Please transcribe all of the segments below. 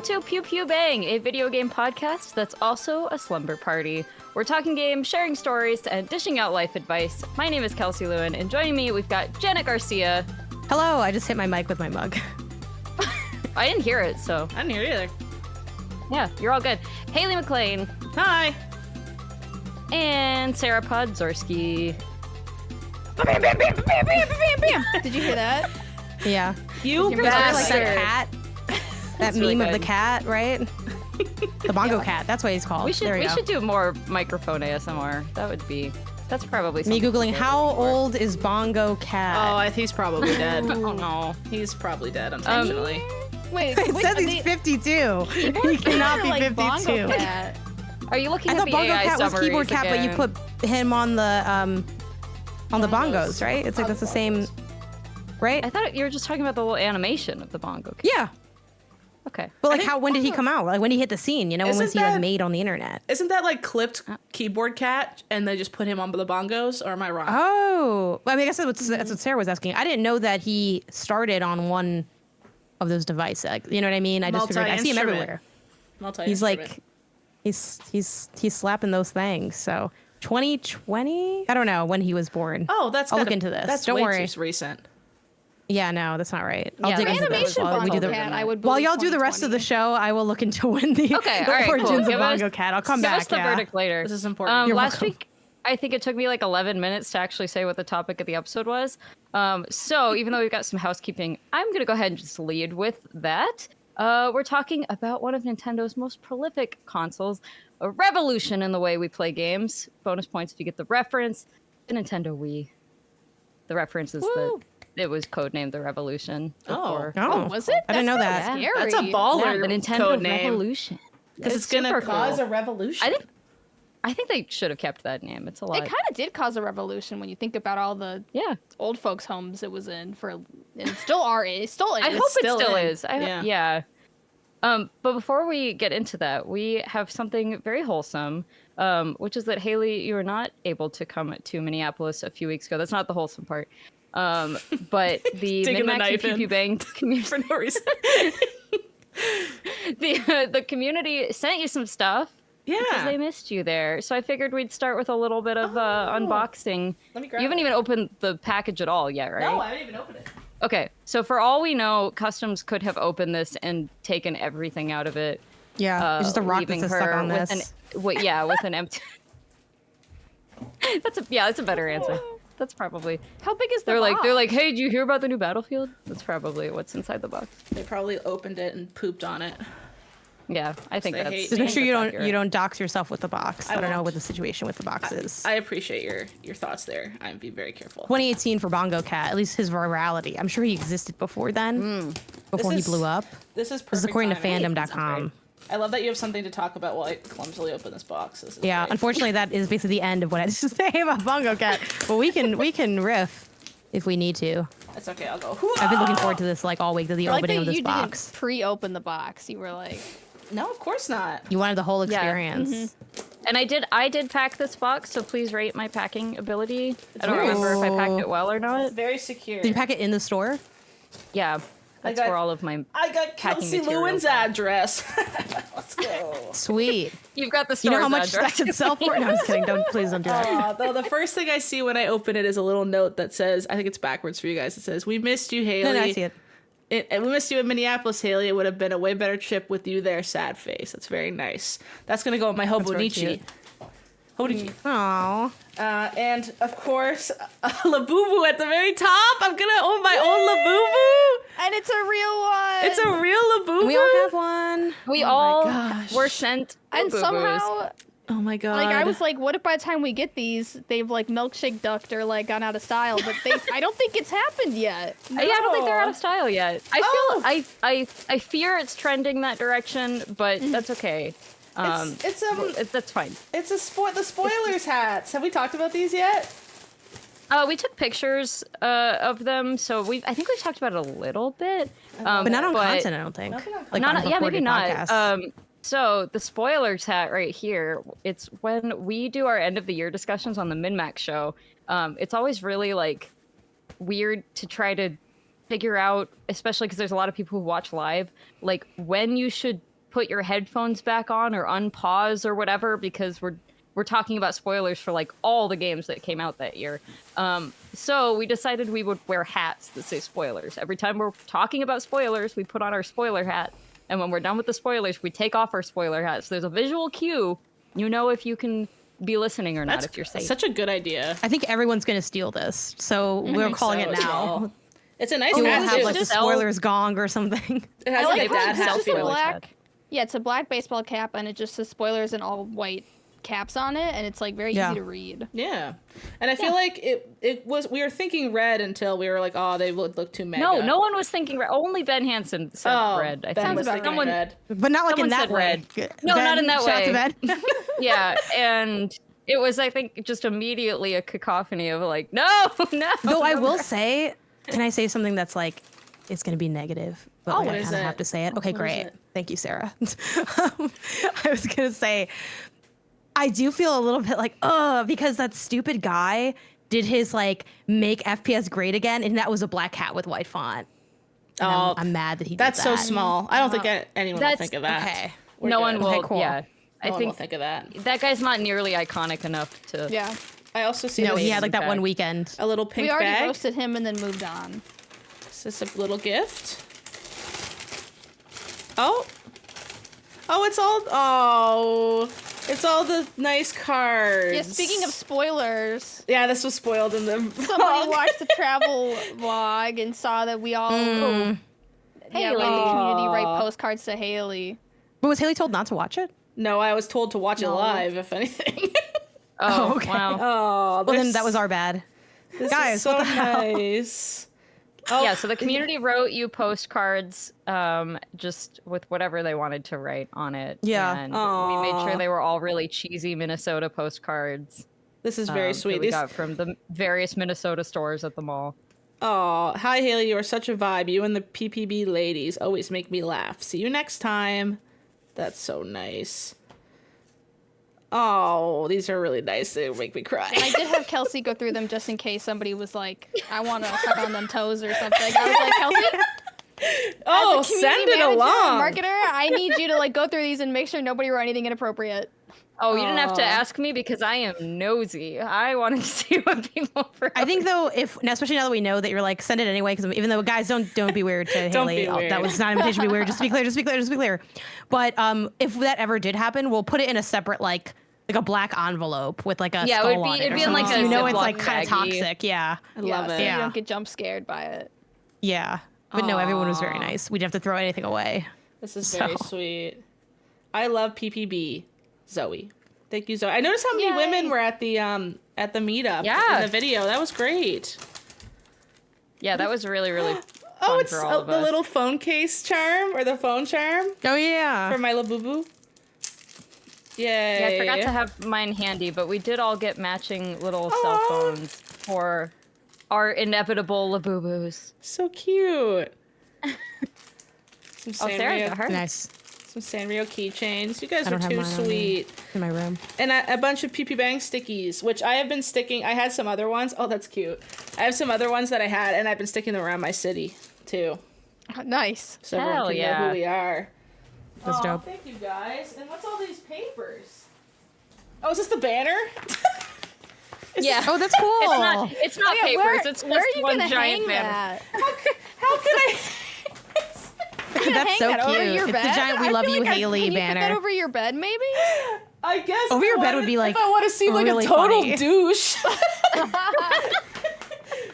welcome to Pew Pew Bang, a video game podcast that's also a slumber party. We're talking games, sharing stories, and dishing out life advice. My name is Kelsey Lewin, and joining me, we've got Janet Garcia. Hello, I just hit my mic with my mug. I didn't hear it, so... I didn't hear it either. Yeah, you're all good. Haley Maclean. Hi. And Sarah Podzorski. Did you hear that? Yeah. You Like bastard. that cat. That really meme of the good. cat, right? The bongo cat. That's what he's called. We should there we go. should do more microphone ASMR. That's probably Me something googling to how look for. old is bongo cat. He's probably dead. Oh no. He's probably dead, unfortunately. Wait, It says he's 52. He cannot be 52. Bongo Cat. Are you looking I at thought the bongo AI cat was summaries keyboard cat, but you again? put him on the bongos, right? It's like that's the same, right? I thought you were just talking about the little animation of the bongo cat. Yeah. Okay. But like, when did he come out? Like when he hit the scene? You know, when was he like made on the internet? Isn't that like clipped keyboard cat and they just put him on the bongos, or am I wrong? Oh, I mean, I guess that's what Sarah was asking. I didn't know that he started on one of those devices. Like, you know what I mean? I just figured I see him everywhere. He's like, he's slapping those things. So 2020, I don't know when he was born. Oh, I'll look into this. That's Don't way worry. too recent. Yeah, no, that's not right. I'll Yeah, dig the into this Animation while we do Bongo the. Cat, I would While believe y'all do the rest of the 2020. show, I will look into when the, Okay, the all right, origins cool. of Give us- Bongo Cat. I'll come Give back. us the Yeah. verdict later. This is important. You're Last welcome. week, I think it took me like 11 minutes to actually say what the topic of the episode was. So even though we've got some housekeeping, I'm going to go ahead and just lead with that. We're talking about one of Nintendo's most prolific consoles, a revolution in the way we play games. Bonus points if you get the reference. The Nintendo Wii. The reference is it was codenamed the Revolution before. Oh, Was it? I didn't know That's that. kinda That's a scary. baller Yeah, the Nintendo code name. Revolution. Because it's going to super cause cool. a revolution. I think they should have kept that name. It's a lot. It kind of did cause a revolution when you think about all the Yeah. old folks' homes it was in for, and still are. It still is. I hope it still still in. is. Yeah. Yeah. But before we get into that, we have something very wholesome, which is that Haley, you were not able to come to Minneapolis a few weeks ago. That's not the wholesome part. But the Digging the MinnMax knife and Pew Pew in. Bang community, For no reason. the community sent you some stuff because they Yeah. missed you there. So I figured we'd start with a little bit of unboxing. Let me grab You haven't it. even opened the package at all yet, right? No, I haven't even opened it. Okay, so for all we know, Customs could have opened this and taken everything out of it. Yeah, it's just a rock leaving that's stuck her on with this. with an empty. That's a better answer. That's probably. How big is the They're box? like, hey, did you hear about the new Battlefield? That's probably what's inside the box. They probably opened it and pooped on it. Yeah, I think They that's. hate Just make sure that's accurate. you don't dox yourself with the box. I I don't know won't. what the situation with the box is. I appreciate your thoughts there. I'm being very careful. 2018 for Bongo Cat, at least his virality. I'm sure he existed before then, before he This is blew up. This is This is perfect according to timing. fandom.com. I love that you have something to talk about while I clumsily open this box. This is Yeah, great. unfortunately, that is basically the end of what I had to say about Bongo Cat. But we can riff if we need to. It's okay. I'll go. I've been looking forward to this like all week to the I like opening that of this you box. didn't pre-open the box. You were like, No, of course not. You wanted the whole Yeah. experience. And I did pack this box, so please rate my packing ability. I don't remember if I packed it well or not. Very secure. Did you pack it in the store? Yeah, that's got- where all of my. I got packing Kelsey materials Lewin's are. address. Let's go. Sweet. You've got the You store's know how much address. that could sell for? No, I'm just kidding. Please don't do that. Though the first thing I see when I open it is a little note that says, I think it's backwards for you guys. It says, "We missed you, Haley. No, I see it. And we missed you in Minneapolis, Haley. It would have been a way better trip with you there, sad face." That's very nice. That's gonna go with my very Hobonichi. cute. Hobonichi. Aww. And of course, Labubu at the very top. I'm gonna own my own Labubu. and it's a real one. It's a real Labubu. We all have one. We all gosh. were sent. and Labubus. somehow, Oh my god. like, I was like, what if by the time we get these, they've like milkshake ducked or like gone out of style? But I don't think it's happened yet. Yeah, I don't think they're No. out of style yet. Oh. I feel I fear it's trending that direction, but that's okay. That's fine. It's the spoilers hats. Have we talked about these yet? We took pictures of them, so I think we've talked about it a little bit, But not on content, I don't think. Like not, on yeah, maybe recorded not. podcasts. So the spoilers hat right here, it's when we do our end of the year discussions on the MinnMax show. It's always really like weird to try to figure out, especially because there's a lot of people who watch live, like when you should put your headphones back on or unpause or whatever, because we're talking about spoilers for like all the games that came out that year. So we decided we would wear hats that say spoilers. Every time we're talking about spoilers, we put on our spoiler hat. And when we're done with the spoilers, we take off our spoiler hats. So there's a visual cue. You know if you can be listening or not, if you're safe. Such a good idea. I think everyone's going to steal this. So we're calling it now. Well. It's a nice We'll hat. have like the spoilers gong or something. It has I like a like dad how hat it's just a feel. black. Yeah, it's a black baseball cap, and it just says spoilers in all white caps on it, and it's like very easy to read. Yeah, and I feel like it was. We were thinking red until we were like, oh, they would look too mega. No one was thinking red. Only Ben Hansen said red. I Ben think was thinking red. But not like in that said way. red. No, not in that shout way. out to Ben. Yeah, and it was, I think, just immediately a cacophony of like, no. Though I will say, can I say something that's like, it's going to be negative, but like, what I is kind of it? have to say it. Okay, What is great. it? Thank you, Sarah. I was going to say, I do feel a little bit like, because that stupid guy did his like make FPS great again, and that was a black hat with white font. And I'm mad that he did that. That's so small. I don't think anyone will think of that. Okay. We're No good. one will. Okay, cool. Yeah, No one will think of that. that guy's not nearly iconic enough to. Yeah, I also see No, this- he had like that bag. one weekend. a little pink we already bag. roasted him and then moved on. Is this a little gift? Oh, it's all the nice cards. Yeah, speaking of spoilers, yeah, this was spoiled in the somebody vlog. watched the travel vlog and saw that we all let the community write postcards to Haley. But was Haley told not to watch it? No, I was told to watch it No. live, if anything. Oh, okay. wow. Oh, Well, then that was our bad. this guys, is so what the hell? nice. Oh, Yeah, so the community wrote you postcards just with whatever they wanted to write on it. Yeah. And we made sure they were all really cheesy Minnesota postcards. this is very that sweet. we These, got from the various Minnesota stores at the mall. oh, hi Haley, you are such a vibe. You and the PPB ladies always make me laugh. See you next time. That's so nice. Oh, these are really nice. They make me cry. And I did have Kelsey go through them just in case somebody was like, I want to suck on them toes or something. I was like, Kelsey, Oh, as a send community it manager along. and marketer, I need you to like go through these and make sure nobody wrote anything inappropriate. Oh, you didn't have to Aw. ask me because I am nosy. I wanted to see what people wrote. I think though, especially now that we know that you're like, send it anyway, because even though guys don't be weird to Don't Haley. be weird. That was not an invitation to be weird. Just to be clear. But if that ever did happen, we'll put it in a separate like a black envelope with like a Yeah, it skull would be- on it. it'd or be in, like, something. a So you know it's Ziploc like kind of baggie. toxic. Yeah, I love So it. you Yeah. don't get jump scared by it. yeah. But no, everyone was very nice. We didn't have to throw anything away. This is very So. sweet. I love PPB, Zoe. Thank you, Zoe. I noticed how many Yay. women were at the meetup Yeah. in the video. That was great. Yeah, that was really, really fun Oh, it's for all of the us. little phone case charm or the phone charm Oh yeah. for my Labubu. Yay. Yeah, I forgot to have mine handy, but we did all get matching little cell Aw. phones for our inevitable Labubus. So cute. Some Oh, Sarah got Sanrio, her. Nice. some Sanrio keychains. You guys I are don't have too mine on me. sweet. In my room. And a bunch of Pew Pew Bang stickies, which I have been sticking. I had some other ones. Oh, that's cute. I have some other ones that I had, and I've been sticking them around my city, too. Nice. So everyone Hell can know yeah. who we are. That's Aw, dope. Thank you, guys. And what's all these papers? Oh, is this the banner? Yeah. Oh, that's cool. It's not Yeah, papers. It's where are just you one gonna giant hang banner. that? How could I? That's so Hang that over cute. your It's bed? the giant "We I love feel you, like Haley" can you put that banner. over your bed, maybe? I guess Over if your I bed wanted- would be, like, if I want to seem like really a total funny. douche.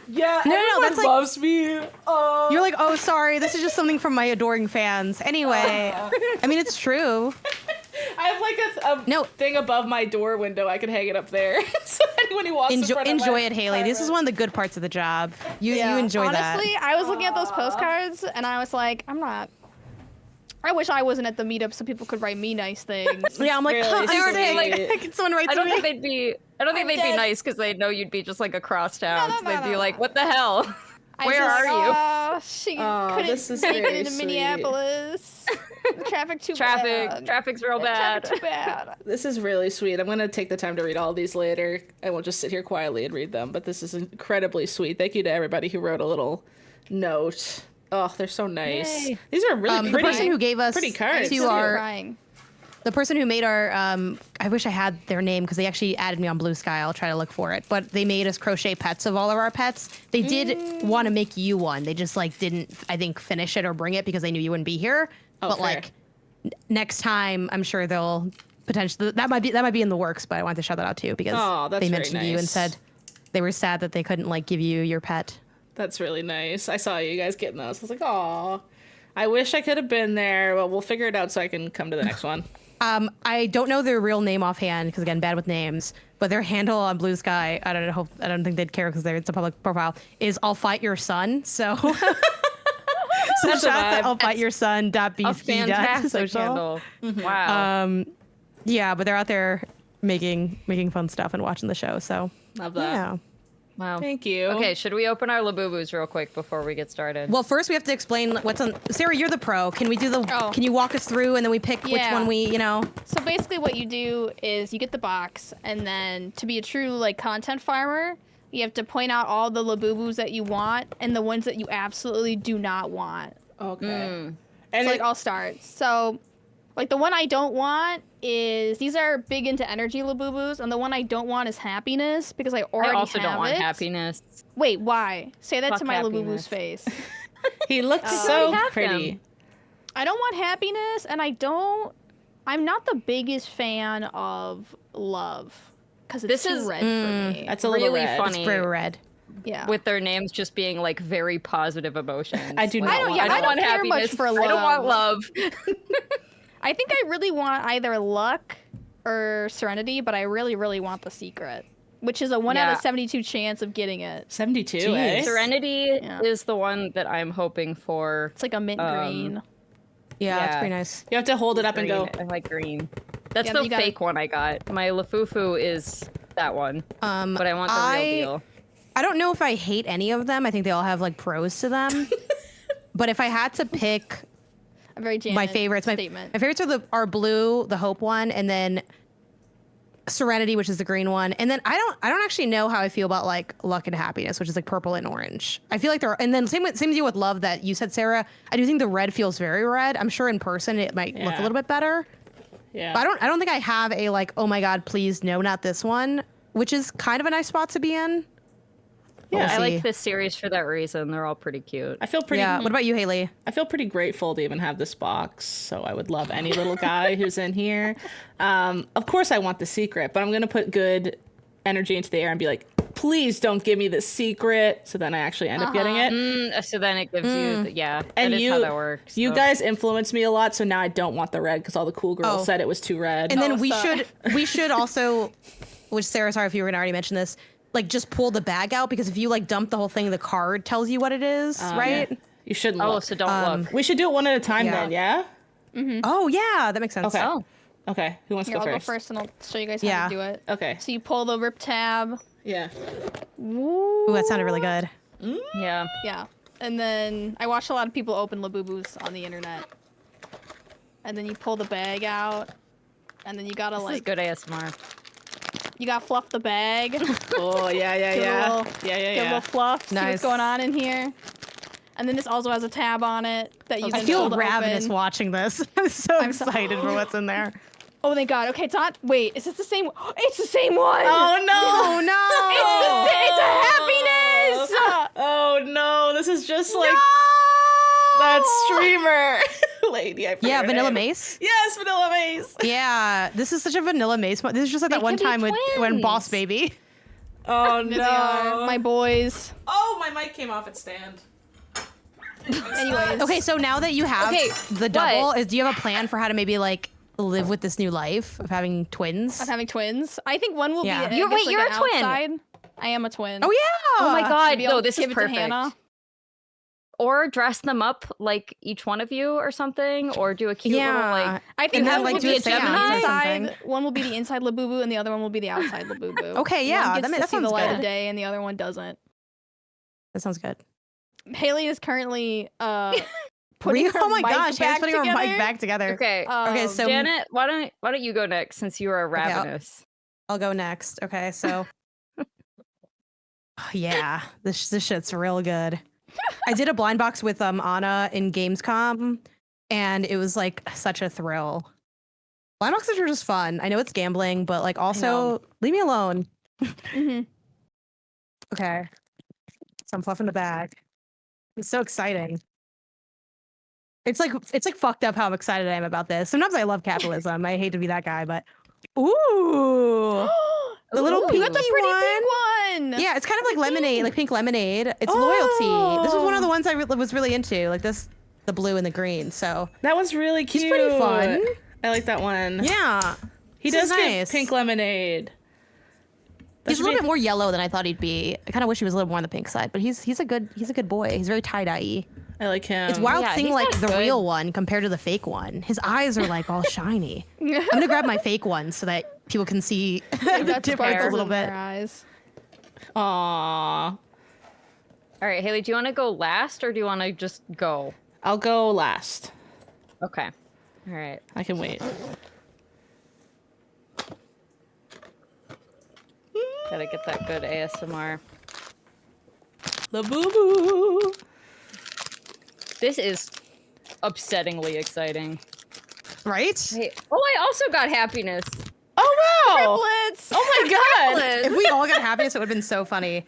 Yeah, No, everyone that's like- loves me. Oh, You're like, oh, sorry, this is just something from my adoring fans. Anyway, I mean, it's true. I have like a No. thing above my door window. I could hang it up there, so anyone who walks in front of Enjoy my it, Haley. This is one of the good parts of the job. You enjoy Honestly, that. I was looking at those postcards and I was like, I wish I wasn't at the meetup so people could write me nice things. Yeah, I'm like, Really huh, I'm sweet. sick. Can someone write I to don't me? think they'd be. I don't think they'd be dead. nice because they know you'd be just like across town. No, so they'd be no. like, "What the hell? I Where was are like, you?" Oh, she couldn't this is make it very into sweet. Minneapolis. The traffic too bad. Traffic's real bad. Traffic too bad. This is really sweet. I'm gonna take the time to read all these later. I won't just sit here quietly and read them, but this is incredibly sweet. Thank you to everybody who wrote a little note. Oh, they're so nice. Yay. These are really The pretty. person who gave us pretty cards. to too. Crying. the person who made our I wish I had their name because they actually added me on Blue Sky. I'll try to look for it. But they made us crochet pets of all of our pets. They did want to make you one. They just like didn't, I think, finish it or bring it because they knew you wouldn't be here. Oh, but fair. like next time, I'm sure they'll potentially that might be in the works. But I wanted to shout that out too because that's they very mentioned you and nice. said they were sad that they couldn't like give you your pet. That's really nice. I saw you guys getting those. I was like, aw. I wish I could have been there, but we'll figure it out so I can come to the next one. I don't know their real name offhand because again, bad with names. But their handle on Blue Sky, I don't think they'd care because it's a public profile. Is I'll fight your son. So, so That's a shout out vibe. to I'll fight your son. A fantastic Social. handle. Wow. Yeah, but they're out there making fun stuff and watching the show. So Love that. yeah. Wow. Thank you. Okay, should we open our Labubus real quick before we get started? Well, first we have to explain what's on. Sarah, you're the pro. Can we do the? Oh. Can you walk us through and then we pick which Yeah. one we? So basically what you do is you get the box, and then to be a true like content farmer, you have to point out all the Labubus that you want and the ones that you absolutely do not want. Okay. And And like I'll start. So like the one I don't want is these are big into energy Labubus, and the one I don't want is happiness because I already I also have don't want it. happiness. Wait, why? Say that Fuck to my happiness. Labubu's face. he looks You so already have pretty. them. I don't want happiness, and I'm not the biggest fan of love because it's This too is- red for me. That's a little Really red. funny. It's very red. Yeah. With their names just being like very positive emotions. I do Like, not want- I don't want care much happiness. for I don't want love. I think I really want either luck or serenity, but I really, really want the secret, which is a 1 out Yeah. of 72 chance of getting it. 72, Jeez. eh? Serenity Yeah. is the one that I'm hoping for. It's like a mint green. Yeah, it's Yeah. pretty nice. You have to hold it up and Green. go. I like green. That's Yeah, the then you gotta- fake one I got. My Lafufu is that one, but I want the real deal. I don't know if I hate any of them. I think they all have like pros to them. But if I had to pick A very Janet my favorites, my statement. favorites are blue, the hope one, and then Serenity, which is the green one. And then I don't actually know how I feel about like luck and happiness, which is like purple and orange. I feel like they're, and then same as you with love that you said, Sarah. I do think the red feels very red. I'm sure in person it might look Yeah. a little bit better. Yeah. But I don't think I have a like, oh my God, please no, not this one, which is kind of a nice spot to be in. But Yeah, we'll I see. like this series for that reason. They're all pretty cute. I feel pretty. Yeah. What about you, Haley? I feel pretty grateful to even have this box. So I would love any little guy who's in here. Of course, I want the secret, but I'm gonna put good energy into the air and be like, please don't give me the secret. So then I actually end up getting it. So then it gives you, And that is you, how that works. you so. guys influenced me a lot. So now I don't want the red because all the cool girls Oh. said it was too red. And then Oh, sorry. we should also, which Sarah, sorry if you were gonna already mention this, like just pull the bag out because if you like dump the whole thing, the card tells you what it is, right? Yeah. You shouldn't Oh, look. so don't look. We should do it one at a time Yeah. then, yeah? Oh yeah, that makes sense. Okay. Oh, Okay. Who wants Here, to I'll go go first? first and I'll show you guys how Yeah. to do it. Okay. So you pull the rip tab. Yeah. Ooh, that sounded really good. yeah. Yeah. And then I watch a lot of people open Labubus on the internet. And then you pull the bag out. And then you gotta This is like, good ASMR. you gotta fluff the bag. Oh, yeah, yeah, Give it a yeah. little- Yeah, yeah, Get a yeah. little fluff. See Nice. what's going on in here. And then this also has a tab on it that you I can feel pull to ravenous open. watching this. I'm so I'm so- excited for what's in there. Oh, thank God. Okay, it's not. Wait, is this the same? It's the same one. Oh, no. Oh no! It's a happiness. Oh, no. This is just like that streamer lady. I forget Yeah, her Vanilla name. Mace. Yes, Vanilla Mace. Yeah, this is such a Vanilla Mace. This is just like that They one can be time when twins. Boss Baby. Oh, There they are, no. my boys. Oh, my mic came off its stand. Anyways. Okay, so now that you have Okay, the double, do you have a plan for how to maybe like live with this new life of having twins? I'm having twins. I think one will Yeah. be. You're- wait, you're an a twin. outside. I am a twin. Oh yeah! Oh my God! Maybe I'll No, this is give it to perfect. Hannah. Or dress them up like each one of you or something, or do a cute little Yeah. like. I think And then, one like, will do be a the seance or inside. something. One will be the inside Labubu, and the other one will be the outside Labubu. Okay, yeah, One gets that to see the sounds light of good. day, and the other one doesn't. That sounds good. Haley is currently putting her Oh my mic gosh, Hannah's back putting her mic together. back together. Okay, Okay, so Janet, why don't you go next since you are I'll- ravenous? I'll go next. Okay, so yeah, this shit's real good. I did a blind box with Anna in Gamescom, and it was like such a thrill. Blind boxes are just fun. I know it's gambling, but like also leave me alone. Mm-hmm. Okay. So I'm fluffing the bag. It's so exciting. It's like fucked up how excited I am about this. Sometimes I love capitalism. I hate to be that guy, but ooh. The little pinky that's a pretty one. big one. Yeah, it's kind of like lemonade, like pink lemonade. It's loyalty. This was one of the ones I was really into, like this, the blue and the green. So that one's really cute. He's pretty fun. I like that one. Yeah, he does get pink lemonade. He's a little bit more yellow than I thought he'd be. I kind of wish he was a little more on the pink side, but he's a good boy. He's very tie-dye-y. I like him. It's wild seeing like the real one compared to the fake one. His eyes are like all shiny. I'm gonna grab my fake one so that people can see the difference a little bit. Eyes. Aww. All right, Haley, do you want to go last or do you want to just go? I'll go last. Okay. All right. I can wait. Gotta get that good ASMR. Labubu. This is upsettingly exciting. Right? Hey, I also got happiness. Oh wow! Triplets. Oh my god! If we all got happiness, it would have been so funny.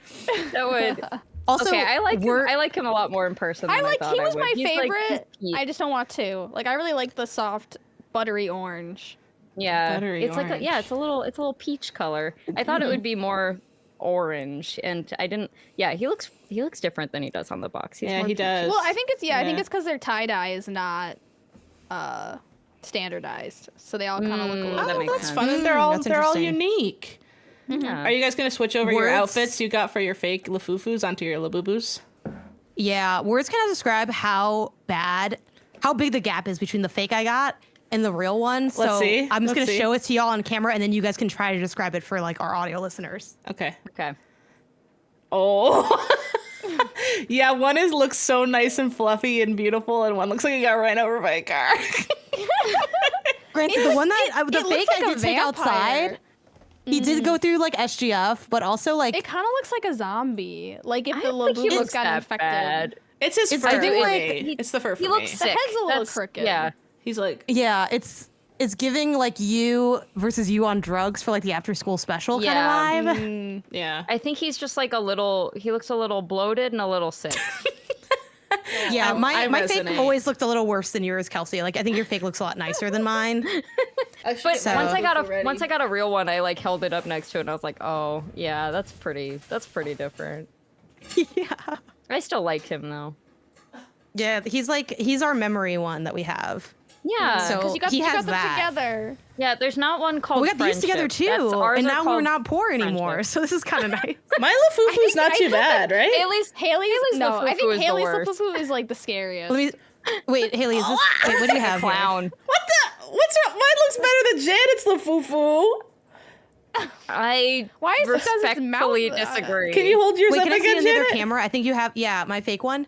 That would. Also, okay, I like him a lot more in person. Than I like. thought He was I would. my He's favorite. Like, I just don't want to. Like, I really like the soft, buttery orange. yeah, Buttery it's orange. like it's a little peach color. I thought it would be more orange, and I didn't. Yeah, he looks different than he does on the box. He's Yeah, more he peachy. does. Well, I think it's I think it's because their tie dye is not standardized, so they all kind of look a little. that Oh, makes that's sense. fun. And they're all That's they're interesting. unique. Yeah. Are you guys gonna switch over your Words- outfits you got for your fake Lafufus onto your Labubus? Yeah, words cannot describe how big the gap is between the fake I got and the real one. So Let's see. I'm just Let's gonna see. show it to y'all on camera, and then you guys can try to describe it for like our audio listeners. Okay. Okay. Oh. Yeah, looks so nice and fluffy and beautiful, and one looks like it got run over by a car. Granted, the one that the it looks fake like I a did take vampire. outside, he did go through like SGF, but also like It kind of looks like a zombie. Like if I the don't think he Labubus looks got that infected. bad. It's his It's- fur I think, for like, me. It's the fur for He me. looks sick. head's a little That's- crooked. Yeah. He's like, yeah, it's giving like you versus you on drugs for like the after school special Yeah. kind of vibe. yeah. I think he's just like he looks a little bloated and a little sick. Yeah, I my fake resonate. always looked a little worse than yours, Kelsey. Like I think your fake looks a lot nicer than mine. But So- once I got a real one, I like held it up next to it and I was like, oh yeah, that's pretty different. Yeah. I still like him though. Yeah, he's our memory one that we have. Yeah. So- Because He you got has them that. together. Yeah, there's not one called We got these together Friendship. too, Ours and are now we're called not poor anymore. Friendship. So this is kind of nice. My Lafufu's not too bad, right? Haley's no, I Lafufu think is the Haley's worst. Lafufu is like the scariest. Let me wait, Haley. Is this? Wait, what do you have? here? Clown. What the? What's wrong? Mine looks better than Janet's Lafufu. I Why is it because its respectfully mouth- disagree. Can you hold yours Wait, up can I see again, on the other Janet? camera? I think you have. Yeah, my fake one.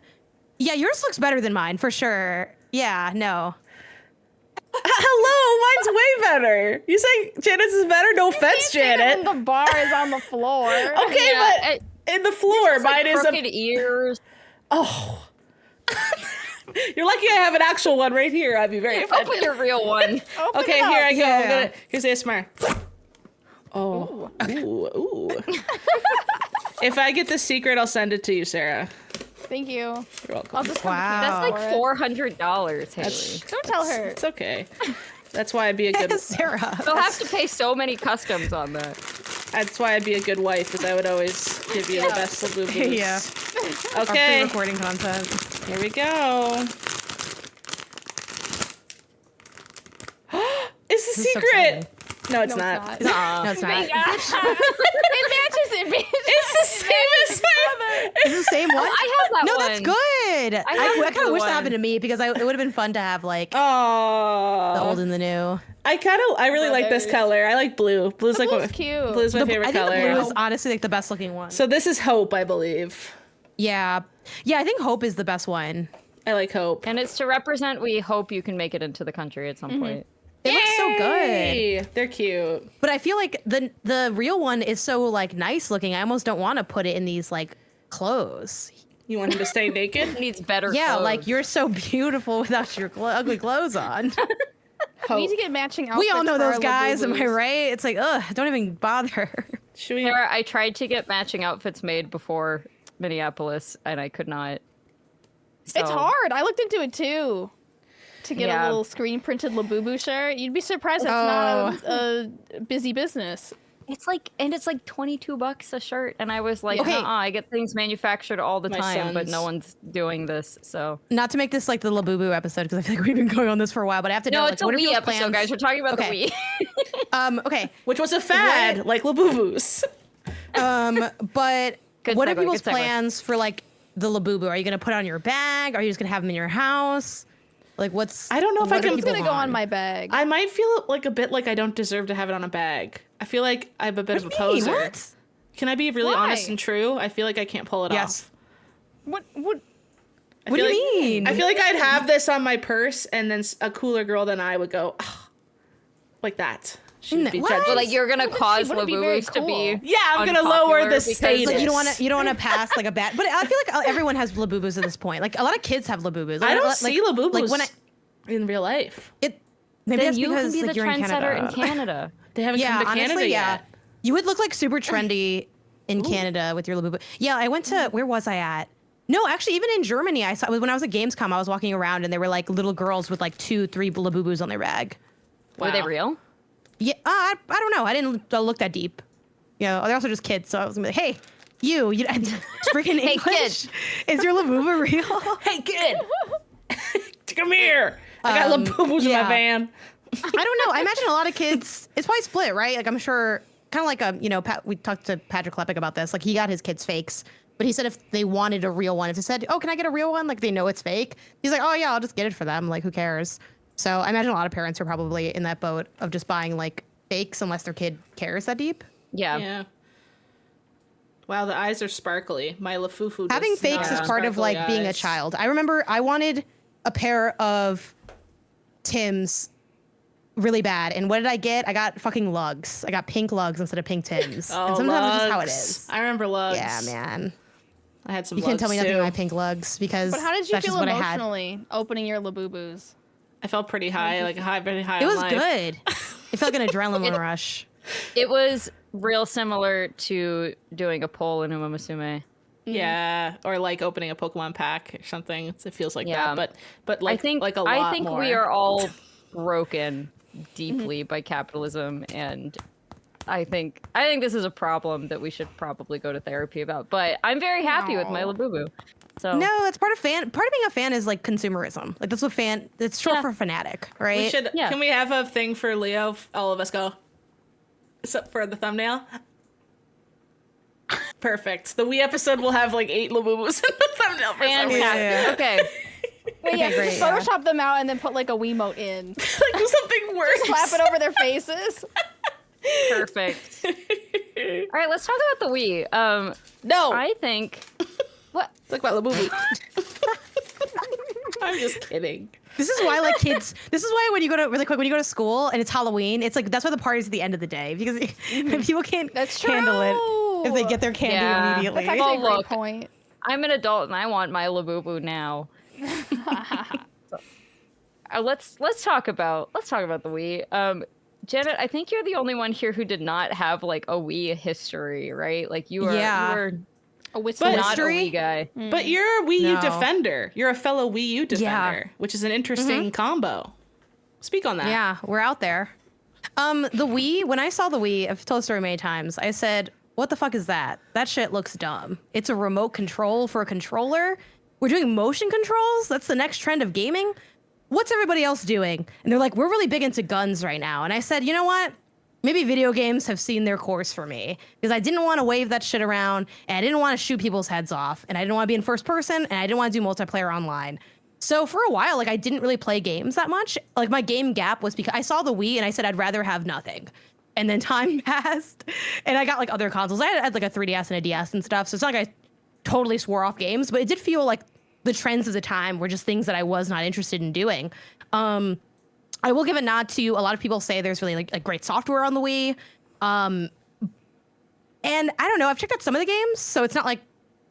Yeah, yours looks better than mine for sure. Yeah, no. Hello, mine's way better. You say Janet's is better? No offense, When Janet. the bar is on the floor. Okay, Yeah, but in the floor, mine is crooked a. ears. Oh. You're lucky I have an actual one right here. I'd be very offended. Open your real one. Open Okay, it up. here I go. Yeah. I'm gonna, here's ASMR. Oh. Ooh. Ooh. If I get the secret, I'll send it to you, Sarah. Thank you. You're welcome. I'll just come Wow. That's like for it. $400, Haley. Don't tell her. It's okay. That's why I'd be a good. Sarah. You'll have to pay so many customs on that. That's why I'd be a good wife, because I would always give you the best Labubu. Yeah. Our Okay. pre-recording content. Here we go. It's the This is so secret. No, it's No, not. it's not. No, it's not. it matches. It matches. It's the same as mine. Is it the same one? I have that No, one. that's good. have I the kind of blue wish that one. happened to me because it would have been fun to have like Oh. the old and the new. I really like this Brothers. color. I like blue. Blue's like blue's what, cute. Blue's my favorite I think color. the blue is honestly like the best looking one. So this is Hope, I believe. Yeah, I think Hope is the best one. I like Hope. And it's to represent we hope you can make it into the country at some point. It looks so good. Yay! They're cute. But I feel like the real one is so like nice looking. I almost don't want to put it in these like clothes. You want him to stay naked? He needs better Yeah, clothes. like you're so beautiful without your ugly clothes on. We need to get matching outfits. We all know for those our guys, am I Labubus. right? It's like, ugh, don't even bother. Should we? Sarah, I tried to get matching outfits made before Minneapolis, and I could not. So, It's hard. I looked into it too. To get Yeah. a little screen printed Labubu shirt, you'd be surprised it's not a busy business. It's like $22 a shirt, and I was like, Okay. I get things manufactured all the My time, but sons- no one's doing this. So Not to make this like the Labubu episode, because I feel like we've been going on this for a while, but I have to know, no, like, it's a what are Wii people's episode, plans? guys. We're talking about Okay. the Wii. Okay, Which was a fad, like Labubus. but Good what are segue, people's good segue. plans for like the Labubu? Are you gonna put it on your bag? Are you just gonna have them in your house? Like, what's? I don't know if I what are can- It's gonna people go on my bag. I might feel like a bit like I don't deserve to have it on a bag. I feel like I'm a bit of a What do you mean? poser. What? Can I be really Why? honest and true? I feel like I can't pull it Yes. off. What? I What do feel you like- mean? I feel like I'd have this on my purse, and then a cooler girl than I would go, "Ugh," like that. She would be What? judged. But like you're gonna cause wouldn't be very Labubus to be. cool. Yeah, I'm gonna lower the unpopular because- status. Like you don't want to pass like a bad. But I feel like everyone has Labubus at this point. Like a lot of kids have Labubus. I don't like, see Labubus Like when in real life. maybe Then that's you because can be like, the you're in trendsetter in Canada. Canada. They haven't come to honestly, Canada yet. You would look like super trendy in Canada with your Labubu. Yeah, I went to where was I at? No, actually, even in Germany, I saw when I was at Gamescom. I was walking around and there were like little girls with like 2-3 Labubus on their bag. Were they Wow. real? Yeah, I don't know. I didn't look that deep. You know, they're also just kids, so I was gonna be like, hey, you freaking Hey, English. Is your Labubu real? Hey, kid, come here. I got Labubus in yeah. my van. I don't know. I imagine a lot of kids. It's probably split, right? Like I'm sure, kind of like we talked to Patrick Klepek about this. Like he got his kids fakes, but he said if they wanted a real one, if they said, "Oh, can I get a real one?" Like they know it's fake. He's like, "Oh yeah, I'll just get it for them." Like who cares? So I imagine a lot of parents are probably in that boat of just buying like fakes unless their kid cares that deep. Yeah. Yeah. Wow, the eyes are sparkly. My Lafufu. does Having not fakes is have part of like sparkly being a eyes. child. I remember I wanted a pair of Tims really bad, and what did I get? I got fucking lugs. I got pink lugs instead of pink Tims. Oh, and sometimes it's just how it lugs. is. I remember lugs. Yeah, man. I had some. You can't tell me nothing too. about my pink lugs because But how did you that's feel just what I had. emotionally opening your Labubus? I felt pretty high, like very high. It on was life. good. It felt like an adrenaline rush. It was real similar to doing a poll in Uma Musume. Yeah, or like opening a Pokemon pack or something. It feels like Yeah. that, but like I think like a lot I think more. we are all broken deeply by capitalism, and I think this is a problem that we should probably go to therapy about. But I'm very happy with my Aw. Labubu. So No, it's part of being a fan is like consumerism. Like that's what it's short Yeah. for fanatic, right? We should. Yeah. Can we have a thing for Leo? All of us go. So for the thumbnail. Perfect. The Wii episode will have like 8 Labubus in the thumbnail for some reason. fantastic. Yeah. Okay. Wait, yeah, great, just yeah. Photoshop them out and then put like a Wiimote in. Like do something worse. Slap it over their faces. Perfect. All right, let's talk about the Wii. No. I think what Talk about Labubu. I'm just kidding. This is why like kids. This is why when you go to really quick when you go to school and it's Halloween, it's like that's why the party's at the end of the day because people can't That's handle it if they true. get their candy Yeah. immediately. That's actually Well, a great look. point. I'm an adult and I want my Labubu now. Let's talk about the Wii. Janet, I think you're the only one here who did not have like a Wii history, right? Like you Yeah. were A whistle. But- not History? a Wii guy. But you're a Wii U No. defender. You're a fellow Wii U defender, Yeah. which is an interesting combo. Speak on that. Yeah, we're out there. The Wii, when I saw the Wii, I've told the story many times, I said, what the fuck is that? That shit looks dumb. It's a remote control for a controller. We're doing motion controls? That's the next trend of gaming? What's everybody else doing? And they're like, we're really big into guns right now. And I said, you know what? Maybe video games have seen their course for me because I didn't want to wave that shit around and I didn't want to shoot people's heads off and I didn't want to be in first person and I didn't want to do multiplayer online. So for a while, like I didn't really play games that much. Like my game gap was because I saw the Wii and I said I'd rather have nothing. And then time passed and I got like other consoles. I had like a 3DS and a DS and stuff. So it's not like I totally swore off games, but it did feel like the trends of the time were just things that I was not interested in doing. I will give a nod to a lot of people say there's really like great software on the Wii. And I don't know, I've checked out some of the games, so it's not like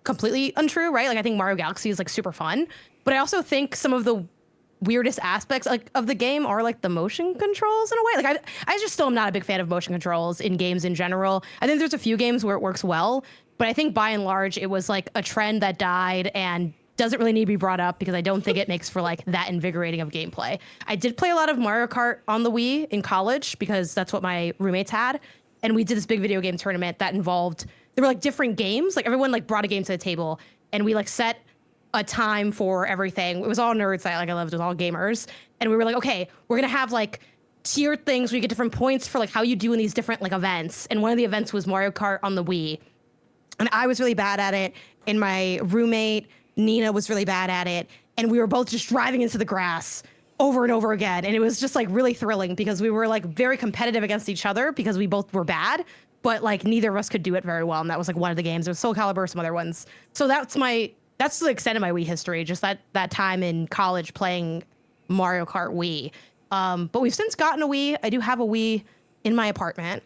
completely untrue, right? Like I think Mario Galaxy is like super fun, but I also think some of the weirdest aspects like of the game are like the motion controls in a way. Like I just still am not a big fan of motion controls in games in general. I think there's a few games where it works well, but I think by and large it was like a trend that died and doesn't really need to be brought up because I don't think it makes for like that invigorating of gameplay. I did play a lot of Mario Kart on the Wii in college because that's what my roommates had. And we did this big video game tournament that involved, there were like different games. Like everyone like brought a game to the table and we like set a time for everything. It was all nerds that like I loved, it was all gamers. And we were like, okay, we're gonna have like tiered things where you get different points for like how you do in these different like events. And one of the events was Mario Kart on the Wii. And I was really bad at it. And my roommate, Nina, was really bad at it. And we were both just driving into the grass over and over again. And it was just like really thrilling because we were like very competitive against each other because we both were bad, but like neither of us could do it very well. And that was like one of the games. There was Soul Calibur, some other ones. So that's the extent of my Wii history, just that time in college playing Mario Kart Wii. But we've since gotten a Wii. I do have a Wii in my apartment.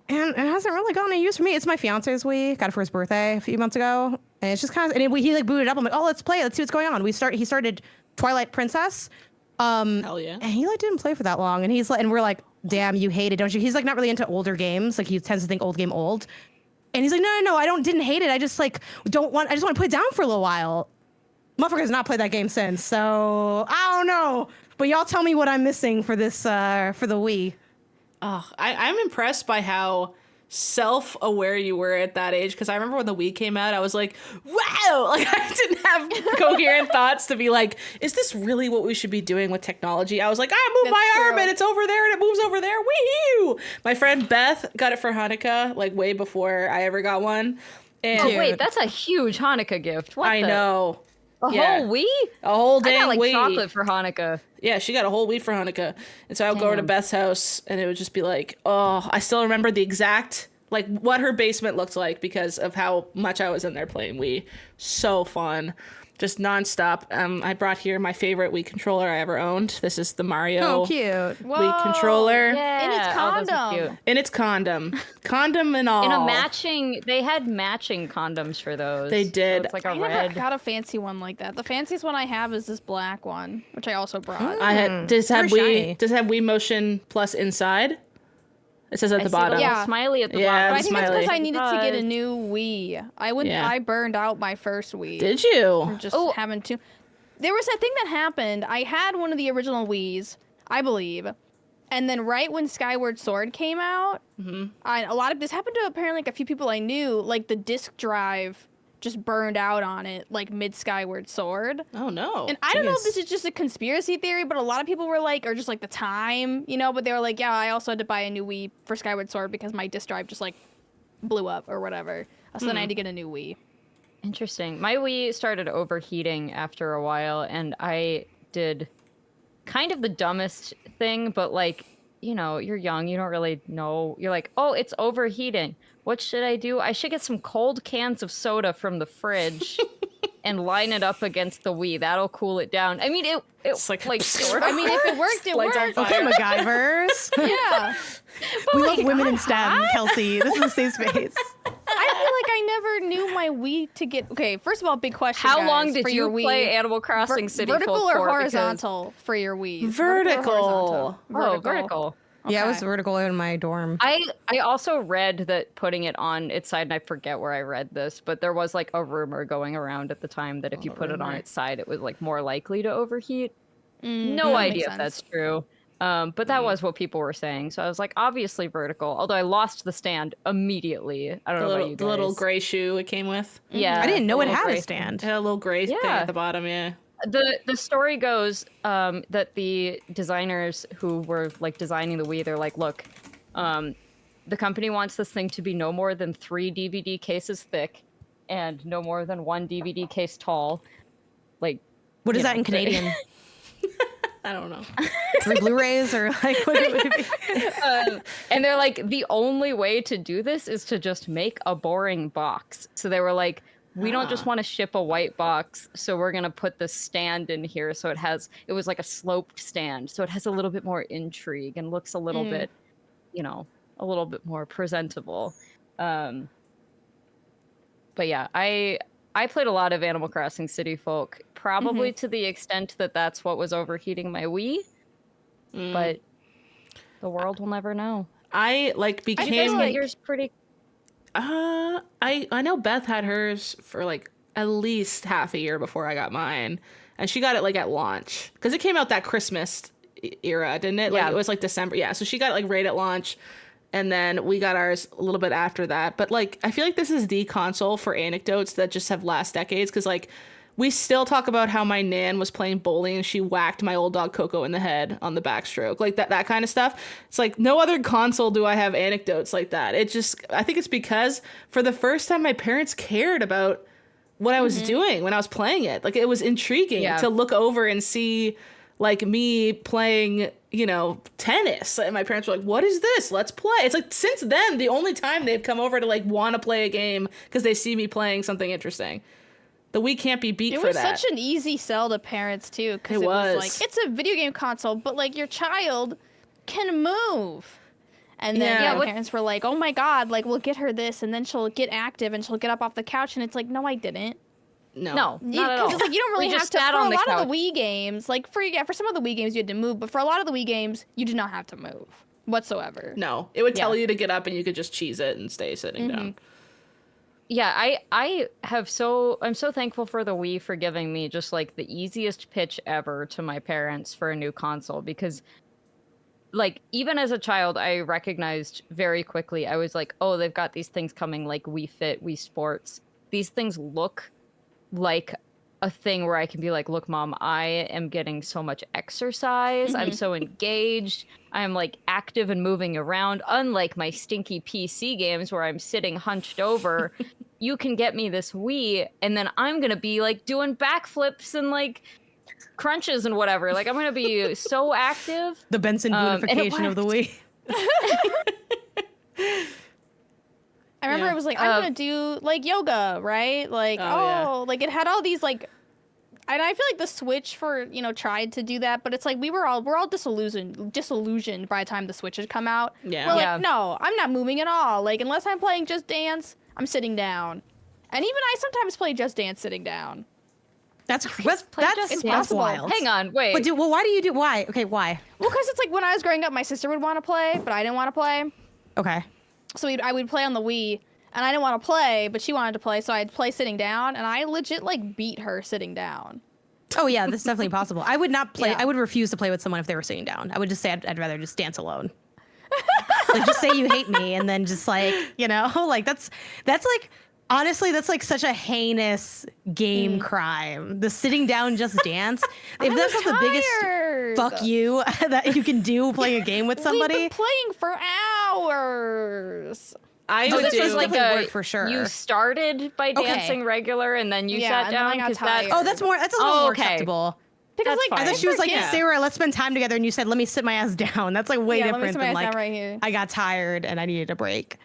And it hasn't really gotten any use for me. It's my fiance's Wii. Got it for his birthday a few months ago. And it's just kind of, he like booted up. I'm like, oh, let's play it. Let's see what's going on. He started Twilight Princess. Hell yeah. And he like didn't play for that long. And he's like, and we're like, damn, you hate it, don't you? He's like not really into older games. Like he tends to think old game old. And he's like, no, I didn't hate it. I just like I just want to put it down for a little while. Motherfucker has not played that game since. So I don't know. But y'all tell me what I'm missing for this, for the Wii. Oh, I'm impressed by how self-aware you were at that age, because I remember when the Wii came out, I was like, wow, like I didn't have coherent thoughts to be like, is this really what we should be doing with technology? I was like, I moved my arm and it's over there and it moves over there. Wee-hoo! My friend Beth got it for Hanukkah like way before I ever got one. And Oh wait, that's a huge Hanukkah gift. What I know. A whole Wii? A whole dang I got like Wii. chocolate for Hanukkah. Yeah, she got a whole Wii for Hanukkah. And so I would go over to Beth's house and it would just be like, oh, I still remember the exact, like what her basement looked like because of how much I was in there playing Wii. So fun. Just nonstop. I brought here my favorite Wii controller I ever owned. This is the Mario Wii controller. Yeah. In its condom. In its condom. Condom and all. In a matching, they had matching condoms for those. They did. So it's like a I red. never got a fancy one like that. The fanciest one I have is this black one, which I also brought. I had, does it have Wii Motion Plus inside? It says at the bottom. Yeah, smiley at the Yeah, bottom. But I think that's smiley. because I needed to get a new Wii. I burned out my first Wii. Did you? Just having to. There was a thing that happened. I had one of the original Wiis, I believe, and then right when Skyward Sword came out, this happened to apparently like a few people I knew. Like the disk drive just burned out on it, like mid Skyward Sword. Oh no! And I don't know if this is just a conspiracy theory, but a lot of people were like, or just like the time, but they were like, yeah, I also had to buy a new Wii for Skyward Sword because my disk drive just like blew up or whatever. So then I had to get a new Wii. Interesting. My Wii started overheating after a while, and I did kind of the dumbest thing, but like, you're young, you don't really know. You're like, oh, it's overheating. What should I do? I should get some cold cans of soda from the fridge and line it up against the Wii. That'll cool it down. I mean, it's like sort of. I mean, if it worked, it worked. Okay, MacGyvers. Yeah. We love women in STEM, Kelsey. This is a safe space. I feel like I never knew my Wii to get. Okay, first of all, big question. How guys, long did for you your Wii. play Animal Crossing City Vertical Folk or for? horizontal for your Wii? Vertical. Oh, vertical. Yeah, it Okay. was vertical in my dorm. I also read that putting it on its side, and I forget where I read this, but there was like a rumor going around at the time that if you put it on its side, it was like more likely to overheat. No idea if that's true. But that was what people were saying. So I was like, obviously vertical. Although I lost the stand immediately. I don't know about you guys. The little gray shoe it came with. Yeah. I didn't know it the had gray- a stand. It had a little gray thing Yeah. at the bottom, yeah. The story goes that the designers who were like designing the Wii, they're like, look, the company wants this thing to be no more than 3 DVD cases thick and no more than 1 DVD case tall. Like, What is that in Canadian? I don't know. 3 Blu-rays or like what would it be? and they're like, the only way to do this is to just make a boring box. So they were like, we don't just want to ship a white box, so we're going to put the stand in here. So it was like a sloped stand. So it has a little bit more intrigue and looks a little bit, a little bit more presentable. But But yeah, I played a lot of Animal Crossing City Folk, probably to the extent that that's what was overheating my Wii. But the world will never know. I became. I yours pretty. I know Beth had hers for like at least half a year before I got mine, and she got it like at launch because it came out that Christmas era, didn't it? Like, yeah, it was like December. Yeah, so she got it like right at launch, and then we got ours a little bit after that. But like, I feel like this is the console for anecdotes that just have last decades because like. We still talk about how my nan was playing bowling and she whacked my old dog Coco in the head on the backstroke. Like that kind of stuff. It's like no other console do I have anecdotes like that. I think it's because for the first time my parents cared about what I was doing when I was playing it. Like it was intriguing to look over and see like me playing, tennis. And my parents were like, what is this? Let's play. It's like since then, the only time they've come over to like want to play a game because they see me playing something interesting. The Wii can't be beat for that. It was such an easy sell to parents, too, because it was like, it's a video game console, but, like, your child can move. And then parents were like, oh, my God, like, we'll get her this, and then she'll get active, and she'll get up off the couch, and it's like, no, I didn't. No, not at all. Because like, you don't really have to, for a lot of the Wii games, like, for some of the Wii games, you had to move, but for a lot of the Wii games, you did not have to move whatsoever. No, it would tell you to get up, and you could just cheese it and stay sitting down. Yeah, I'm so thankful for the Wii for giving me just like the easiest pitch ever to my parents for a new console because like even as a child I recognized very quickly I was like, oh, they've got these things coming like Wii Fit, Wii Sports. These things look like a thing where I can be like, look, Mom, I am getting so much exercise. I'm so engaged. I'm like active and moving around. Unlike my stinky PC games where I'm sitting hunched over, you can get me this Wii and then I'm going to be like doing backflips and like crunches and whatever. Like I'm going to be so active. The Benson Boonification of the Wii. I remember it was like, I'm going to do like yoga, right? Like, like it had all these like, and I feel like the Switch tried to do that, but it's like we're all disillusioned by the time the Switch had come out. Yeah. We're like, no, I'm not moving at all. Like unless I'm playing Just Dance, I'm sitting down. And even I sometimes play Just Dance sitting down. That's impossible. wild. Hang on, wait. But why do you do why? Okay, why? Well, because it's like when I was growing up, my sister would want to play, but I didn't want to play. Okay. So I would play on the Wii, and I didn't want to play, but she wanted to play, so I'd play sitting down, and I legit like beat her sitting down. Oh yeah, this is definitely possible. I would not play. Yeah. I would refuse to play with someone if they were sitting down. I would just say I'd rather just dance alone. Like just say you hate me, and then just like like that's like. Honestly, that's like such a heinous game crime. The sitting down just dance. If that's not the biggest fuck you that you can do playing a game with somebody. We've been playing for hours. This was like work for sure. You started by dancing regular and then you sat down because that's a little more acceptable. Because I thought she was like, Sarah, let's spend time together, and you said, let me sit my ass down. That's like way different than like right here. I got tired and I needed a break.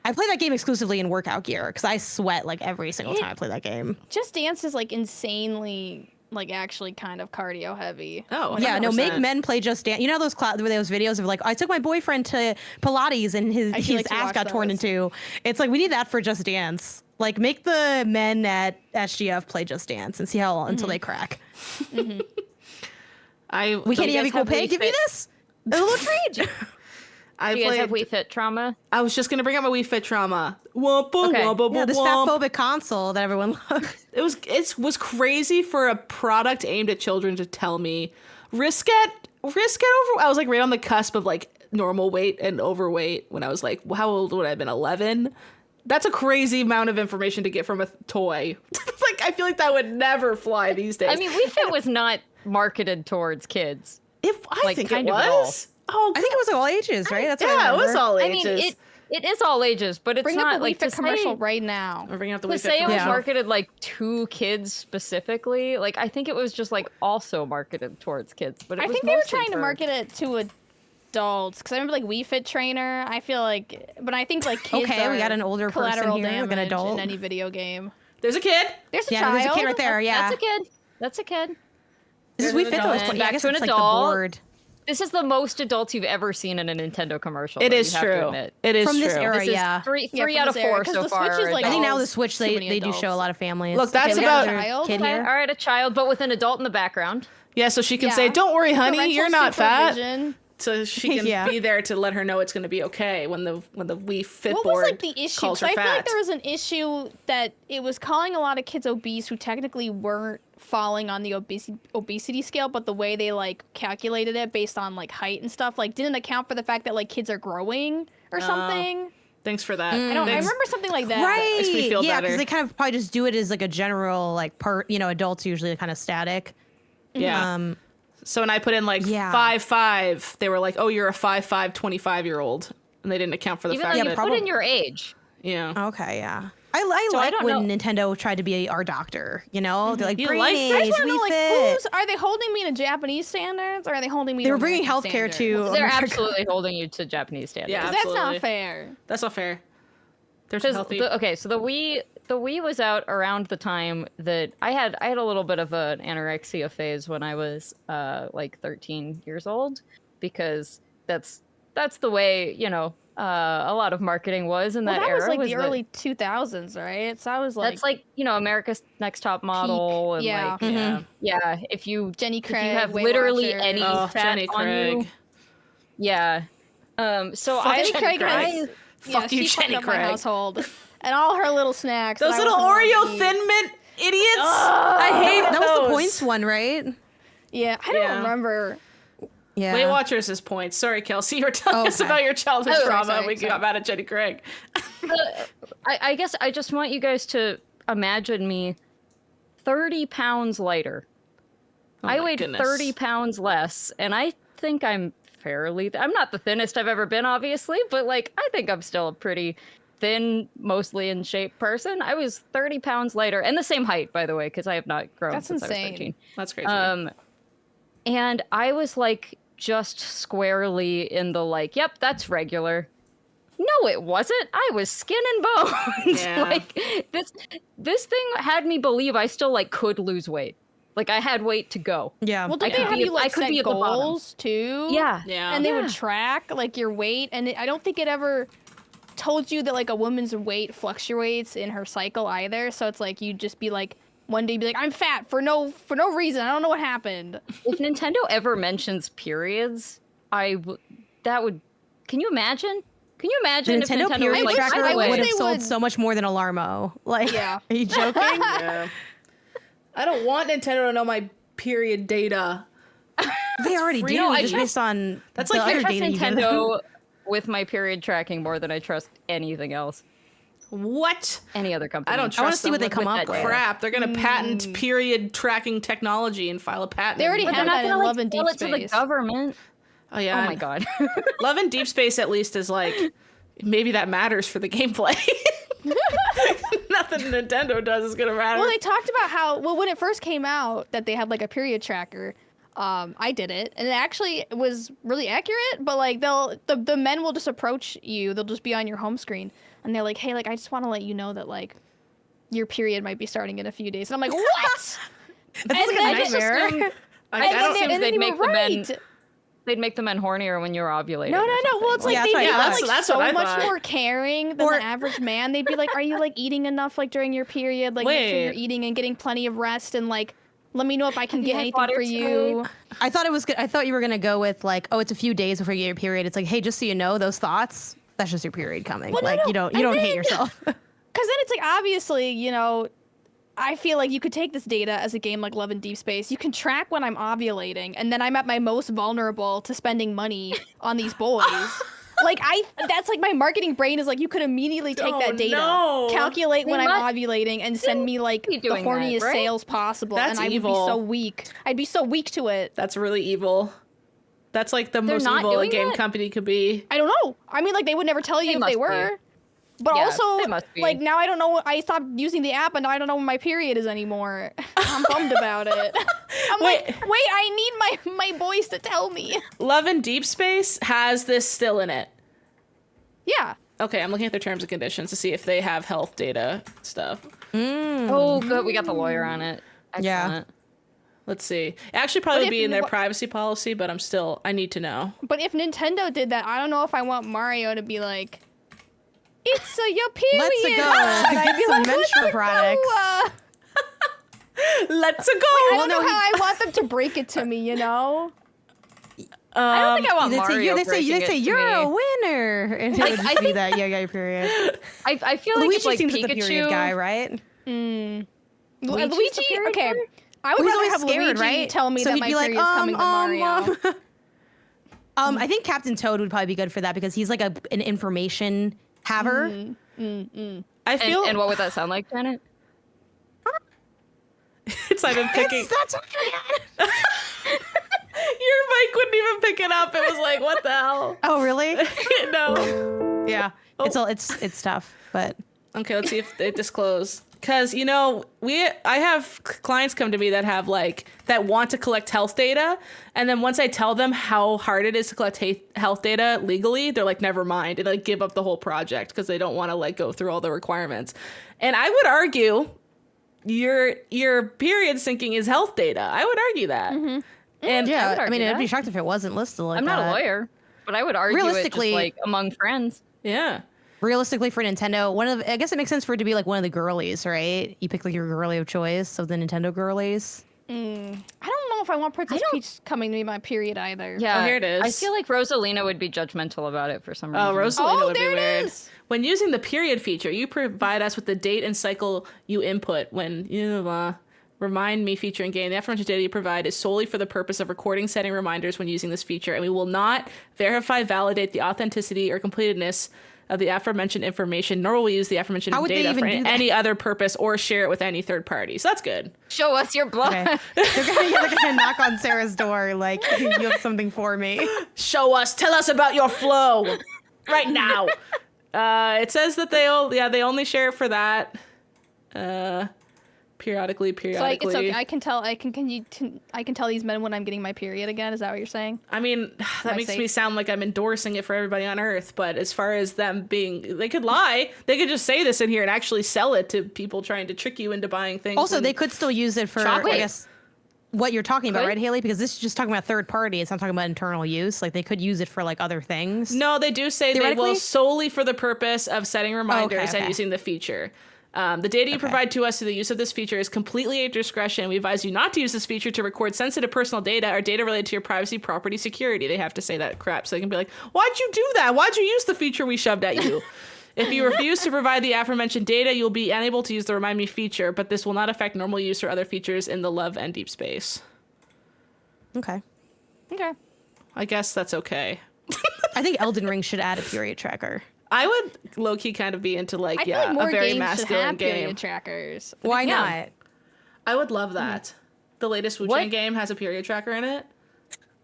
I play that game exclusively in workout gear because I sweat like every single time I play that game. Just Dance is like insanely, like actually kind of cardio heavy. Oh, 100%. Yeah, no, make men play Just Dance. You know those videos of like, I took my boyfriend to Pilates and his ass got torn into. It's like we need that for Just Dance. Like make the men at SGF play Just Dance and see how long until they crack. We can't have equal pay. Give me this. A little treat. Do you guys have Wii Fit trauma? I was just gonna bring up my Wii Fit trauma. This fat-phobic console that everyone loves. It was crazy for a product aimed at children to tell me risk it over. I was like right on the cusp of like normal weight and overweight when I was like, how old would I have been? 11. That's a crazy amount of information to get from a toy. Like I feel like that would never fly these days. I mean, Wii Fit was not marketed towards kids. I think it was. Oh, I think it was all ages, right? That's it was all ages. I mean, it is all ages, but it's not like the Wii Fit commercial right now. We're bringing up the Wii to Fit say it was commercial. marketed like to kids specifically. Like I think it was just like also marketed towards kids, but I think they were trying to market it to adults because I remember like Wii Fit Trainer. I feel like, but I think like kids. Okay, we got an older person here, like an adult in any video game. There's a kid. There's a child. There's a kid right there. Yeah, that's a kid. This is Wii Fit though. Yeah, I guess it's like the board. This is the most adults you've ever seen in a Nintendo commercial. It though, is you have to true. admit. It is From true. this era, This is yeah. three from out of this era, four 'cause so the far. Switch is, like, I think all now the Switch, too many they do show a adults. lot of families. Look, that's we got about- another Child? kid Okay, here. all right, a child, but with an adult in the background. Yeah, so she can Yeah. say, "Don't worry, honey, Parental you're not fat." supervision. So she can Yeah. be there to let her know it's going to be okay when the Wii Fit What board was like the issue? calls So her I fat. feel like there was an issue that it was calling a lot of kids obese who technically weren't falling on the obesity scale, but the way they like calculated it based on like height and stuff like didn't account for the fact that like kids are growing or something. Thanks for that. I Thanks. remember something like that. Right. Makes me feel yeah, better. because they kind of probably just do it as like a general like part. Adults usually kind of static. Yeah. So when I put in like Yeah. 5'5", they were like, "Oh, you're a 5'5", 25-year-old," and they didn't account for the Even fact though that you put in your age. yeah. Okay, yeah. I So I like don't when know. Nintendo tried to be our doctor. They're like, You brain like that? I age, just want to we know, like, fit. are they holding me to Japanese standards or are they holding me They to were bringing American healthcare standards? to They're America. absolutely holding you to Japanese standards. Yeah. 'Cause that's Absolutely. not fair. That's not fair. There's Because healthy. so the Wii was out around the time that I had a little bit of an anorexia phase when I was like 13 years old, because that's the way a lot of marketing was in Well, that that era. was like the that- early 2000s, right? So I was like, That's like America's Next Top Model, and yeah. like yeah. yeah, if you Jenny if you Craig, have Weight literally Watchers. any Oh, fat Jenny on you, Craig. yeah. So Fuck I Jenny Craig has, Fuck you, she fucked Jenny up my Craig. household. And all her little snacks. Those that I little wasn't allowed Oreo to eat. Thin Mint idiots. I hate That was those. the points one, right? Yeah, I don't Yeah. remember. Yeah. Weight Watchers is points. Sorry, Kelsey, you were telling us Okay. about your childhood Oh, trauma. sorry, We got mad at Jenny Craig. I guess I just want you guys to imagine me 30 pounds lighter. I my weighed goodness. 30 pounds less, and I think I'm I'm not the thinnest I've ever been, obviously, but like I think I'm still a pretty thin, mostly in shape person. I was 30 pounds lighter, and the same height, by the way, because I have not grown That's since I was insane. 13. That's crazy. And I was like just squarely in the like, yep, that's regular. No, it wasn't. I was skin and bones. Yeah. Like this thing had me believe I still like could lose weight. Like I had weight to go. Yeah. Well, did I they could have be- you I like could set be at the bottom. goals too? Yeah. yeah. And they would Yeah. track like your weight, and I don't think it ever told you that like a woman's weight fluctuates in her cycle either. So it's like you'd just be like one day be like, I'm fat for no reason. I don't know what happened. If Nintendo ever mentions periods, that would. Can you imagine? Can you The imagine Nintendo if Nintendo period was like, tracker by the way, would have they sold would- so much more than Alarmo. Like, Yeah. are you joking? Yeah. I don't want Nintendo to know my period data. They already free. do, No, I just trust- based on That's the like I other trust data you give them. Nintendo with my period tracking more than I trust anything else, What? any other company. I don't I wanna trust see them what they with come that up with. crap. They're gonna patent period tracking technology and file a patent. They already But have they're not that in gonna Love like and sell Deep it to the Space. government. Oh yeah. Oh my god. Love and Deep Space at least is like maybe that matters for the gameplay. Nothing Nintendo does is gonna matter. Well, they talked about how when it first came out that they had like a period tracker. I did it, and it actually was really accurate. But like the men will just approach you. They'll just be on your home screen, and they're like, "Hey, like I just want to let you know that like your period might be starting in a few days." And I'm like, "What?" That's like a I just nightmare. assumed- I I don't- just assumed and they'd they make were the men. right. They'd make the men hornier when you were ovulating. No. or Well, it's something. like Yeah, they'd that's be what I like thought. That's so what I much thought. more caring than Or- the average man. They'd be like, "Are you like eating enough like during your period? Like make sure Wait. you're eating and getting plenty of rest and like let me know if I can Have get you had anything water for you." I thought it was good. I thought you were gonna go with like, oh, it's a few days before you get your period. It's like, hey, just so you know, those thoughts, that's just your period coming. Well, no, like no. you don't And hate then- yourself. Because then it's like, obviously, I feel like you could take this data as a game like Love and Deep Space. You can track when I'm ovulating, and then I'm at my most vulnerable to spending money on these boys. That's like my marketing brain is like, you could immediately take Oh, that data, no. calculate when They I'm must ovulating, and send me like be the doing that, horniest right? sales possible. That's and I evil. would be so weak. I'd be so weak to it. That's really evil. That's like the most not evil a doing game that? company could be. I don't know. I mean, like they would never tell you They if must they be. were. But Yeah, also, they must be. like now I don't know. I stopped using the app, and now I don't know when my period is anymore. I'm bummed about it. I'm Wait. like, wait, I need my boys to tell me. Love and Deep Space has this still in it. Yeah. Okay, I'm looking at their terms and conditions to see if they have health data stuff. Oh, good. We got the lawyer on it. Yeah. Excellent. Let's see. It actually probably would be in their privacy policy, but I need to know. But if Nintendo did that, I don't know if I want Mario to be like, it's your period. Let's go. Get some menstrual products. Let's go. I don't know how I want them to break it to me, you know? I don't think I want Mario They say you're a winner. And it would just be that, your period. I feel like it's like seems Pikachu. like the period guy, right? Luigi? Okay. I would rather have scared, Luigi right? tell me So that he'd my be like, period's coming than Mario. I think Captain Toad would probably be good for that because he's like an information haver. I feel. And what would that sound like, Janet? It's like I'm picking. That's okay. Your mic wouldn't even pick it up. It was like, what the hell? Oh, really? No. Yeah. It's tough, but Okay, let's see if they disclose. Because, I have clients come to me that have that want to collect health data. And then once I tell them how hard it is to collect health data legally, they're like, never mind. And give up the whole project because they don't want to go through all the requirements. And I would argue your period syncing is health data. I would argue that. Mm-hmm. And yeah, I'd be shocked if it wasn't listed like I'm that. not a lawyer, but I would argue Realistically- it just among friends. yeah. Realistically, for Nintendo, I guess it makes sense for it to be one of the girlies, right? You pick your girly of choice of the Nintendo girlies. I don't know if I want Princess Peach coming to me my period either. Yeah, here it is. I feel like Rosalina would be judgmental about it for some reason. Oh, Rosalina would be there it weird. is. When using the period feature, you provide us with the date and cycle you input when Remind Me feature in game. The aforementioned data you provide is solely for the purpose of recording, setting reminders when using this feature, and we will not verify, validate the authenticity or completeness of the aforementioned information, nor will we use the aforementioned data for any other purpose or share it with any third party. So that's good. Show us your blood. Okay. They're gonna knock on Sarah's door like, you have something for me. Tell us about your flow right now. It says that they only share it for that. Periodically. So it's okay. I can tell these men when I'm getting my period again. Is that what you're saying? I mean, that makes me sound like I'm endorsing it for everybody on Earth. But as far as them they could lie. They could just say this in here and actually sell it to people trying to trick you into buying things. Also, they could still use it for, I guess, what you're talking about, right, Haley? Because this is just talking about third party. It's not talking about internal use. They could use it for other things. No, they do say they will solely for the purpose of setting reminders and using the feature. The data you provide to us through the use of this feature is completely at your discretion. We advise you not to use this feature to record sensitive personal data or data related to your privacy, property, security. They have to say that crap so they can be like, why'd you do that? Why'd you use the feature we shoved at you? If you refuse to provide the aforementioned data, you'll be unable to use the Remind Me feature, but this will not affect normal use or other features in the Love and Deep Space. Okay. I guess that's okay. I think Elden Ring should add a period tracker. I would low-key kind of be into I feel like more a very games masculine should have game. period trackers. Why not? I would love that. The latest Wu-Chang game has a period tracker in it.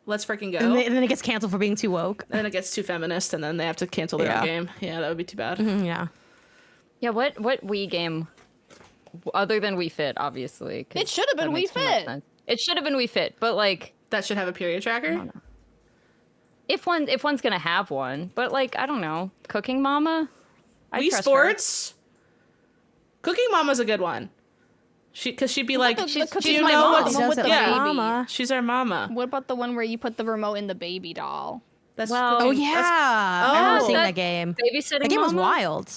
Let's freaking go. And then it gets canceled for being too woke. And then it gets too feminist, and then they have to cancel their own game. Yeah, that would be too bad. Yeah. Yeah, what Wii game, other than Wii Fit, obviously? It should have been Wii Fit. It should have been Wii Fit, but that should have a period tracker? if one's gonna have one, but I don't know, Cooking Mama? Wii Sports? Cooking Mama's a good one. Because she'd be like, she's my mom. Mama. She's our mama. What about the one where you put the remote in the baby doll? That's Oh, yeah. I remember seeing that game. Babysitting That game was Mama? wild.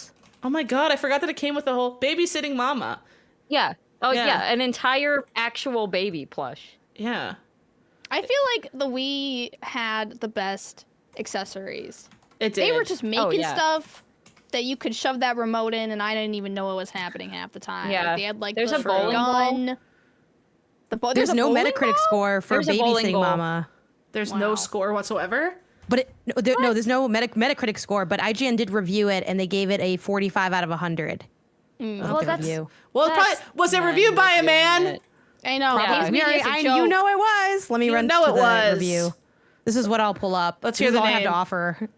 Oh my god, I forgot that it came with the whole babysitting mama. Yeah. Oh Yeah. yeah, an entire actual baby plush. Yeah. I feel like the Wii had the best accessories. It did. They were just making yeah. stuff that you could shove that remote in, and I didn't even know what was happening half the time. Yeah. They had There's the a bowling gun. There's a no bowling Metacritic ball? score for There's a bowling Babysitting ball. Mama. There's no score whatsoever. But there's no Metacritic score, but IGN did review it, and they gave it a 45 out of 100. Well, that's Review. Well, was it reviewed by a man? I know. Yeah. He's being a joke. You know it was. Let me run know to it the was. review. This is what I'll pull up. Let's This hear is the all I have name. to offer.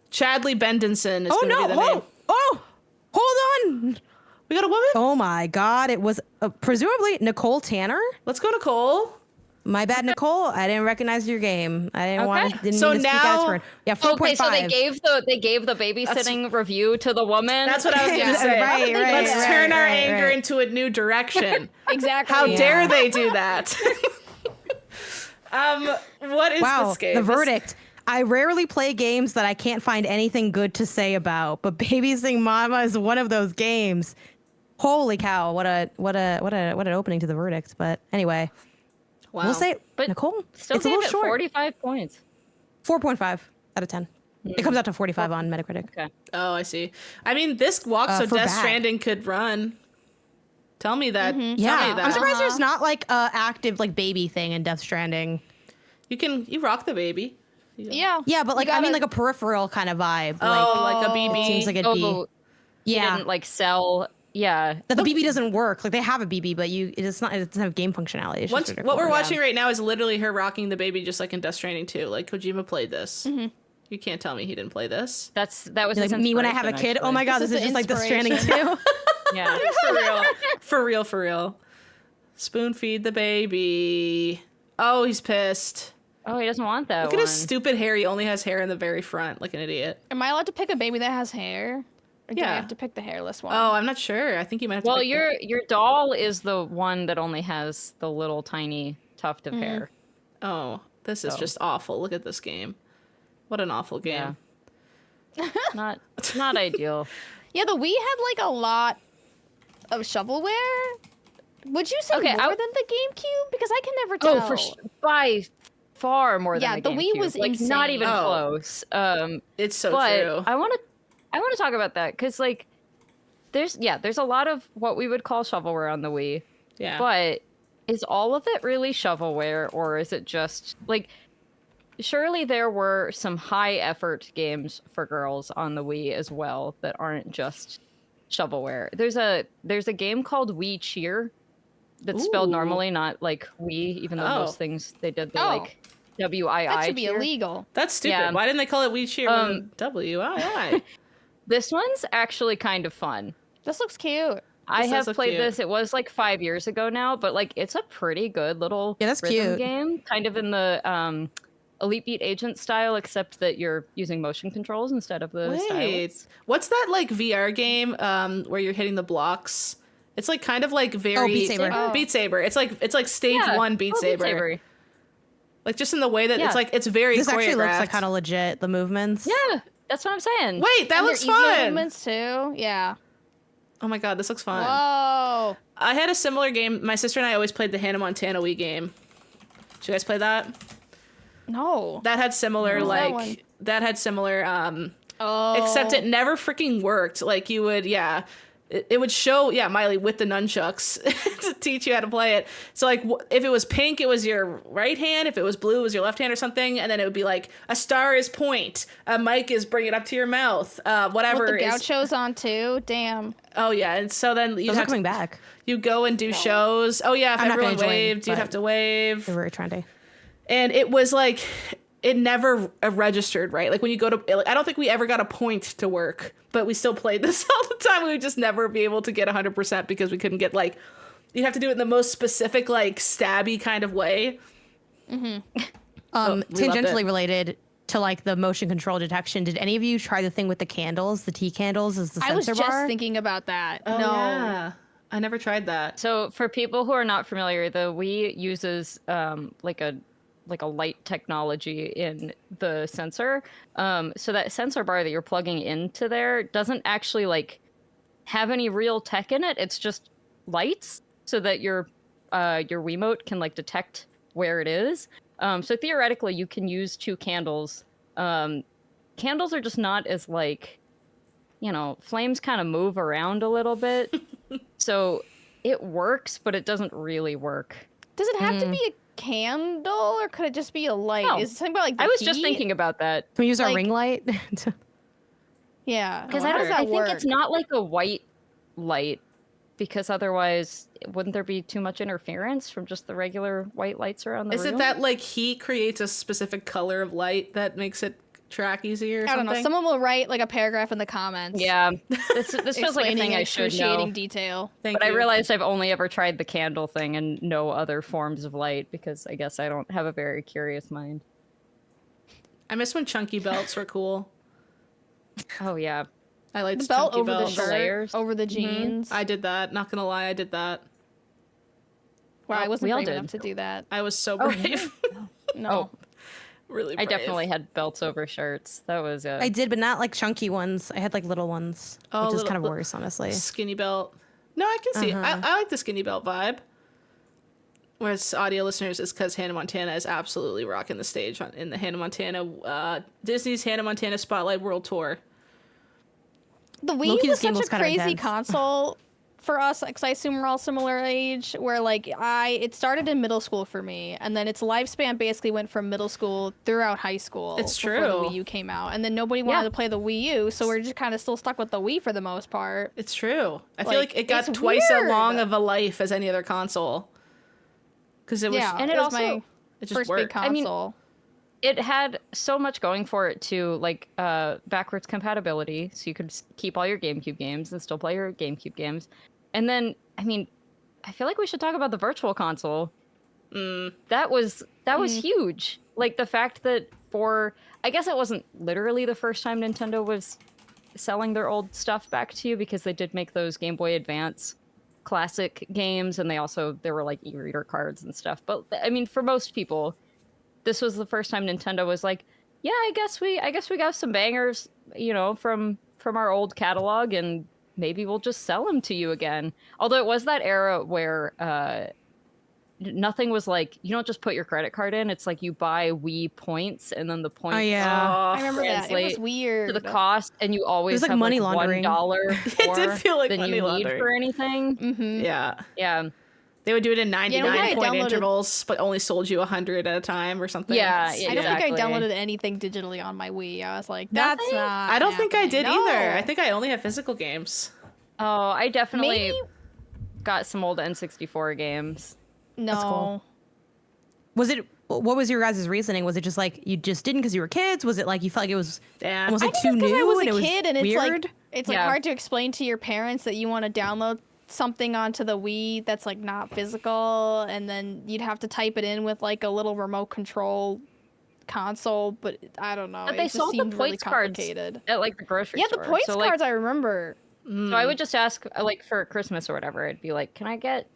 Chadley Bendenson is Oh going to no! be the name. Hold on! We got a woman? Oh my God! It was presumably Nicole Tanner. Let's go, Nicole. My bad, Nicole. I didn't recognize your game. I didn't want to. Didn't So mean to speak now- out for it. Yeah, 4.5. Okay, so they gave the babysitting review to the woman. That's what I was going to say. Right, Let's turn our right, anger right. into a new direction. Exactly. How Yeah. dare they do that? What is this game? The verdict. I rarely play games that I can't find anything good to say about, but Baby Sing Mama is one of those games. Holy cow! What an opening to the verdict. But anyway, we'll say, but Nicole, still it's a little short. 45 points. 4.5 out of 10. It comes out to 45 on Metacritic. Okay. Oh, I see. I mean, this walk so Death Stranding could run. Tell me that. Yeah, Tell me that. I'm surprised there's not like a active like baby thing in Death Stranding. You rock the baby. Yeah. Yeah, but like I mean like a peripheral kind of vibe. Like a BB. It seems like it'd be. Yeah. Didn't like sell. Yeah. That the BB doesn't work. Like they have a BB, but it doesn't have game functionality. It's just what we're watching right now is literally her rocking the baby, just like in Death Stranding 2. Like Kojima played this. Mm-hmm. You can't tell me he didn't play this. That was like me when I have a kid. Actually. Oh my god, this is just like Death Stranding 2. Yeah. For real. Spoon feed the baby. Oh, he's pissed. Oh, he doesn't want that. Look at his stupid hair. He only has hair in the very front, like an idiot. Am I allowed to pick a baby that has hair? Or do Yeah. I have to pick the hairless one? Oh, I'm not sure. I think you might have to. Well, your doll is the one that only has the little tiny tuft of hair. Oh, this is just awful. Look at this game. What an awful game. Yeah. not ideal. Yeah, the Wii had like a lot of shovelware. Would you say more than the GameCube? Because I can never tell. Oh, by far more than the GameCube. Wii was like insane. not even close. It's so but true. I want to talk about that because like there's a lot of what we would call shovelware on the Wii. Yeah. But is all of it really shovelware, or is it just like? Surely there were some high effort games for girls on the Wii as well that aren't just shovelware. There's a game called Wii Cheer that's spelled normally, not like Wii, even though most things they did the like WII. That should be cheer. illegal. That's stupid. Yeah. Why didn't they call it Wii Cheer WII? This one's actually kind of fun. This looks cute. I have played this. It was like 5 years ago now, but like it's a pretty good little that's rhythm cute. game, kind of in the Elite Beat Agent style, except that you're using motion controls instead of the stylus. What's that like VR game where you're hitting the blocks? It's like kind of like very Beat Saber. Beat Saber. It's like stage 1 Beat Saber. Like just in the way that it's very This choreographed. actually looks like kind of legit. The movements. Yeah, that's what I'm saying. Wait, that looks Easy fun. movements too. Yeah. Oh my god, this looks fun. Whoa. I had a similar game. My sister and I always played the Hannah Montana Wii game. Did you guys play that? No. That had similar except it never freaking worked. Like you would it would show Miley with the nunchucks to teach you how to play it. So like if it was pink it was your right hand, if it was blue it was your left hand or something, and then it would be like a star is point, a mic is bring it up to your mouth, whatever. With the gauchos on too. Damn. Oh yeah, and so then you have coming back. You go and do shows. Oh yeah, if I'm not everyone gonna join, waved, you'd have to wave. They're very trendy. And it was like, it never registered, right? Like when you go to, I don't think we ever got a point to work, but we still played this all the time. We would just never be able to get 100% because we couldn't get like, you'd have to do it in the most specific, like stabby kind of way. Mm-hmm. Tangentially related to like the motion control detection. Did any of you try the thing with the candles, the T candles as the sensor bar? I was just thinking about that. Oh, no. Yeah. I never tried that. So for people who are not familiar, the Wii uses like a light technology in the sensor. So that sensor bar that you're plugging into there doesn't actually like have any real tech in it. It's just lights so that your Wiimote can like detect where it is. So theoretically you can use 2 candles. Candles are just not as like, flames kind of move around a little bit. So it works, but it doesn't really work. Does it have to be a candle, or could it just be a light? No. Is it something about like the I was heat? just thinking about that. Can we use our ring light? Yeah, Because how does that I think work? it's not like a white light, because otherwise wouldn't there be too much interference from just the regular white lights around the room? Is it that like heat creates a specific color of light that makes it track easier or I don't know. something? Someone will write like a paragraph in the comments. Yeah, this feels like a thing I should know. Detail. Thank But you. I realized I've only ever tried the candle thing and no other forms of light, because I guess I don't have a very curious mind. I miss when chunky belts were cool. Oh yeah, I liked The belt chunky over the belts. shirt, layers. over the jeans. I did that. Not gonna lie, I did that. Wow, I wasn't we all brave did. enough to do that. I was so brave. No. Oh, Really I brave. definitely had belts over shirts. That was I did, but not like chunky ones. I had like little ones, which is kind of worse, honestly. Skinny belt. No, I can see it. I like the skinny belt vibe. Whereas audio listeners is because Hannah Montana is absolutely rocking the stage in the Hannah Montana, Disney's Hannah Montana Spotlight World Tour. The Wii Loki, was this game such was a kinda crazy intense. console for us, because I assume we're all similar age, where like it started in middle school for me, and then its lifespan basically went from middle school throughout high school. It's before true. the Wii U came out, and then nobody wanted Yeah. to play the Wii U, so we're just kind of still stuck with the Wii for the most part. It's true. I feel Like, like it got it's twice as weird. long of a life as any other console. Because it was, Yeah, and it was also- my it just first big worked. I mean, console. it had so much going for it too, like backwards compatibility, so you could keep all your GameCube games and still play your GameCube games. And then, I mean, I feel like we should talk about the Virtual Console. That was huge. Like the fact that I guess it wasn't literally the first time Nintendo was selling their old stuff back to you, because they did make those Game Boy Advance classic games, and there were like e-reader cards and stuff. But I mean, for most people, this was the first time Nintendo was like, yeah, I guess we got some bangers, from our old catalog, and maybe we'll just sell them to you again. Although it was that era where nothing was like, you don't just put your credit card in. It's like you buy Wii points, and then the points I remember that. It was translate weird. to the cost, and you always like have money like laundering. $1 more did feel like than money you laundering. need for anything. Mm-hmm. Yeah. Yeah. They would do it in Yeah, 99-point downloaded- intervals, but only sold you 100 at a time or something. Yeah, It's- yeah. I don't think I Exactly. downloaded anything digitally on my Wii. I was like, that's Nothing? not. I don't think I did happening. either. No. I think I only have physical games. Oh, I definitely Maybe- got some old N64 games. No. cool. What was your guys' reasoning? Was it just like you just didn't because you were kids? Was it like you felt like it was Damn. almost I like think too it's 'cause new I was and a it was kid, and weird? it's Yeah. hard to explain to your parents that you want to download something onto the Wii that's like not physical, and then you'd have to type it in with like a little remote control console. But I don't know. But it they just sold the seemed really points cards complicated. at like the grocery Yeah, store. the points So, like, cards I remember. So I would just ask, like, for Christmas or whatever, I'd be like, "Can I get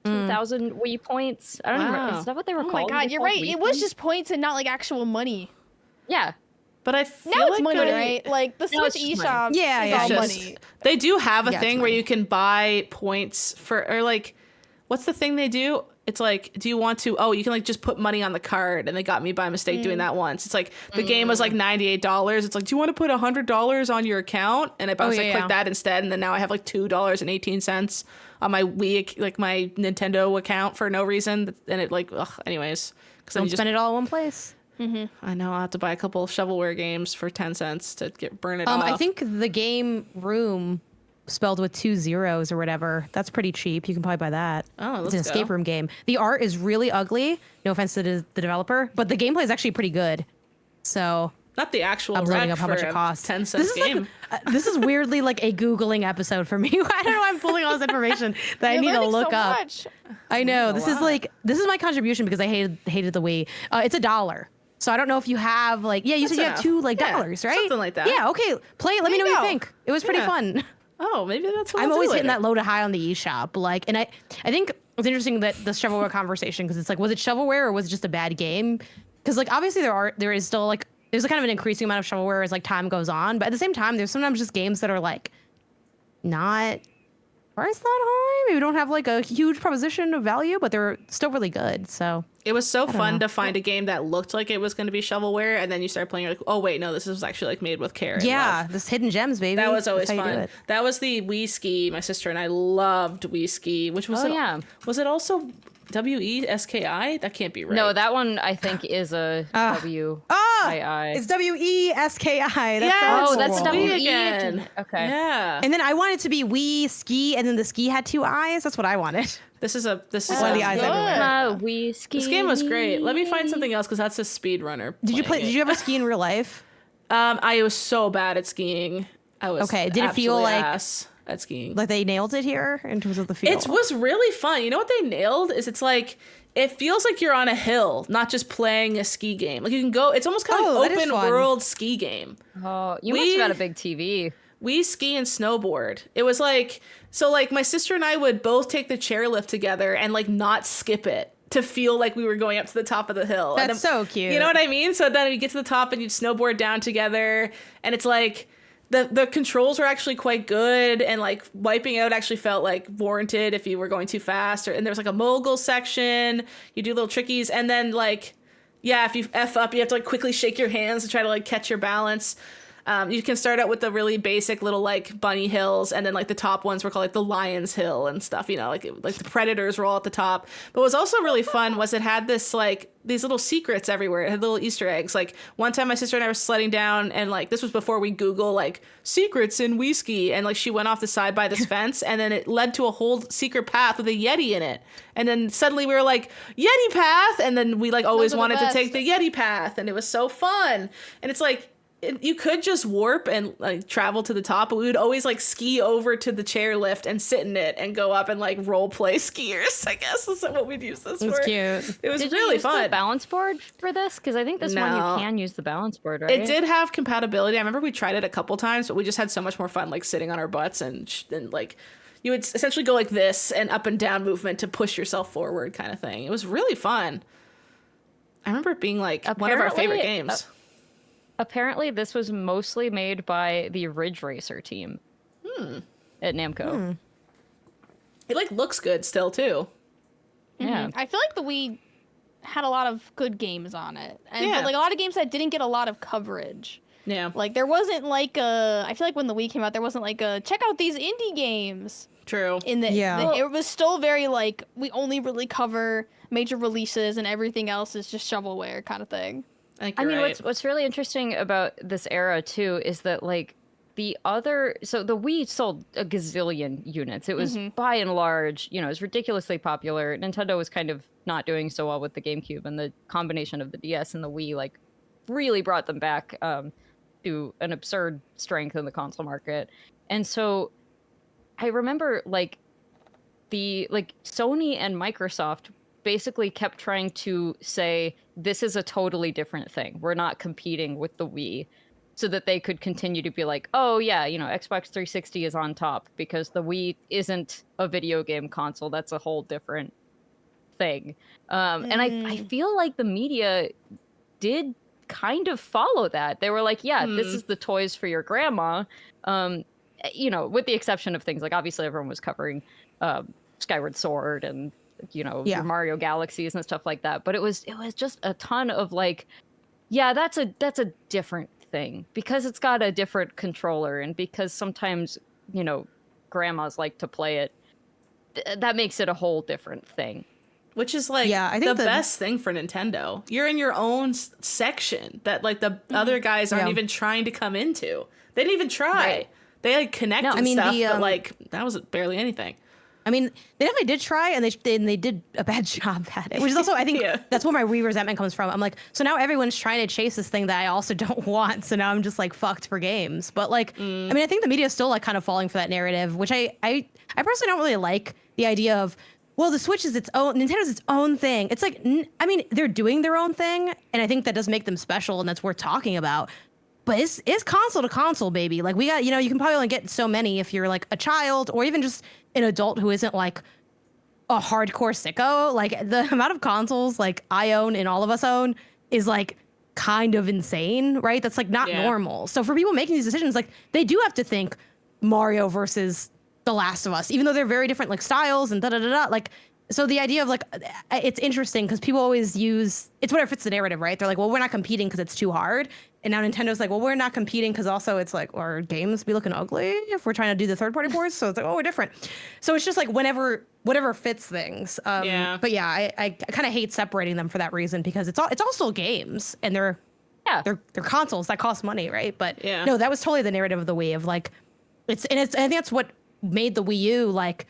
2,000 Wii points?" I don't Wow. remember. Is that what they were Oh called? my Were god, they you're called right. Wii It was points? just points and not like actual money. Yeah. But I feel Now it's like money, I- right? Like the Now it's Switch just money. eShop Yeah, is yeah, all yeah. money. They do have a Yeah, thing it's where money. you can buy points for, or like, what's the thing they do? It's like, do you want to, you can like just put money on the card, and they got me by mistake doing that once. It's like, the game was like $98. It's like, do you want to put $100 on your account? And I yeah, click yeah. that instead, and then now I have like $2.18 on my Wii, like my Nintendo account for no reason. And it like, anyways. Because Don't spend it all in one place. I know, I'll have to buy a couple of shovelware games for 10 cents to burn it off. I think the game room spelled with 2 zeros or whatever. That's pretty cheap. You can probably buy that. Oh, it's an let's escape go. room game. The art is really ugly. No offense to the developer, but the gameplay is actually pretty good. So Not the actual I'm loading rec up how much for it a costs. 10 cents This is game. this is weirdly like a Googling episode for me. I don't know. I'm pulling all this information that I You're need to learning look so up. much. I know. a This is lot. this is my contribution because I hated the Wii. It's $1. So I don't know if you have like you said you have enough. two Yeah, dollars, right? something like that. Yeah. Okay. Play it. Let me know There what you you go. think. It was pretty Yeah. fun. Oh, maybe that's what I'm I'll always do hitting later. that low to high on the eShop. Like, and I think it's interesting that the shovelware conversation, because it's like, was it shovelware or was it just a bad game? Because like obviously there is still like there's a kind of an increasing amount of shovelware as like time goes on, but at the same time there's sometimes just games that are like not priced that high. Maybe don't have like a huge proposition of value, but they're still really good. So It was so fun know. to find a game that looked like it was going to be shovelware, and then you start playing, you're like, oh wait, no, this was actually like made with care. and yeah, love. this hidden gems, baby. That was always That's how you do fun. it. That was the Wii Ski. My sister and I loved Wii Ski, which was Oh, yeah. Was it also WESKI? That can't be right. No, that one I think is a W. It's WESKI. That's Yes! Oh, that's Wii W again. Okay. Yeah. And then I wanted to be Wii ski, and then the ski had 2 eyes. That's what I wanted. This is One of the eyes good. everywhere. Whiskey. This game was great. Let me find something else because that's a speedrunner. Did you ever ski in real life? I was so bad at skiing. I was Okay, did it feel absolute like- ass at skiing? Like they nailed it here in terms of the feel. It was really fun. You know what they nailed is it's like it feels like you're on a hill, not just playing a ski game. Like you can go. It's almost kind of Oh, like that is open fun. world ski game. Oh, you must have got a big TV. We ski and snowboard. It was like so like my sister and I would both take the chairlift together and like not skip it to feel like we were going up to the top of the hill. That's so cute. You know what I mean? So then you get to the top and you'd snowboard down together, and it's like the controls were actually quite good, and like wiping out actually felt like warranted if you were going too fast. And there was like a mogul section, you do little trickies, and then like, yeah, if you F up, you have to like quickly shake your hands to try to like catch your balance. You can start out with the really basic little like bunny hills, and then like the top ones were called like the Lion's Hill and stuff, you know, like the predators were all at the top. But what was also really fun was it had this like these little secrets everywhere. It had little Easter eggs. Like one time my sister and I were sledding down, and like this was before we Google like secrets in Whiskey, and like she went off the side by this fence, and then it led to a whole secret path with a Yeti in it. And then suddenly we were like, Yeti path, and then we like always wanted to take the Yeti path, and it was so fun. And it's like, you could just warp and like travel to the top, but we would always like ski over to the chairlift and sit in it and go up and like role play skiers. I guess is what we'd use this for. It's cute. It was Did really you use fun. The balance board for this? Because I think this one you can use the balance board, right? It did have compatibility. I remember we tried it a couple times, but we just had so much more fun like sitting on our butts and like you would essentially go like this and up and down movement to push yourself forward kind of thing. It was really fun. I remember it being like one of our favorite games. Apparently, this was mostly made by the Ridge Racer team at Namco. It like looks good still too. Yeah, I feel like the Wii had a lot of good games on it, and Yeah. but, like a lot of games that didn't get a lot of coverage. Yeah. Like there wasn't like a. I feel like when the Wii came out, there wasn't like a check out these indie games. True. It was still very like we only really cover major releases, and everything else is just shovelware kind of thing. I mean, what's really interesting about this era too is that like the Wii sold a gazillion units. It was by and large, you know, it was ridiculously popular. Nintendo was kind of not doing so well with the GameCube, and the combination of the DS and the Wii like really brought them back to an absurd strength in the console market. And so I remember like Sony and Microsoft basically kept trying to say, this is a totally different thing. We're not competing with the Wii, so that they could continue to be like, oh yeah, you know, Xbox 360 is on top because the Wii isn't a video game console. That's a whole different thing. And I feel like the media did kind of follow that. They were like, yeah, this is the toys for your grandma. You know, with the exception of things like obviously everyone was covering Skyward Sword and you know, Mario Galaxies and stuff like that. But it was just a ton of like, yeah, that's a different thing because it's got a different controller, and because sometimes, you know, grandmas like to play it. That makes it a whole different thing. Which is like I think the best thing for Nintendo. You're in your own section that like the other guys aren't even trying to come into. They didn't even try. Right. They like connected stuff, but like that was barely anything. I mean, they definitely did try, and they did a bad job at it, which is also, I think, that's where my Wii resentment comes from. I'm like, so now everyone's trying to chase this thing that I also don't want, so now I'm just, like, fucked for games. But, like, I mean, I think the media is still, like, kind of falling for that narrative, which I personally don't really like the idea of, well, the Switch is its own, Nintendo's its own thing. It's like, I mean, they're doing their own thing, and I think that does make them special, and that's worth talking about. But it's console to console, baby. Like, we got, you know, you can probably only get so many if you're, like, a child or even just an adult who isn't, like, a hardcore sicko. Like, the amount of consoles, like, I own and all of us own is, like, kind of insane, right? That's, like, not normal. So for people making these decisions, like, they do have to think Mario versus The Last of Us, even though they're very different, like, styles and da-da-da-da. Like, so the idea of, like, it's interesting because people always use, it's whatever fits the narrative, right? They're like, well, we're not competing because it's too hard. And now Nintendo's like, well, we're not competing because also it's like, our games be looking ugly if we're trying to do the third-party ports. So it's like, oh, we're different. So it's just like whatever fits things. But yeah, I kind of hate separating them for that reason because it's all still games and they're consoles that cost money, right? But no, that was totally the narrative of the Wii of like, I think that's what made the Wii U like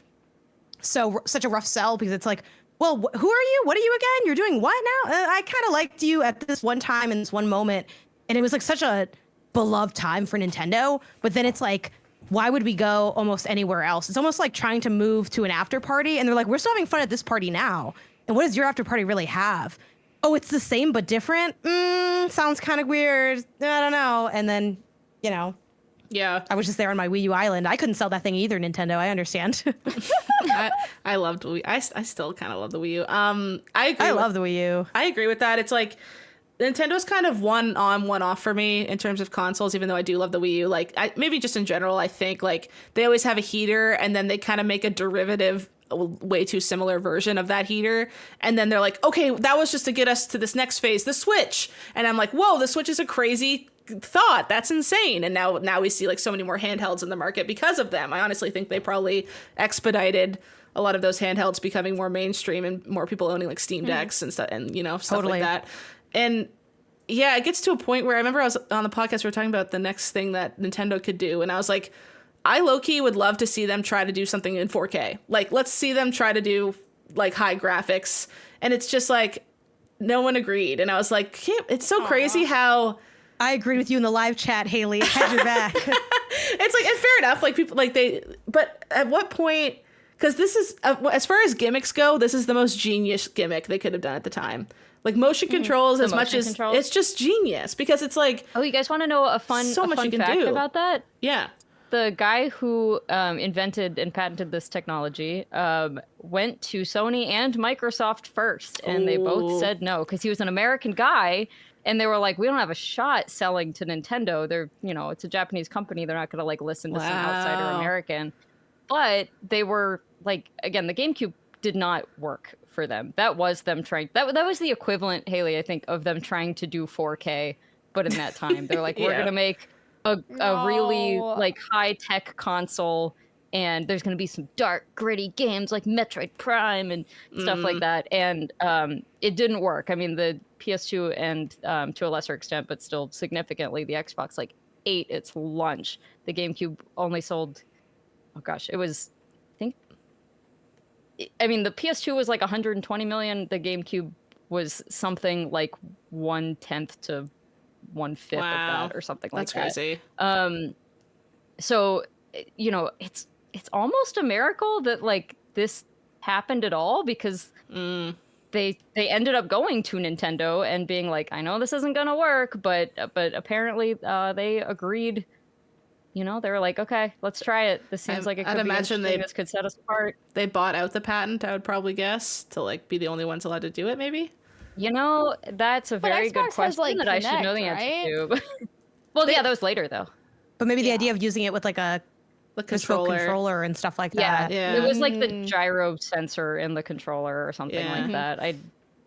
such a rough sell because it's like, well, who are you? What are you again? You're doing what now? I kind of liked you at this one time in this one moment. And it was like such a beloved time for Nintendo. But then it's like, why would we go almost anywhere else? It's almost like trying to move to an after party. And they're like, we're still having fun at this party now. And what does your after party really have? Oh, it's the same but different? Sounds kind of weird. I don't know. And then, you know, Yeah. I was just there on my Wii U island. I couldn't sell that thing either, Nintendo. I understand. I loved Wii. I still kind of love the Wii U. I agree. I love the Wii U. I agree with that. It's like Nintendo's kind of one on, one off for me in terms of consoles, even though I do love the Wii U. Like, maybe just in general, I think like they always have a heater and then they kind of make a derivative, way too similar version of that heater. And then they're like, okay, that was just to get us to this next phase, the Switch. And I'm like, whoa, the Switch is a crazy thought. That's insane. And now we see like so many more handhelds in the market because of them. I honestly think they probably expedited a lot of those handhelds becoming more mainstream and more people owning like Steam Decks and stuff, and you know, stuff like that. And yeah, it gets to a point where I remember I was on the podcast, we were talking about the next thing that Nintendo could do. And I was like, I low-key would love to see them try to do something in 4K. Like, let's see them try to do like high graphics. And it's just like, no one agreed. And I was like, it's so crazy how... I agreed with you in the live chat, Haley. I had your back. It's like, and fair enough. Like people like but at what point, because this is, as far as gimmicks go, this is the most genius gimmick they could have done at the time. Like motion controls, as much as it's just genius, because it's like, oh, you guys want to know a fun fact about that? Yeah. The guy who invented and patented this technology went to Sony and Microsoft first, and they both said no, because he was an American guy, and they were like, we don't have a shot selling to Nintendo. They're, you know, it's a Japanese company. They're not going to like listen to some outsider American. But they were like, again, the GameCube did not work for them. That was them trying. That was the equivalent, Haley, I think, of them trying to do 4K. But in that time, they're like, we're going to make a really like high tech console, and there's going to be some dark, gritty games like Metroid Prime and stuff like that. And it didn't work. I mean, the PS2 and to a lesser extent, but still significantly, the Xbox like ate its lunch. The GameCube only sold, oh gosh, it was, I mean, the PS2 was like 120 million. The GameCube was something like 1/10 to 1/5 of that, or something like that. That's crazy. So, you know, it's almost a miracle that like this happened at all, because they ended up going to Nintendo and being like, I know this isn't gonna work, but apparently they agreed. You know, they were like, okay, let's try it. This seems like it could be interesting. This could set us apart. They bought out the patent, I would probably guess, to like be the only ones allowed to do it, maybe. You know, that's a very good question that I should know the answer to. Well, yeah, that was later though. But maybe the idea of using it with like a controller and stuff like that. Yeah, it was like the gyro sensor in the controller or something like that.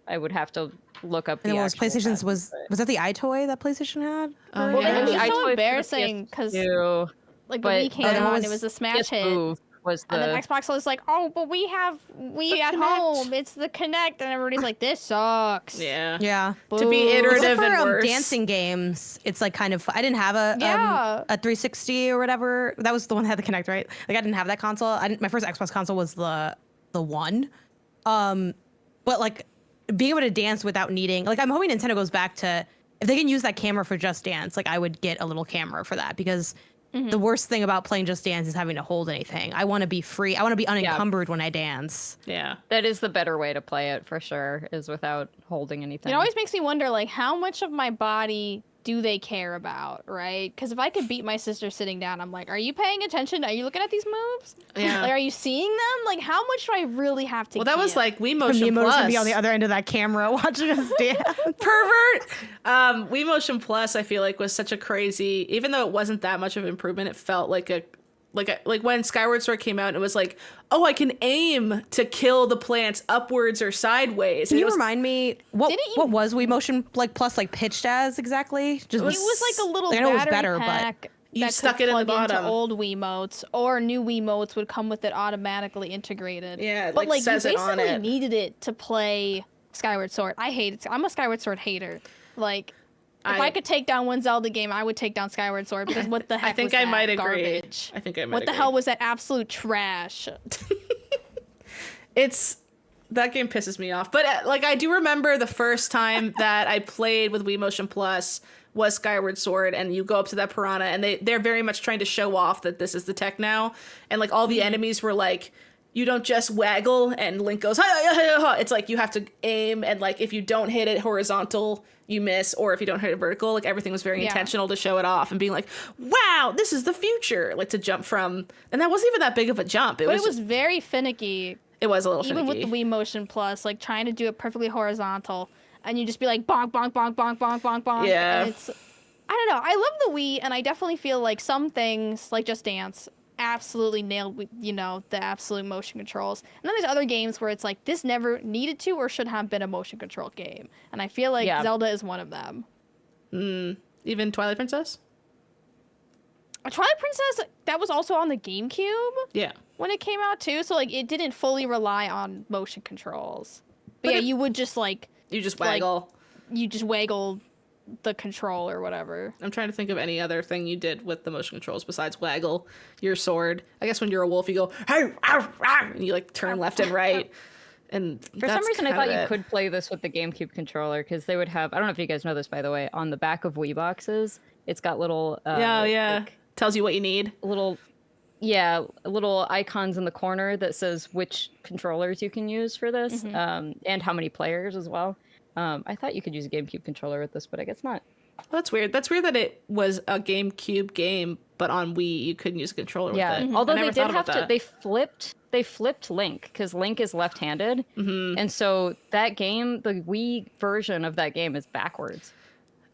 I would have to look up. And then what was PlayStation's was that the iToy that PlayStation had? Well, the it's iToy so embarrassing because like the Wii came out, and it was a smash hit. And then Xbox was like, oh, but we have Wii at home. It's the Kinect, and everybody's like, this sucks. Yeah. To be iterative and worse. Dancing games, it's like kind of. I didn't have a 360 or whatever. That was the one that had the Kinect, right? Like I didn't have that console. My first Xbox console was the one. But like being able to dance without needing, like I'm hoping Nintendo goes back to, if they can use that camera for Just Dance, like I would get a little camera for that, because the worst thing about playing Just Dance is having to hold anything. I want to be free. I want to be unencumbered when I dance. Yeah. That is the better way to play it, for sure, is without holding anything. It always makes me wonder, like, how much of my body do they care about, right? Because if I could beat my sister sitting down, I'm like, are you paying attention? Are you looking at these moves? Yeah. Like, are you seeing them? Like, how much do I really have to Well, that was like Wii Motion Miimo's Plus. gonna be on the other end of that camera watching us dance. Pervert! Wii Motion Plus, I feel like, was such a crazy, even though it wasn't that much of an improvement, it felt like like when Skyward Sword came out, it was like, oh, I can aim to kill the plants upwards or sideways. Can you remind me what was Wii Motion Plus like pitched as exactly? It was like a little I know it was battery better, pack but you that stuck could it in the plug into bottom. old Wiimotes, or new Wiimotes would come with it automatically integrated. Yeah, it, but like you says it on basically it. needed it to play Skyward Sword. I hate it. I'm a Skyward Sword hater. Like, if I could take down one Zelda game, I would take down Skyward Sword, because what the heck I think was I that might agree. garbage? I think I might What the agree. hell was that absolute trash? That game pisses me off. But like, I do remember the first time that I played with Wii Motion Plus was Skyward Sword, and you go up to that piranha, and they're very much trying to show off that this is the tech now, and like all the enemies were like you don't just waggle and Link goes, ha. It's like you have to aim, and like if you don't hit it horizontal, you miss, or if you don't hit it vertical, like everything was very intentional to show it off and being like, wow, this is the future. Like to jump from, and that wasn't even that big of a jump. It was very finicky. It was a little finicky. Even with the Wii Motion Plus, like trying to do it perfectly horizontal, and you just be like bonk, bonk, bonk, bonk, bonk, bonk, bonk. Yeah. And it's, I don't know. I love the Wii, and I definitely feel like some things, like Just Dance, absolutely nailed, the absolute motion controls. And then there's other games where it's like, this never needed to or should have been a motion control game. And I feel like Zelda is one of them. Even Twilight Princess? Twilight Princess, that was also on the GameCube. Yeah. When it came out too, so like it didn't fully rely on motion controls. But yeah, you would just like you just waggle. You just waggle the control or whatever. I'm trying to think of any other thing you did with the motion controls besides waggle your sword. I guess when you're a wolf, you go hey, ow, ow, and you like turn left and right. And for some reason, I thought you could play this with the GameCube controller because they would have. I don't know if you guys know this, by the way. On the back of Wii boxes, it's got little. Like, tells you what you need. Little icons in the corner that says which controllers you can use for this, and how many players as well. I thought you could use a GameCube controller with this, but I guess not. Well, that's weird. That's weird that it was a GameCube game, but on Wii you couldn't use a controller with it. Although they did have to, they flipped Link because Link is left-handed, and so that game, the Wii version of that game, is backwards.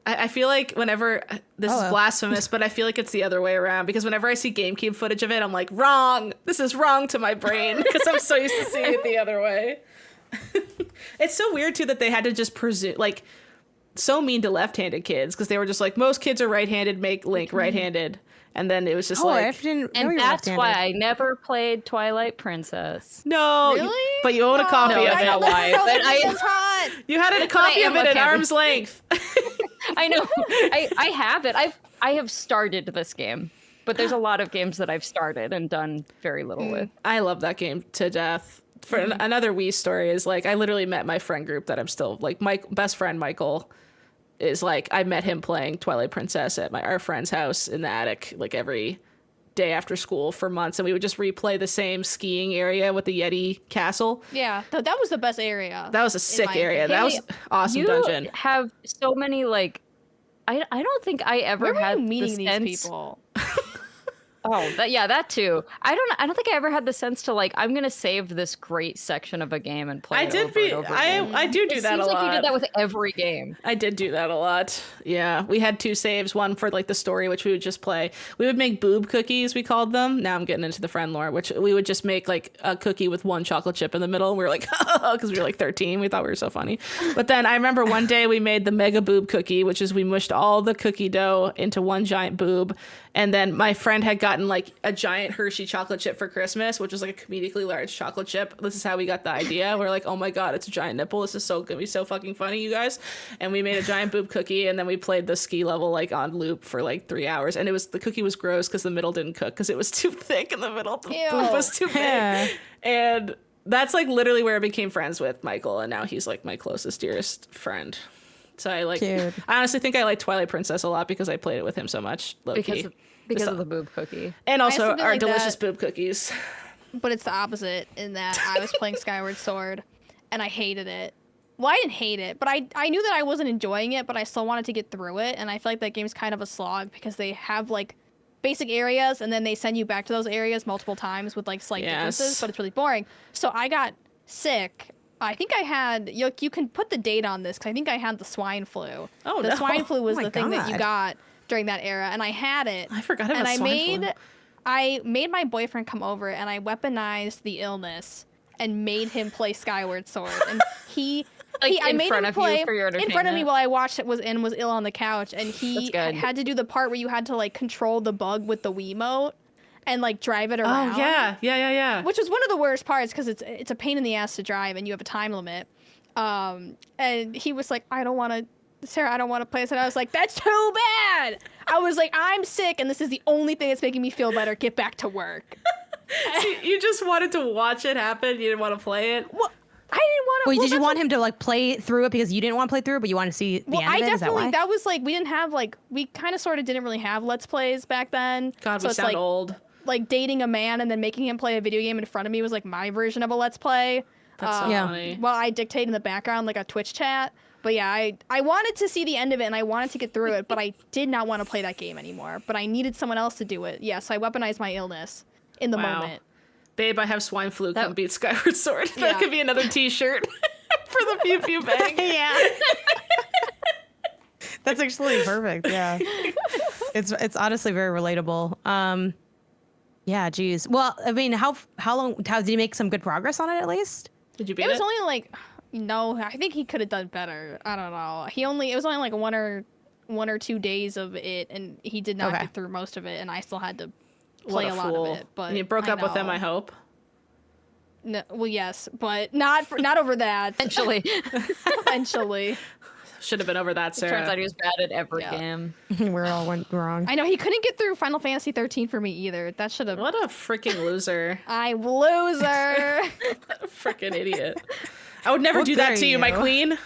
I feel like whenever this is blasphemous, but I feel like it's the other way around because whenever I see GameCube footage of it, I'm like, wrong. This is wrong to my brain because I'm so used to seeing it the other way. It's so weird too that they had to just presume, like, so mean to left-handed kids because they were just like, most kids are right-handed, make Link right-handed, and then it was just and that's why I never played Twilight Princess. No, really? But you own a copy of it. That's not why. You had a copy of it at arm's length. I know. I have it. I have started this game, but there's a lot of games that I've started and done very little with. I love that game to death. For another Wii story is like I literally met my friend group that I'm still like my best friend Michael is like I met him playing Twilight Princess at our friend's house in the attic like every day after school for months, and we would just replay the same skiing area with the Yeti castle. Yeah, that was the best area. That was a sick area. That was awesome dungeon. You have so many like I don't think I ever Where had were you meeting the these sense... people? Oh, that too. I don't think I ever had the sense to like I'm gonna save this great section of a game and play it over and over again. I do that a lot. It seems like you did that with every game. I did do that a lot. Yeah, we had 2 saves, one for like the story, which we would just play. We would make boob cookies, we called them. Now I'm getting into the friend lore, which we would just make like a cookie with 1 chocolate chip in the middle. And we were like, because we were like 13, we thought we were so funny. But then I remember one day we made the mega boob cookie, which is we mushed all the cookie dough into 1 giant boob. And then my friend had gotten like a giant Hershey chocolate chip for Christmas, which was like a comedically large chocolate chip. This is how we got the idea. We're like, oh my God, it's a giant nipple. This is so gonna be so fucking funny, you guys. And we made a giant boob cookie, and then we played the ski level like on loop for like 3 hours. And the cookie was gross because the middle didn't cook because it was too thick in the middle. The boob was too big. And that's like literally where I became friends with Michael, and now he's like my closest, dearest friend. So I honestly think I like Twilight Princess a lot because I played it with him so much. Because of the boob cookie. And also our like delicious boob cookies. But it's the opposite in that I was playing Skyward Sword and I hated it. Well, I didn't hate it, but I knew that I wasn't enjoying it, but I still wanted to get through it. And I feel like that game's kind of a slog because they have like basic areas and then they send you back to those areas multiple times with like slight differences, but it's really boring. So I got sick. I think I had, you can put the date on this because I think I had the swine flu. Oh, the swine flu was the thing that you got during that era, and I had it. I forgot about swine flu. I made my boyfriend come over, and I weaponized the illness and made him play Skyward Sword. And I made him play in front of me while I watched it was ill on the couch, and he had to do the part where you had to like control the bug with the Wiimote and like drive it around. Oh yeah. Which was one of the worst parts because it's a pain in the ass to drive, and you have a time limit. And he was like, Sarah, I don't want to play this. And I was like, that's too bad. I was like, I'm sick, and this is the only thing that's making me feel better. Get back to work. So you just wanted to watch it happen? You didn't want to play it? Well, I didn't want to. Wait, did you want him to like play through it because you didn't want to play through it, but you wanted to see the end of it? Is that why? That was like, we didn't have like, we kind of sort of didn't really have Let's Plays back then. God, we sound old. like dating a man and then making him play a video game in front of me was like my version of a let's play. That's so funny. Well, I dictate in the background like a Twitch chat. But yeah, I wanted to see the end of it and I wanted to get through it, but I did not want to play that game anymore. But I needed someone else to do it. Yeah, so I weaponized my illness in the moment. Babe, I have swine flu. Come beat Skyward Sword. That could be another T-shirt for the Pew Pew Bang. Yeah. That's actually perfect. Yeah. It's honestly very relatable. Yeah, geez. Well, I mean, how did he make some good progress on it at least? Did you beat It it? was only like, no, I think he could have done better. I don't know. It was only like one or 2 days of it, and he did not get through most of it, and I still had to play a lot of it. But and you broke up with him, I hope. No, well, yes, but not over that. Eventually. Eventually. Should have been over that, Sarah. Turns out he was bad at every game. Where it all went wrong. I know, he couldn't get through Final Fantasy 13 for me either. That should have... What a freaking loser. I'm loser. Freaking idiot. I would never do that to you, my queen.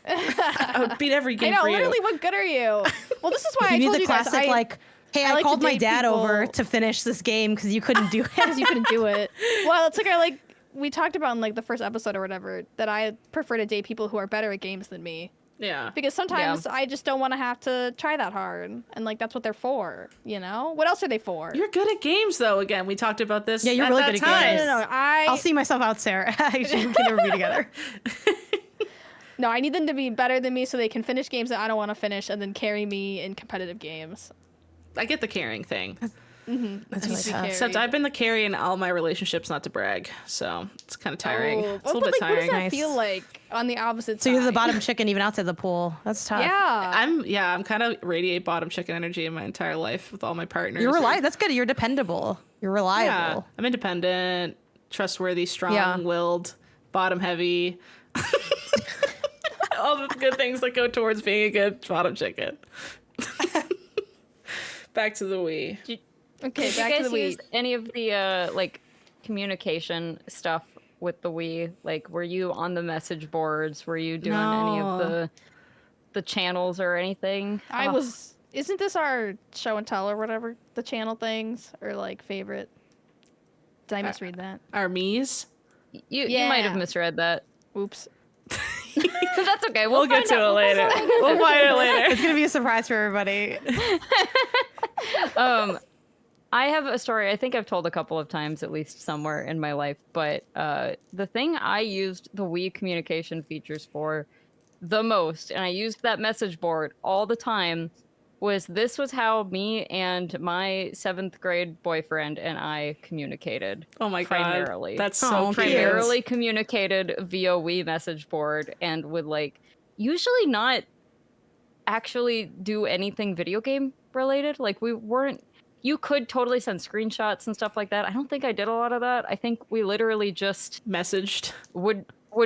I would beat every game I know, for you. literally, what good are you? Well, this is why I You told need the you guys, classic, like, hey, I like to called my date dad people- over to finish this game because you couldn't do it. because you couldn't do it. Well, it's like we talked about in like the first episode or whatever, that I prefer to date people who are better at games than me. Yeah. Because sometimes I just don't want to have to try that hard. And like, that's what they're for, you know? What else are they for? You're good at games, though. Again, we talked about this. Yeah, you're at really that good at time. games. No, I'll see myself out, Sarah. We can never be together. No, I need them to be better than me so they can finish games that I don't want to finish and then carry me in competitive games. I get the carrying thing. That's really Easy tough. carry. Except I've been the carry in all my relationships, not to brag. So it's kind of tiring. Oh, It's a little but, bit like, what does tiring. that feel like on the opposite So side? you're the bottom chicken even outside the pool. That's tough. Yeah. I'm kind of radiate bottom chicken energy in my entire life with all my partners. You're reliable. That's good. You're dependable. You're Yeah, reliable. I'm independent, trustworthy, strong-willed, bottom heavy. All the good things that go towards being a good bottom chicken. Back to the Wii. Okay, Did back you to guys the Wii. use any of the like communication stuff with the Wii? Like, were you on the message boards? Were you doing any of the channels or anything? I was. Isn't this our show and tell or whatever? The channel things or like favorite? Did I misread that? Our Miis. You might have misread that. Oops. That's okay. We'll get to it later. We'll find it later. It's gonna be a surprise for everybody. I have a story I think I've told a couple of times, at least somewhere in my life, but the thing I used the Wii communication features for the most, and I used that message board all the time, this was how me and my 7th grade boyfriend and I communicated. Oh my primarily. God. That's so cute. Primarily communicated via Wii message board and would like usually not actually do anything video game related. Like we weren't. You could totally send screenshots and stuff like that. I don't think I did a lot of that. I think we literally just Messaged. would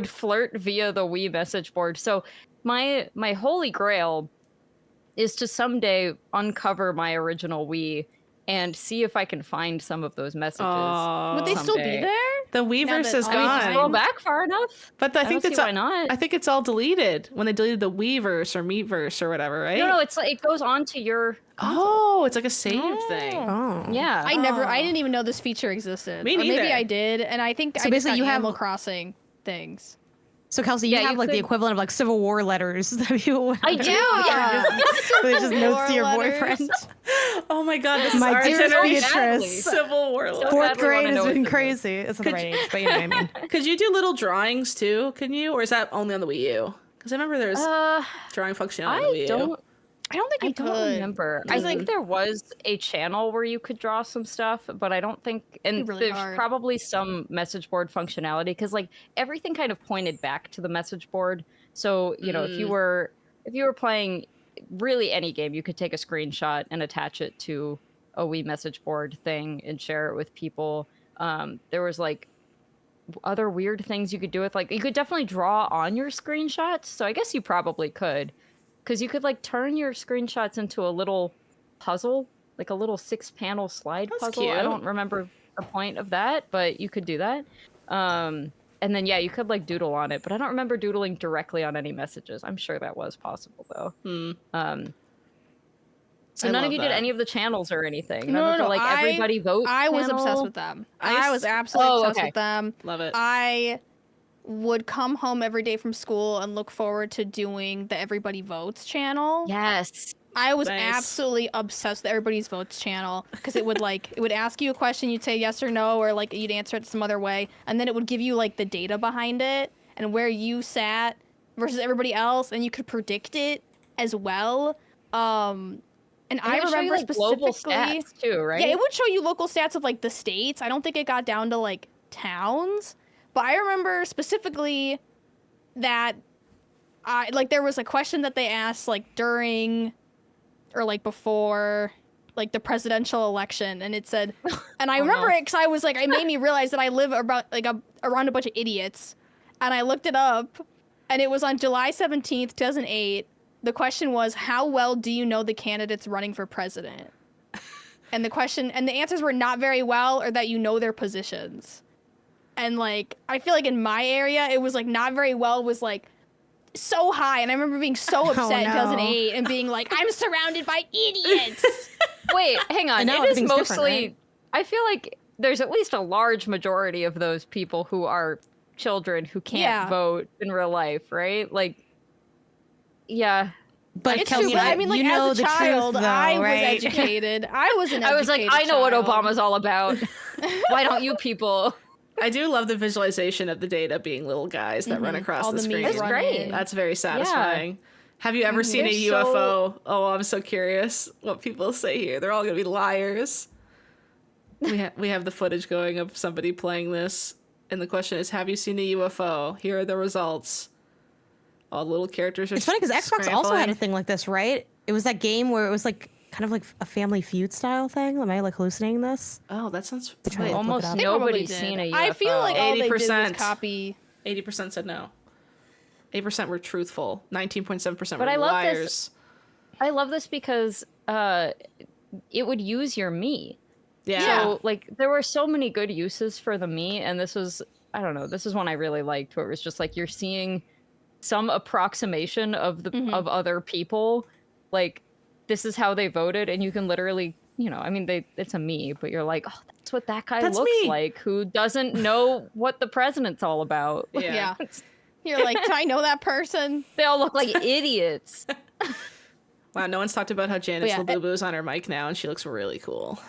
flirt via the Wii message board. So my holy grail is to someday uncover my original Wii and see if I can find some of those messages. Would they still be someday. there? The Weverse is I mean, just scroll gone. back far enough. But I think don't that's see why not. I think it's all deleted when they deleted the Weverse or Meatverse or whatever, right? No, it's like it goes on to your. Oh, it's like a save thing. Oh. Yeah. I didn't even know this feature existed. Me Or maybe neither. I did, and I think So I just basically got you have- Animal Crossing things. So Kelsey, you Yeah, have you like the could- equivalent of like Civil War letters that you. I do. Yeah. There's just notes to your War boyfriend. Oh my God, this is My our dearest generation. Beatrice. Civil War. So Fourth badly wanna grade know has what been this is. crazy. It's not the right age, but you know what I mean. Could you do little drawings too? Can you, or is that only on the Wii U? Because I remember there's drawing functionality on the Wii U. I don't think I you don't could. remember. I think there was a channel where you could draw some stuff, but I don't think. And really there's hard. probably some message board functionality because like everything kind of pointed back to the message board. So you know, if you were playing really any game, you could take a screenshot and attach it to a Wii message board thing and share it with people. There was like other weird things you could do with like you could definitely draw on your screenshots. So I guess you probably could. Because you could like turn your screenshots into a little puzzle, like a little 6-panel slide That's puzzle. cute. I don't remember the point of that, but you could do that. And then yeah, you could like doodle on it, but I don't remember doodling directly on any messages. I'm sure that was possible though. So none of you did any of the channels or anything? No, of the, like, everybody vote I was channel? obsessed with them. I was absolutely obsessed with them. Love it. I would come home every day from school and look forward to doing the Everybody Votes channel. Yes. I was absolutely obsessed with Everybody's Votes channel because it would ask you a question, you'd say yes or no, or like you'd answer it some other way, and then it would give you like the data behind it and where you sat versus everybody else, and you could predict it as well. And I remember show you, like, global specifically stats too, right? Yeah, it would show you local stats of like the states. I don't think it got down to like towns, but I remember specifically that there was a question that they asked like during or like before like the presidential election, and it said, and I remember it because I was like, it made me realize that I live around a bunch of idiots, and I looked it up, and it was on July 17th, 2008. The question was, how well do you know the candidates running for president? And the answers were not very well, or that you know their positions. And like, I feel like in my area, it was like not very well was like so high. And I remember being so upset in 2008 and being like, I'm surrounded by idiots. Wait, hang on. It is mostly, right? I feel like there's at least a large majority of those people who are children who can't vote in real life, right? Like, yeah. But it's Kelsey, true. I mean, like, you know as a the child, truth, though, I right? was educated. I was an educated I was like, I know what child. Obama's all about. Why don't you people? I do love the visualization of the data being little guys that run across the screen. It's great. That's very satisfying. Yeah. Have you ever seen a UFO? Oh, I'm so curious what people say here. They're all going to be liars. We have the footage going of somebody playing this, and the question is, have you seen a UFO? Here are the results. All the little characters are. It's funny because Xbox also had a thing like this, right? It was that game where it was like kind of like a Family Feud style thing. Am I like hallucinating this? Oh, that sounds. Almost nobody's seen a UFO. I feel like all 80%, they did was copy. 80% said no. 8% were truthful. 19.7% were I love liars. I love this because it would use your Mii. Yeah. So like there were so many good uses for the Mii, and this was, I don't know, this is one I really liked, where it was just like you're seeing some approximation of the of other people, like this is how they voted, and you can literally, you know, I mean, it's a Mii, but you're like, oh, that's what that guy looks like, who doesn't know what the president's all about. Yeah. You're like, do I know that person? They all look like idiots. Wow, no one's talked about how Janice Labubu is on her mic now, and she looks really cool.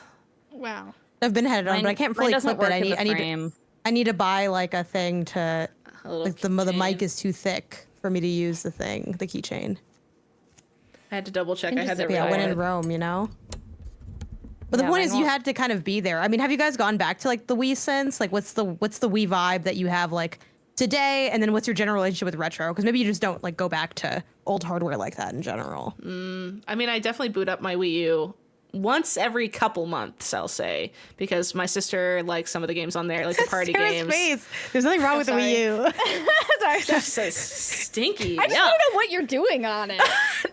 Wow. I've been headed on, but I can't fully clip it. I need to buy like a thing to, like the mic is too thick for me to use the keychain. I had to double check. I had to. Yeah, when in Rome, you know. But the point is, you had to kind of be there. I mean, have you guys gone back to like the Wii since? Like, what's the Wii vibe that you have like today, and then what's your general relationship with retro? Because maybe you just don't like go back to old hardware like that in general. I mean, I definitely boot up my Wii U once every couple months, I'll say, because my sister likes some of the games on there, like the party games. Face. There's nothing wrong with the Wii U. Sorry. That's so stinky. I just want to know what you're doing on it.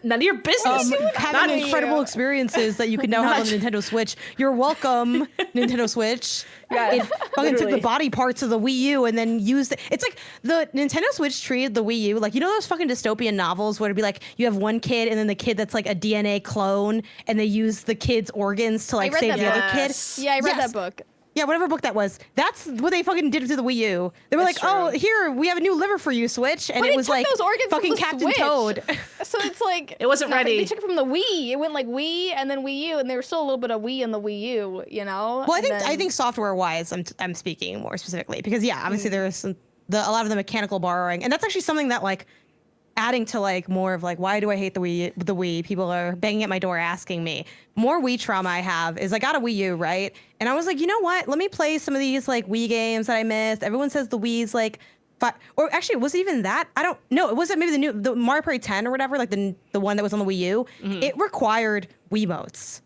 None of your business. Having incredible experiences that you can now have on the Nintendo Switch. You're welcome, Nintendo Switch. Yeah, it fucking took the body parts of the Wii U and then used it. It's like the Nintendo Switch treated the Wii U like, you know those fucking dystopian novels where it'd be like you have one kid and then the kid that's like a DNA clone, and they use the kid's organs to like save the other kid. Yeah, I read that book. Yeah, whatever book that was. That's what they fucking did to the Wii U. They were like, "Oh, here we have a new liver for you, Switch," and it was like those organs fucking Captain Toad. So it's like it wasn't ready. They took it from the Wii. It went like Wii and then Wii U, and there was still a little bit of Wii in the Wii U. You know. Well, I think software wise, I'm speaking more specifically because obviously there is a lot of the mechanical borrowing, and that's actually something that like. Adding to like more of like, why do I hate the Wii? People are banging at my door asking me. More Wii trauma I have is I got a Wii U, right? And I was like, you know what? Let me play some of these like Wii games that I missed. Everyone says the Wii's like, or actually, was it even that? I don't know. It wasn't maybe the Mario Party 10 or whatever, like the one that was on the Wii U. It required Wiimotes.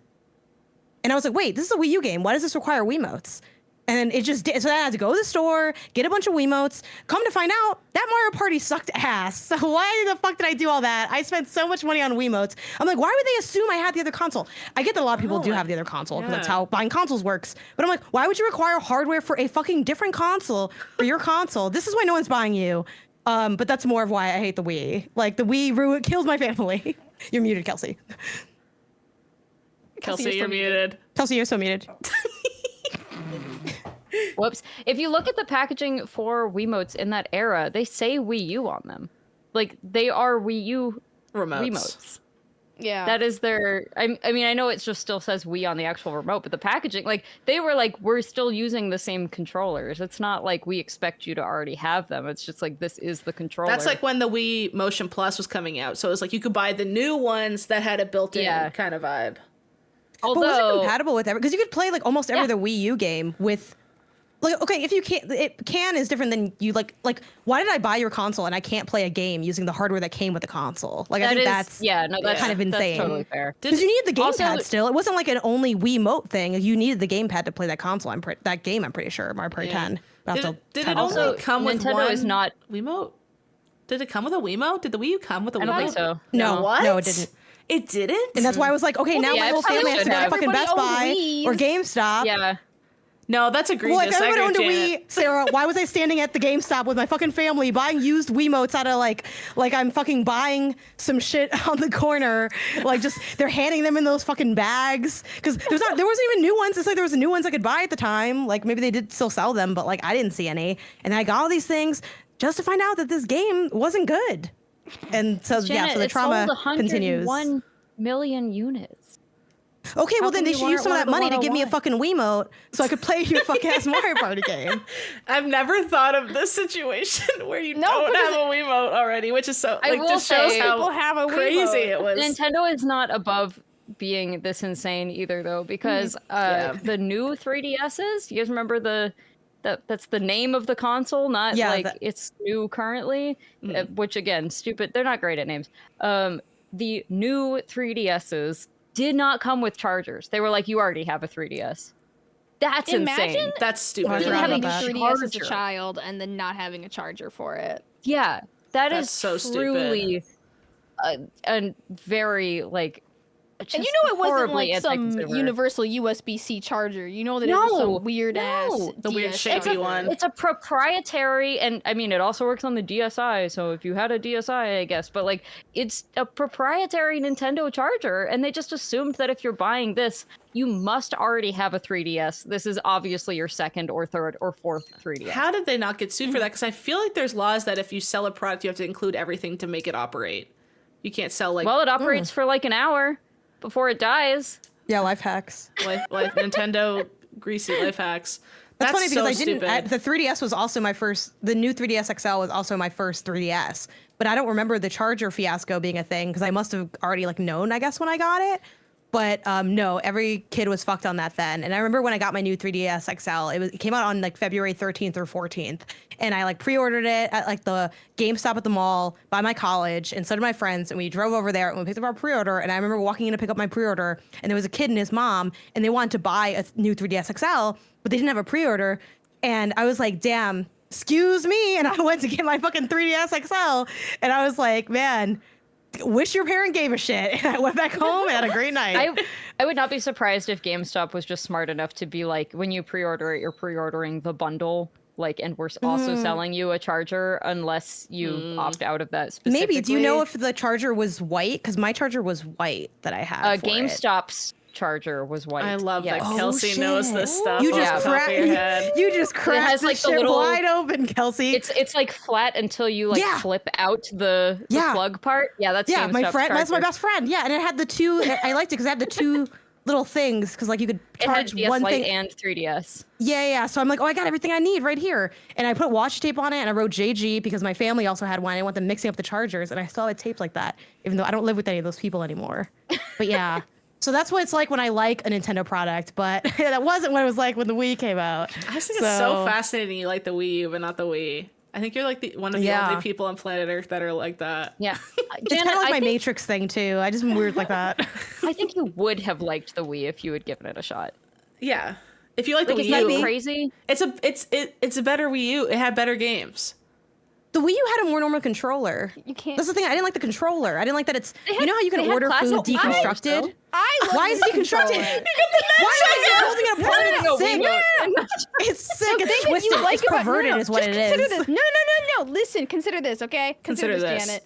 And I was like, wait, this is a Wii U game. Why does this require Wiimotes? And then it just did. So then I had to go to the store, get a bunch of Wiimotes. Come to find out, that Mario Party sucked ass. So why the fuck did I do all that? I spent so much money on Wiimotes. I'm like, why would they assume I had the other console? I get that a lot of people do have the other console because that's how buying consoles works. But I'm like, why would you require hardware for a fucking different console for your console? This is why no one's buying you. But that's more of why I hate the Wii. Like the Wii killed my family. You're muted, Kelsey. Kelsey, you're muted. Kelsey, you're so muted. Whoops. If you look at the packaging for Wiimotes in that era, they say Wii U on them. Like, they are Wii U Wiimotes. Yeah. That is their... I mean, I know it just still says Wii on the actual remote, but the packaging, like, they were like, we're still using the same controllers. It's not like we expect you to already have them. It's just like, this is the controller. That's like when the Wii Motion Plus was coming out. So it was like you could buy the new ones that had a built-in kind of vibe. But was it compatible with every? Because you could play like almost every other Wii U game with... Like, okay, if you can't, is different than you like, why did I buy your console and I can't play a game using the hardware that came with the console? Like, I think that's kind of insane. That's totally fair. Because you needed the gamepad still. It wasn't like an only Wiimote thing. You needed the gamepad to play that console. I'm pretty sure. Mario Party 10. Did it also come with Nintendo one is not Wiimote? Did it come with a Wiimote? Did the Wii U come with a Wiimote? I don't think so. No, what? No, it didn't. It didn't? And that's why I was like, okay, now my whole family has to go to fucking Best Buy or GameStop. Yeah. No, that's egregious. Well, if everyone owned a Wii, Sarah, why was I standing at the GameStop with my fucking family buying used Wiimotes out of like I'm fucking buying some shit on the corner? Like, just they're handing them in those fucking bags because there wasn't even new ones. It's like there was new ones I could buy at the time. Like maybe they did still sell them, but like I didn't see any. And I got all these things just to find out that this game wasn't good. And so Janet, so the trauma continues. 1 million units. Okay, well then they should use some of that money to give me a fucking Wiimote so I could play your fucking ass Mario Party game. I've never thought of this situation where you don't have a Wiimote already, which is so just shows how crazy it was. Nintendo is not above being this insane either, though, because the new 3DSs. You guys remember that's the name of the console, not it's new currently, which again, stupid. They're not great at names. The new 3DSs did not come with chargers. They were like, you already have a 3DS. That's insane. That's stupid. Imagine having a 3DS as a child and then not having a charger for it. Yeah, that's so truly a very like. And you know it wasn't like some universal USB-C charger. You know that it was some weird ass the weird shapy one. It's a proprietary, and I mean it also works on the DSi. So if you had a DSi, I guess, but like it's a proprietary Nintendo charger, and they just assumed that if you're buying this, you must already have a 3DS. This is obviously your second or third or fourth 3DS. How did they not get sued for that? Because I feel like there's laws that if you sell a product, you have to include everything to make it operate. You can't sell like. Well, it operates for like an hour before it dies. Yeah, life hacks. Life Nintendo greasy life hacks. That's funny because so the 3DS was also my first. The new 3DS XL was also my first 3DS, but I don't remember the charger fiasco being a thing because I must have already like known, I guess, when I got it. But no, every kid was fucked on that then. And I remember when I got my new 3DS XL, it came out on like February 13th or 14th. And I like pre-ordered it at like the GameStop at the mall by my college. And so did my friends. And we drove over there and we picked up our pre-order. And I remember walking in to pick up my pre-order. And there was a kid and his mom. And they wanted to buy a new 3DS XL, but they didn't have a pre-order. And I was like, damn, excuse me. And I went to get my fucking 3DS XL. And I was like, man, wish your parent gave a shit. And I went back home and had a great night. I would not be surprised if GameStop was just smart enough to be like, when you pre-order it, you're pre-ordering the bundle, like, and we're also selling you a charger unless you opt out of that specifically. Maybe. Do you know if the charger was white? Because my charger was white that I had. GameStop's charger was white. I love that Kelsey knows this stuff. You just cracked has, like, the little wide open, Kelsey. It's like flat until you like flip out the plug part. Yeah, that's GameStop's my friend. charger. That's my best friend. Yeah, and it had the two. I liked it because it had the two little things because like you could charge one thing and 3DS. Yeah. So I'm like, oh, I got everything I need right here, and I put washi tape on it, and I wrote JG because my family also had one. I want them mixing up the chargers, and I still have tapes like that, even though I don't live with any of those people anymore. But yeah. So that's what it's like when I like a Nintendo product, but that wasn't what it was like when the Wii came out. I just think it's so fascinating you like the Wii U, but not the Wii. I think you're like one of the only people on planet Earth that are like that. Yeah. It's kind of like my Matrix thing, too. I just am weird like that. I think you would have liked the Wii if you had given it a shot. Yeah. If you like the Wii U. It's crazy? It's a better Wii U. It had better games. The Wii U had a more normal controller. You can't. That's the thing. I didn't like the controller. I didn't like that it's. You know how you can order food deconstructed? Why is it deconstructed? Why is it holding it apart? It's sick. It's sick. It's twisted. It's perverted, is what it is. Consider this. No. Listen. Consider this. Okay. Consider this, Janet.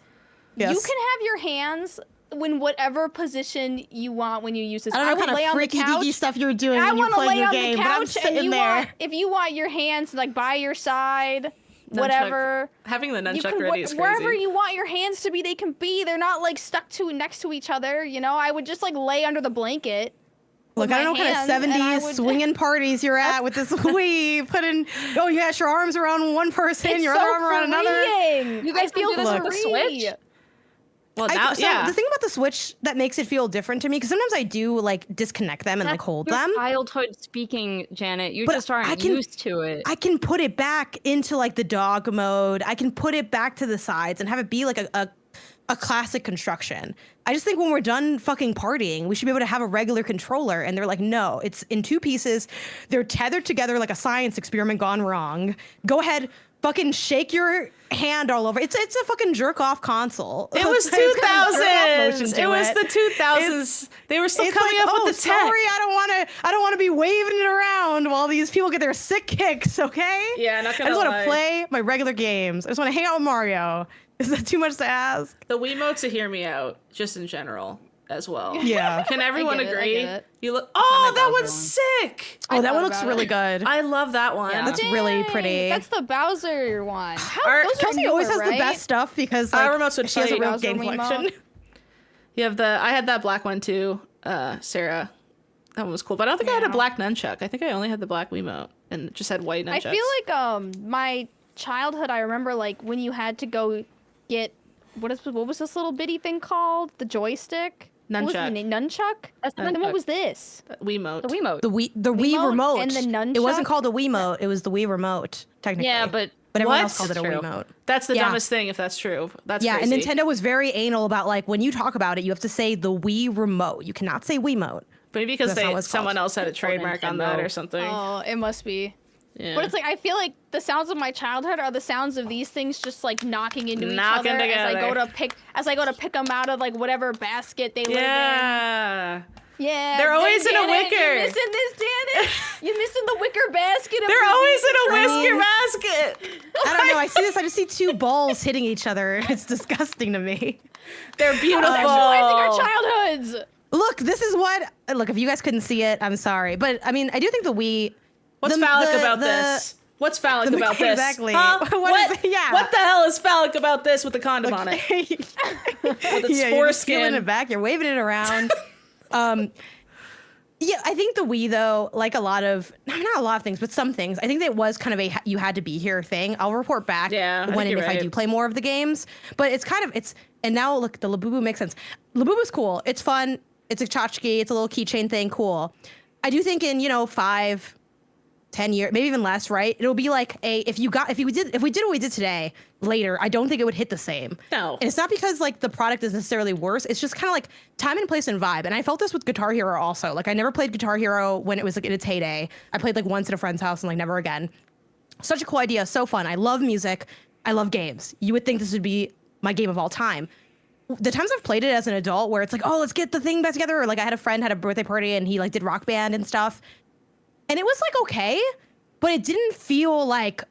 Yes. You can have your hands when whatever position you want when you use this. I don't know what kind of freaky deaky stuff you're doing when you're playing your game, but I'm sitting there. If you want your hands like by your side, whatever. Having the nunchuck ready is crazy. Wherever you want your hands to be, they can be. They're not like stuck next to each other. You know, I would just like lay under the blanket. Look, I don't know what kind of 70s swinging parties you're at with this Wii. You got your arms around one person, your other arm around another. You guys feel this with the Switch? Well, the thing about the Switch that makes it feel different to me, because sometimes I do like disconnect them and like hold them. Childhood speaking, Janet. You just aren't used to it. I can put it back into like the dog mode. I can put it back to the sides and have it be like a classic construction. I just think when we're done fucking partying, we should be able to have a regular controller. And they're like, no, it's in two pieces. They're tethered together like a science experiment gone wrong. Go ahead, fucking shake your hand all over. It's a fucking jerk off console. It was 2000s. It was the 2000s. They were still coming up with the tech. Sorry, I don't want to be waving it around while these people get their sick kicks. Okay. Yeah, not gonna I just lie. want to play my regular games. I just want to hang out with Mario. Is that too much to ask? The Wiimotes to hear me out, just in general, as well. Yeah. Can everyone agree? You look. Oh, that one's sick. Oh, that one looks really good. I love that one. Yeah. That's really pretty. That's the Bowser one. Kelsey always has the best stuff because like, remotes would she has a real Bowser game collection. You have I had that black one too, Sarah. That one was cool, but I don't think I had a black nunchuck. I think I only had the black Wiimote and it just had white nunchucks. I feel like my childhood. I remember like when you had to go get what was this little bitty thing called? The joystick. Nunchuck. What was the name? Nunchuck? Then what was this? Wiimote. The Wiimote. The Wii remote. And the nunchuck? It wasn't called a Wiimote. It was the Wii remote, technically. Yeah, but everyone What? else called it a True. Wiimote. That's the dumbest thing if that's true. That's Yeah, crazy. and Nintendo was very anal about like when you talk about it, you have to say the Wii remote. You cannot say Wiimote. Maybe because That's not what it's someone called. else had a trademark on that or something. Oh, it must be. Yeah. But it's like I feel like the sounds of my childhood are the sounds of these things just like knocking into each other Together. as I go to pick them out of like whatever basket they live in. Yeah. Yeah. They're always in a Janet, wicker. You're missing this, Janet. You're missing the wicker basket. They're always in a whisker basket. I don't know. I see this. I just see two balls hitting each other. It's disgusting to me. They're beautiful. Sexualizing our childhoods. Look, this is what. Look, if you guys couldn't see it, I'm sorry, but I mean, I do think the Wii. What's phallic about this? What's phallic about this? Exactly. Huh? What is it? Yeah. What the hell is phallic about this with the condom on it? With its You're foreskin. peeling it back. You're waving it around. Yeah, I think the Wii though, like not a lot of things, but some things, I think that it was kind of you had to be here thing. I'll report back when and if I do play more of the games. But and now look, the Labubu makes sense. Labubu's cool. It's fun. It's a tchotchke. It's a little keychain thing. Cool. I do think in 5, 10 years, maybe even less, right? It'll be like if we did what we did today later, I don't think it would hit the same. No. And it's not because like the product is necessarily worse. It's just kind of like time and place and vibe. And I felt this with Guitar Hero also. Like I never played Guitar Hero when it was like in its heyday. I played like once at a friend's house and like never again. Such a cool idea. So fun. I love music. I love games. You would think this would be my game of all time. The times I've played it as an adult where it's like, oh, let's get the thing back together. Or like I had a friend had a birthday party and he like did Rock Band and stuff. And it was like, okay, but it didn't feel like,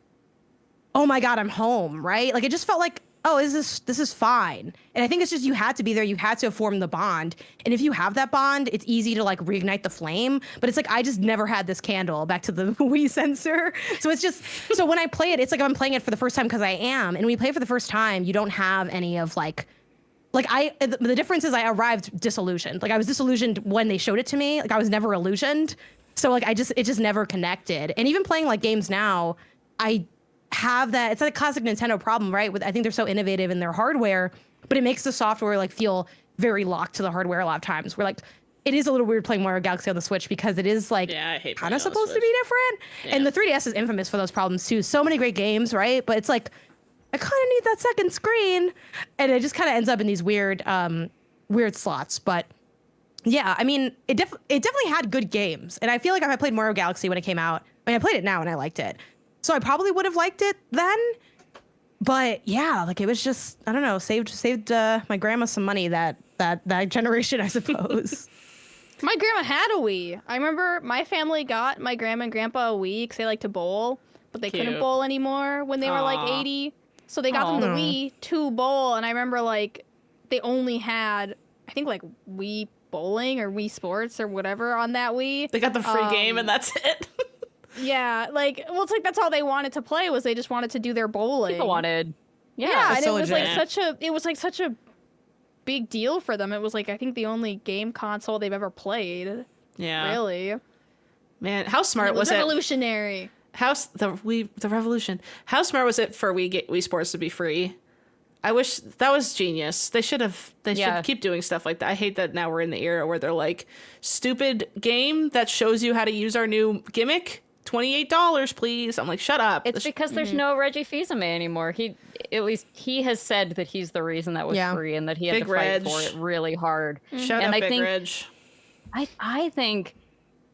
oh my God, I'm home, right? Like it just felt like, oh, this is fine. And I think it's just, you had to be there. You had to have formed the bond. And if you have that bond, it's easy to like reignite the flame. But it's like, I just never had this candle, back to the Wii sensor. So it's just, so when I play it, it's like I'm playing it for the first time because I am. And when you play it for the first time, you don't have any of the difference is I arrived disillusioned. Like I was disillusioned when they showed it to me. Like I was never illusioned. So like it just never connected. And even playing like games now, I have that. It's like a classic Nintendo problem, right? I think they're so innovative in their hardware, but it makes the software like feel very locked to the hardware a lot of times. Where like it is a little weird playing Mario Galaxy on the Switch because it is like kind of supposed to be different. Yeah. And the 3DS is infamous for those problems too. So many great games, right? But it's like I kind of need that second screen, and it just kind of ends up in these weird slots. But yeah, I mean, it definitely had good games, and I feel like if I played Mario Galaxy when it came out, I mean, I played it now and I liked it, so I probably would have liked it then. But yeah, like it was just, I don't know, saved my grandma some money that generation, I suppose. My grandma had a Wii. I remember my family got my grandma and grandpa a Wii because they like to bowl, but they couldn't bowl anymore when they were like 80. So they got them the Wii to bowl, and I remember like they only had I think like Wii Bowling or Wii Sports or whatever on that Wii. They got the free game and that's it. Yeah, like, well, it's like that's all they wanted to play was they just wanted to do their bowling. People wanted. Yeah, and so it was legit. like such a big deal for them. It was like I think the only game console they've ever played. Yeah. Really. Man, how smart was it? Revolutionary. The revolution. How smart was it for Wii Sports to be free? I wish that was genius. They should keep doing stuff like that. I hate that now we're in the era where they're like, stupid game that shows you how to use our new gimmick. $28, please. I'm like, shut up. It's because there's no Reggie Fils-Aimé anymore. He has said that he's the reason that was free and that he had Big to fight for it really hard. Shut and up, I Big think, Reg. I think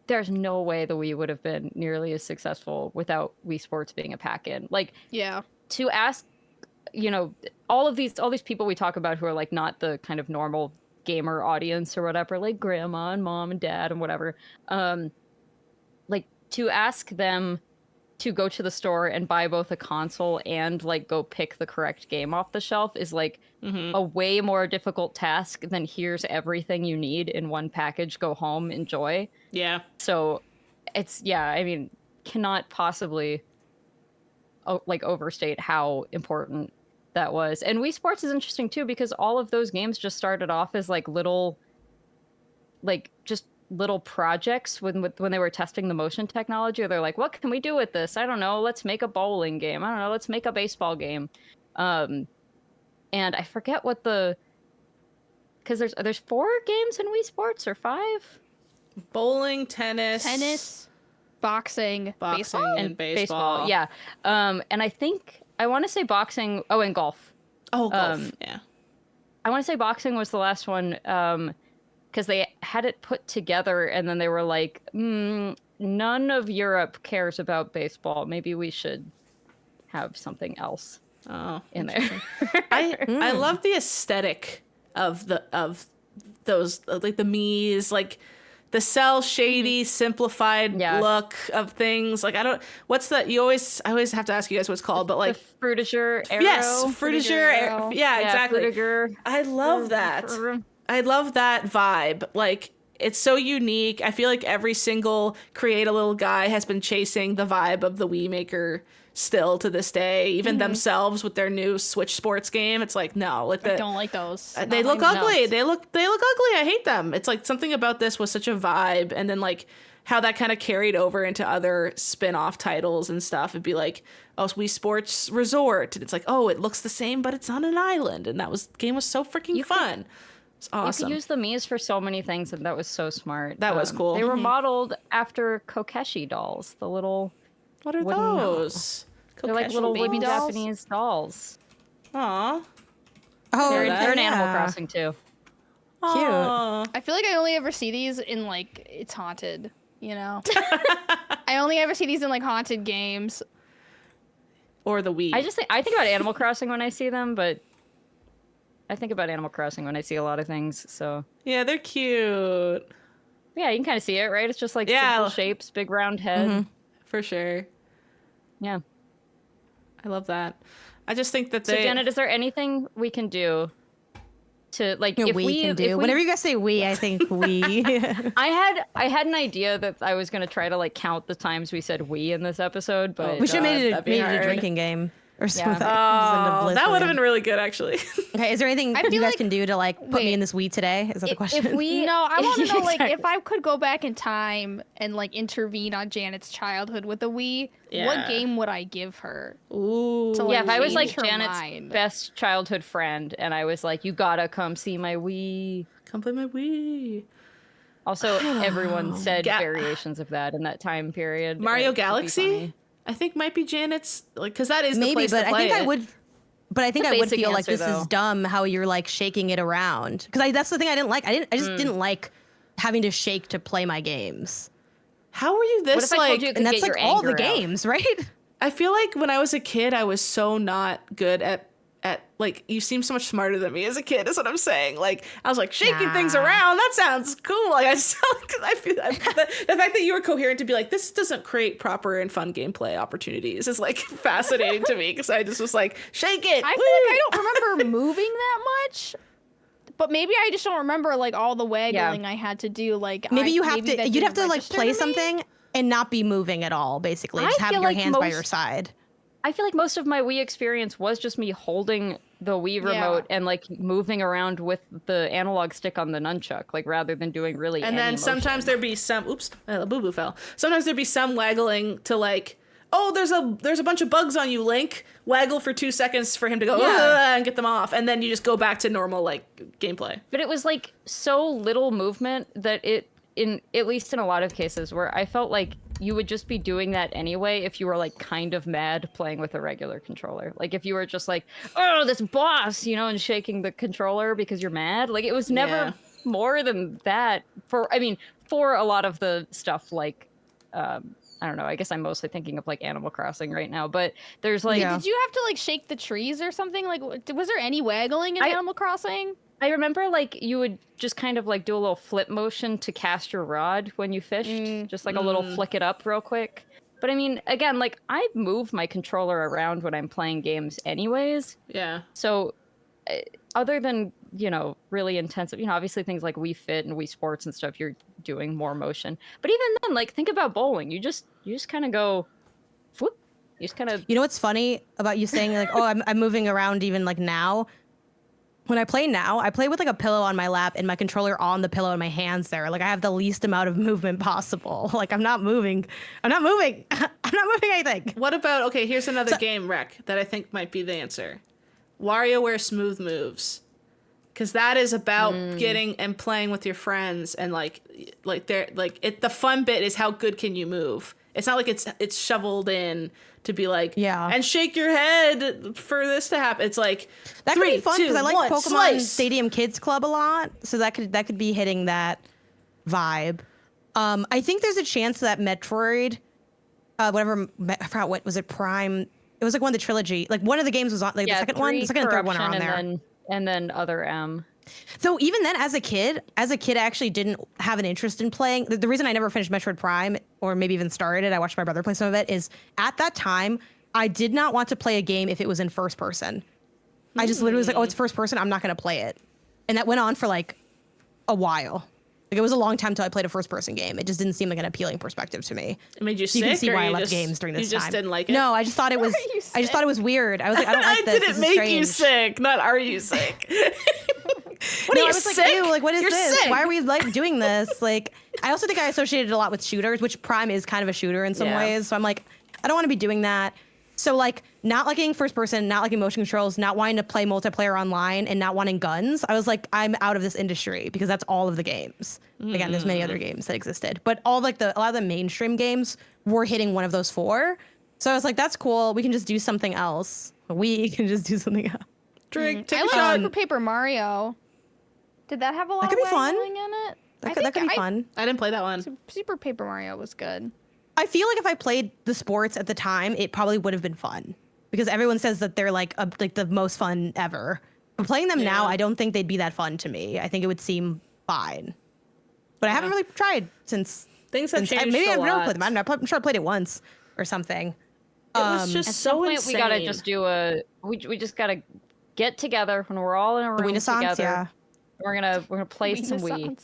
there's no way the Wii would have been nearly as successful without Wii Sports being a pack-in. Like, to ask, all these people we talk about who are like not the kind of normal gamer audience or whatever, like grandma and mom and dad and whatever, like to ask them to go to the store and buy both a console and like go pick the correct game off the shelf is like a way more difficult task than here's everything you need in one package, go home, enjoy. Yeah. So it's, I mean, cannot possibly like overstate how important that was. And Wii Sports is interesting too because all of those games just started off as like little projects when they were testing the motion technology. They're like, what can we do with this? I don't know. Let's make a bowling game. I don't know. Let's make a baseball game. And I forget what because there's 4 games in Wii Sports or 5. Bowling, tennis, boxing, baseball, and baseball. Yeah. And I want to say boxing. Oh, and golf. Oh, golf. Yeah. I want to say boxing was the last one. Because they had it put together and then they were like, none of Europe cares about baseball. Maybe we should have something else in there. I love the aesthetic of those, like the Miis, like the cell shady, simplified look of things. Like, I always have to ask you guys what it's called, but like the Frutiger arrow. Yes, Frutiger. Yeah, exactly. Frutiger. I love that. I love that vibe. Like, it's so unique. I feel like every single Create a Little Guy has been chasing the vibe of the Wii Maker still to this day. Even themselves with their new Switch Sports game. It's like, no. Like I don't like those. They look ugly. They look ugly. I hate them. It's like something about this was such a vibe. And then like how that kind of carried over into other spin-off titles and stuff. It'd be like, oh, Wii Sports Resort. And it's like, oh, it looks the same, but it's on an island. And game was so freaking fun. It's awesome. You could use the Miis for so many things, and that was so smart. That was cool. They were modeled after Kokeshi dolls, the little... What are those? They're like little baby Japanese dolls. Aww. Oh, they're in Animal Crossing, too. Cute. I feel like I only ever see these in like It's Haunted, I only ever see these in like haunted games. Or the Wii. I think about Animal Crossing when I see them, but I think about Animal Crossing when I see a lot of things, so... Yeah, they're cute. Yeah, you can kind of see it, right? It's just like simple shapes, big round head. For sure. Yeah. I love that. I just think that So, Janet, is there anything we can do to, like, if we can do? Whenever you guys say we, I think we... I had an idea that I was going to try to, like, count the times we said we in this episode, but... we should have made it a drinking game. Or something. Oh, that would have been really good, actually. Okay, is there anything you guys can do to like put me in this Wii today? Is that the question? I want to know like if I could go back in time and like intervene on Janet's childhood with a Wii, what game would I give her? Ooh. To, like, if I was like Janet's Janet's best childhood friend and I was like, you gotta come see my Wii. Come play my Wii. Also, everyone said variations of that in that time period. Mario Galaxy? I think might be Janet's, like, because that is the place to play I think it. I would. But I think I would feel like this though. is dumb how you're like shaking it around, because that's the thing I didn't like. I just didn't like having to shake to play my games. How were you this what if I like? told you And that's like all the out? games, right? I feel like when I was a kid, I was so not good at like, you seem so much smarter than me as a kid, is what I'm saying. Like, I was like, shaking things around, that sounds cool. Like, I feel the fact that you were coherent to be like, this doesn't create proper and fun gameplay opportunities is like fascinating to me, because I just was like, shake it. I feel like I don't remember moving that much. But maybe I just don't remember like all the waggling I had to do. Like maybe you'd have to like play something and not be moving at all. Basically, just have your hands by your side. I feel like most of my Wii experience was just me holding the Wii remote and like moving around with the analog stick on the nunchuck, like rather than doing really. And then sometimes there'd be some. Oops, Labubu fell. Sometimes there'd be some waggling to like. Oh, there's a bunch of bugs on you, Link. Waggle for 2 seconds for him to go and get them off, and then you just go back to normal like gameplay. But it was like so little movement that at least in a lot of cases where I felt like you would just be doing that anyway if you were like kind of mad playing with a regular controller. Like if you were just like, oh, this boss, and shaking the controller because you're mad. Like it was never more than that for a lot of the stuff like, I don't know. I guess I'm mostly thinking of like Animal Crossing right now, but there's like, did you have to like shake the trees or something? Like, was there any waggling in Animal Crossing? I remember like you would just kind of like do a little flip motion to cast your rod when you fished, just like a little flick it up real quick. But I mean, again, like I move my controller around when I'm playing games anyways. Yeah. So other than, really intensive, obviously things like Wii Fit and Wii Sports and stuff, you're doing more motion. But even then, like think about bowling. You just kind of go, whoop. You just kind of. You know what's funny about you saying like, oh, I'm moving around even like now? When I play now, I play with like a pillow on my lap and my controller on the pillow and my hands there. Like I have the least amount of movement possible. Like I'm not moving. I'm not moving anything. What about, okay, here's another game, Rec, that I think might be the answer. WarioWare Smooth Moves. Because that is about getting and playing with your friends and the fun bit is how good can you move. It's not like it's shoveled in to be like, and shake your head for this to happen. It's like that could be fun because I like Pokemon slice. Stadium Kids Club a lot, so that could be hitting that vibe. I think there's a chance that Metroid, I forgot what was it, Prime. It was like one of the trilogy. Like one of the games was on like the second one, the second and third one are on there, and then other M. So even then, as a kid, I actually didn't have an interest in playing. The reason I never finished Metroid Prime, or maybe even started, I watched my brother play some of it, is at that time, I did not want to play a game if it was in first person. I just literally was like, oh, it's first person, I'm not going to play it. And that went on for like a while. Like it was a long time until I played a first person game. It just didn't seem like an appealing perspective to me. It made you sick. You can see why I left just, games during this time. You just didn't like it? No, I just thought it was. I just thought it was weird. I was like, I don't like this. It didn't make you sick. Not are you sick? What are you, I was sick? like, ew, like what is You're this? sick. Why are we like doing this? Like, I also think I associated it a lot with shooters, which Prime is kind of a shooter in some ways. So I'm like, I don't want to be doing that. So like, not liking first person, not liking motion controls, not wanting to play multiplayer online, and not wanting guns. I was like, I'm out of this industry because that's all of the games. Again, there's many other games that existed, but a lot of the mainstream games were hitting one of those four. So I was like, that's cool. We can just do something else. We can just do something else. Drink. Take I a like shot. Super Paper Mario. Did that have a lot That could of be fun. waggling in it? That could be fun. I didn't play that one. Super Paper Mario was good. I feel like if I played the sports at the time, it probably would have been fun because everyone says that they're like the most fun ever. But playing them now, I don't think they'd be that fun to me. I think it would seem fine. But I haven't really tried since things have changed. Maybe I've a never lot. played them. I'm sure I played it once or something. It was just At so some point, insane. we gotta just do we just gotta get together when we're all in a room Renaissance, together. yeah. We're gonna play some Wii.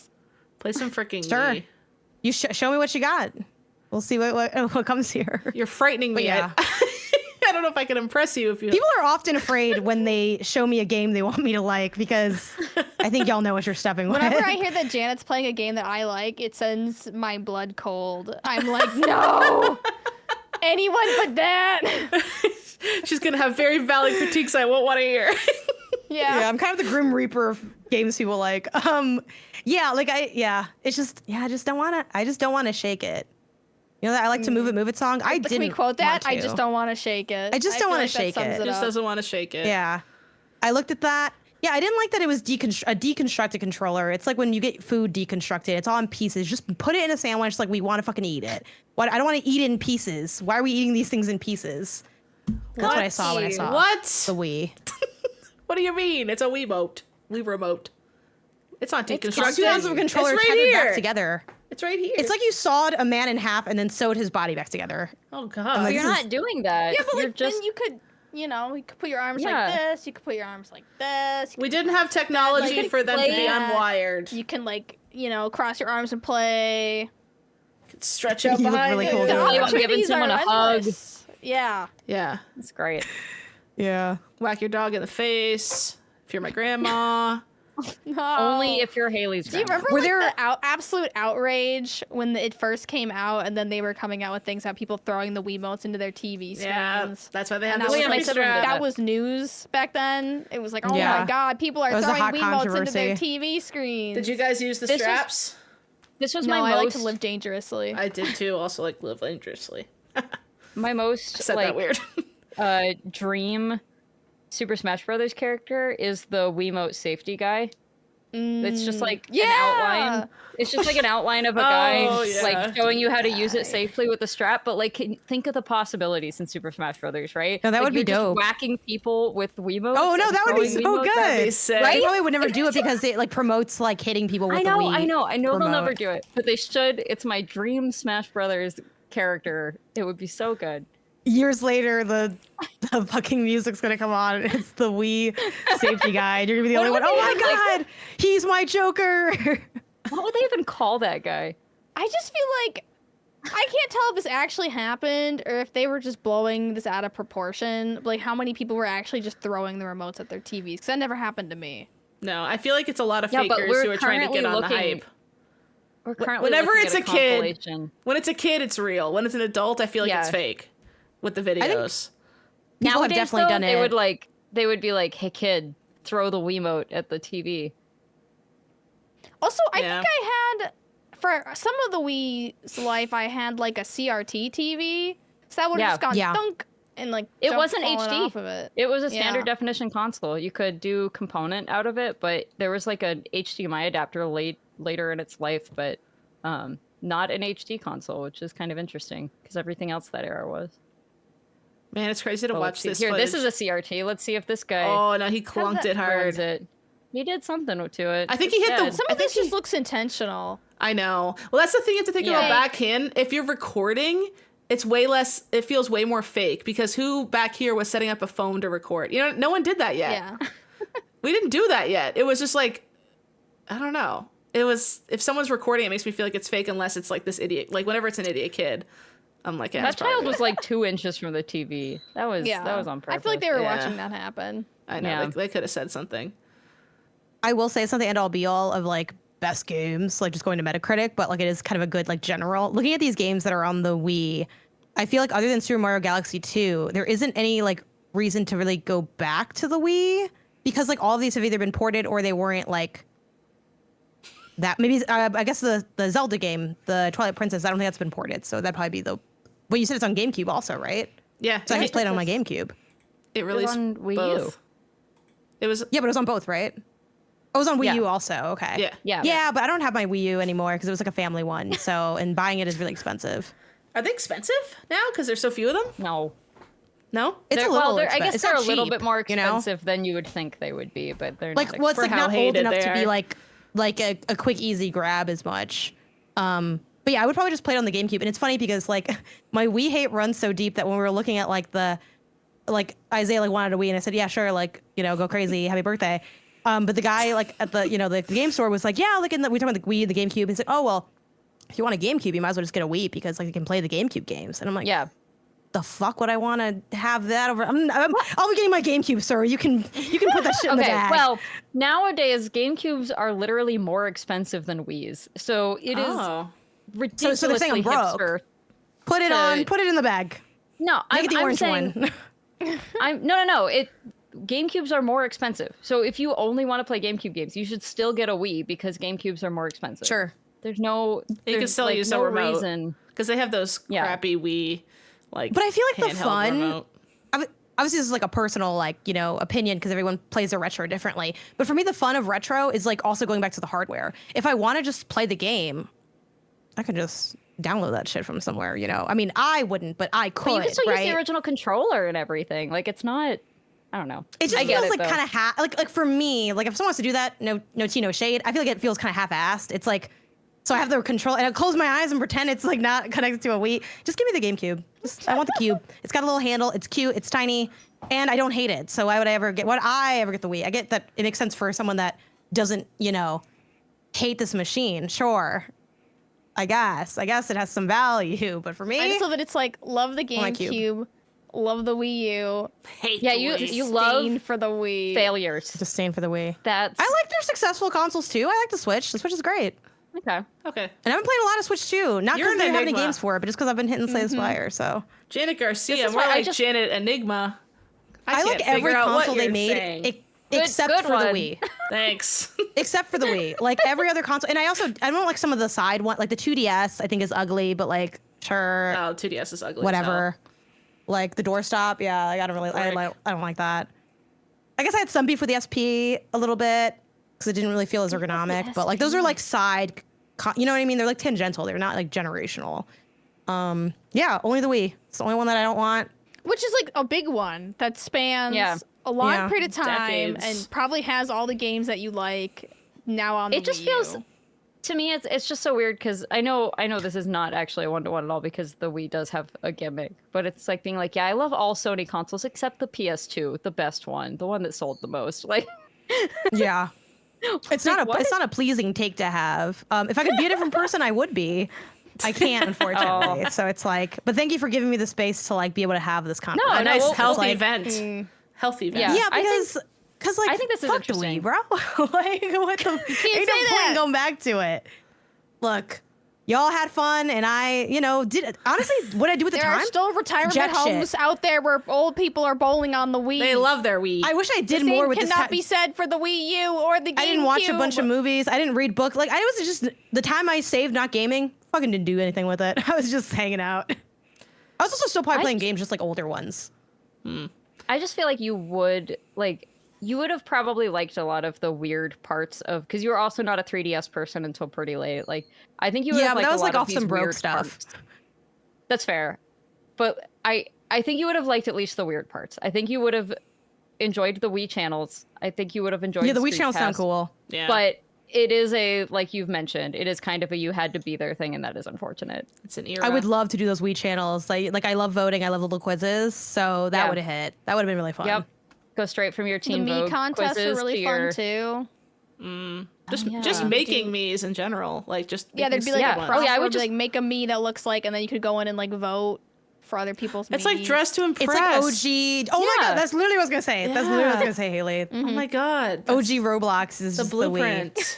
Play some freaking Sure. Wii. You show me what you got. We'll see what comes here. You're frightening me. Yeah. I don't know if I can impress you if you. People are often afraid when they show me a game they want me to like because I think y'all know what you're stepping with. Whenever I hear that Janet's playing a game that I like, it sends my blood cold. I'm like, no, anyone but that. She's gonna have very valid critiques I won't want to hear. Yeah, I'm kind of the Grim Reaper of games people like. It's just, I just don't want to shake it. You know that I like to move it song. Can we quote that? I just don't want to shake it. I just don't want to shake it. Just doesn't want to shake it. Yeah, I looked at that. Yeah, I didn't like that it was a deconstructed controller. It's like when you get food deconstructed, it's all in pieces. Just put it in a sandwich like we want to fucking eat it. I don't want to eat it in pieces. Why are we eating these things in pieces? That's what I saw when I saw the Wii. What do you mean? It's a Wiimote. Wii remote. It's not deconstructed. It's two ends of a controller it's right tethered here. back together. It's right here. It's like you sawed a man in half and then sewed his body back together. Oh god. You're not doing that. Yeah, but you're like just then you could. you know, you could put your arms Yeah. like this. You could put your arms like this. We didn't have technology like, for them to be play- unwired. You can like, you know, cross your arms and play. Stretch out You look behind really you. cool, The dude. Giving opportunities someone are a hug. endless. Yeah. Yeah. It's great. Yeah. Whack your dog in the face. If you're my grandma. No. Only if you're Haley's Do you grandma. remember Were like, there- the absolute outrage when it first came out, and then they were coming out with things about people throwing the Wiimotes into their TV screens? Yeah. That's why they have And the that was, yeah, my like, sibling did that that. was news back then. It was like, oh Yeah. my god, people are It was a throwing hot Wiimotes into their controversy. TV screens. Did you guys use the This was- straps? This was No, my I like most to live dangerously. I did too. Also, like, live dangerously. my most Said like that weird. dream Super Smash Brothers character is the Wiimote safety guy. It's just like an outline. It's just like an outline of a guy yeah. like showing you how to use it safely with the strap. But like, think of the possibilities in Super Smash Brothers, right? No, that Like, would be you're just dope. whacking people with Wiimotes. Oh no, and that would be throwing so Wiimotes. good. That'd be sick. They probably would never do it because it like promotes like hitting people with I the know, Wii I know they'll remote. never do it, but they should. It's my dream Smash Brothers character. It would be so good. Years later, the fucking music's gonna come on. And it's the Wii safety guide. You're gonna be the only What one. would Oh they my have, like- god, he's my Joker. What would they even call that guy? I just feel like I can't tell if this actually happened or if they were just blowing this out of proportion. Like how many people were actually just throwing the remotes at their TVs? Because that never happened to me. No, I feel like it's a lot of Yeah, but fakers we're who are trying to get currently on the looking- hype. We're currently Whenever looking it's at a kid, compilation. when it's a kid, it's real. When it's an adult, I feel like it's Yeah. fake with the videos. People have Nowadays, definitely though, done they it. would be like, "Hey kid, throw the Wiimote at the TV." Also, I Yeah. think I had for some of the Wii's life, I had like a CRT TV, so that would have Yeah. just gone Yeah. thunk and like It jumped wasn't fallen HD. off of it. It was a Yeah. standard definition console. You could do component out of it, but there was like an HDMI adapter later in its life, but not an HD console, which is kind of interesting because everything else that era was. Man, it's crazy to Oh, watch let's see. this. Here, this is footage. a CRT. Let's see if this guy Oh no, he clunked it hard. ruins it. He did something to it. I think he hit the- It's Some I of think this just looks intentional. I know. Well, that's the thing you have to think about Yeah. back in. If you're recording, it's way less. It feels way more fake because who back here was setting up a phone to record? You know, no one did that yet. Yeah. We didn't do that yet. It was just like, I don't know. It was if someone's recording, it makes me feel like it's fake unless it's like this idiot. Like whenever it's an idiot kid, I'm like, yeah, that it's probably child real. was like 2 inches from the TV. That was on purpose. I feel like they were Yeah. watching that happen. I know Yeah. they could have said something. I will say something end all be all of like best games, like just going to Metacritic, but like it is kind of a good like general. Looking at these games that are on the Wii, I feel like other than Super Mario Galaxy 2, there isn't any like reason to really go back to the Wii because like all of these have either been ported or they weren't like that. Maybe I guess the Zelda game, the Twilight Princess, I don't think that's been ported, so that'd probably be the. But you said it's on GameCube also, right? Yeah, So I just played it on my GameCube. it released on Wii U. both. It was Yeah, but it was on both, right? Oh, it was on Wii Yeah. U also. Okay. yeah. Yeah. Yeah, but I don't have my Wii U anymore because it was like a family one. So, and buying it is really expensive. Are they expensive now because there's so few of them? No. No. It's They're- a little. I guess it's they're a not little cheap, bit more you know? expensive than you would think they would be, but they're Like, not well, it's For like how not old hated enough they to be are. like a quick easy grab as much. But yeah, I would probably just play it on the GameCube. And it's funny because like my Wii hate runs so deep that when we were looking at like Isaiah like wanted a Wii and I said, yeah, sure, like, you know, go crazy, happy birthday. But the guy like at the, you know, the game store was like, yeah, like we talking about the Wii, the GameCube. He said, oh, well, if you want a GameCube, you might as well just get a Wii because like you can play the GameCube games. And I'm like, Yeah. the fuck would I want to have that over? I'll be getting my GameCube, sir. You can put that shit in the Okay, bag. well, nowadays GameCubes are literally more expensive than Wii's. So it is Oh. ridiculously so they're saying I'm broke. hipster. put it to- put it in the bag. No, Make it the I'm orange saying, one. No. GameCubes are more expensive. So if you only want to play GameCube games, you should still get a Wii because GameCubes are more expensive. Sure. There's no. You can there's, still like, use no a remote reason. because they have those Yeah. crappy Wii like. But I feel like the handheld fun. remote. Obviously, this is like a personal, like, you know, opinion because everyone plays their retro differently. But for me, the fun of retro is like also going back to the hardware. If I want to just play the game, I can just download that shit from somewhere, you know? I mean, I wouldn't, but I could, But you can still right? use the original controller and everything. Like it's not. I don't know. It just I get feels it, like though. kind of like for me, like if someone wants to do that, no tea, no shade. I feel like it feels kind of half-assed. It's like, so I have the control and I close my eyes and pretend it's like not connected to a Wii. Just give me the GameCube. I want the cube. It's got a little handle. It's cute. It's tiny. and I don't hate it. So why would I ever get the Wii? I get that it makes sense for someone that doesn't, hate this machine. Sure. I guess it has some value, but for me, I just love that it's like love the GameCube, love the Wii U. Hate Yeah, the you Wii. love for the Wii. failures. disdain for the Wii. That's I like their successful consoles too. I like the Switch. The Switch is great. okay. Okay. And I've been playing a lot of Switch too. Not You're because an they have any enigma. games for it, but just because I've been hitting Slay the Spire. So Janet Garcia, This is more why I like just- Janet Enigma. I like can't every figure out what console they you're made saying. except good for the one. Wii. Thanks. Except for the Wii. Like every other console. And I don't like some of the side one, like the 2DS I think is ugly, but like sure, Oh, 2DS is ugly. as whatever. Like the doorstop, yeah, like, I don't like that. I guess I had some beef with the SP a little bit because it didn't really feel as ergonomic, but like those are like side, you know what I mean? They're like tangential. They're not like generational. Yeah, only the Wii. It's the only one that I don't want. Which is like a big one that spans a long Yeah. period of time Decades. and probably has all the games that you like now on the It just Wii feels U. to me it's just so weird because I know this is not actually a one-to-one at all because the Wii does have a gimmick, but it's like being like, yeah, I love all Sony consoles except the PS2, the best one, the one that sold the most. Like, Yeah. It's not what? it's not a pleasing take to have. If I could be a different person, I would be. I can't, unfortunately. So it's like, but thank you for giving me the space to like be able to have this conversation. No, A nice well, healthy like- event. Healthy event. Yeah. Yeah, I think- because like I think this is fuck the interesting. Wii, bro. Like what the? Ain't no say point that. in going back to it. Look, y'all had fun, and I, did honestly what I do at the There time. are still retirement jack homes shit. out there where old people are bowling on the Wii. They love their Wii. I wish I the did same more with this. cannot be said for the Wii U or the GameCube. I didn't watch a bunch of movies. I didn't read books. Like I was just the time I saved not gaming. Fucking didn't do anything with it. I was just hanging out. I was also still probably playing games, just like older ones. I just feel like you would have probably liked a lot of the weird parts of because you were also not a 3DS person until pretty late. Like I think you would Yeah, have but liked that was a lot like of off these some broke weird stuff. parts. That's fair, but I think you would have liked at least the weird parts. I think you would have enjoyed the Wii channels. I think you would have enjoyed. Yeah, the Wii channels sound Streetcast. cool. Yeah. But it is like you've mentioned, it is kind of a you had to be there thing, and that is unfortunate. It's an era. I would love to do those Wii channels. Like I love voting. I love little quizzes. So that Yeah. would have hit. That would have been really fun. Yep, go straight from your The Teen Mii Vogue contests are quizzes really to fun your, too. just making Miis in general. Like just Yeah, there'd be making like Yeah. a ones. process I would where it'd be, just- like make a Mii that looks like, and then you could go in and like vote for other people's. It's like Miis. dress to impress. It's like OG. Oh my Yeah. god, that's literally what I was gonna say. That's literally what I was gonna say, Haley. Oh my god. OG Roblox is the just blueprint. The Wii.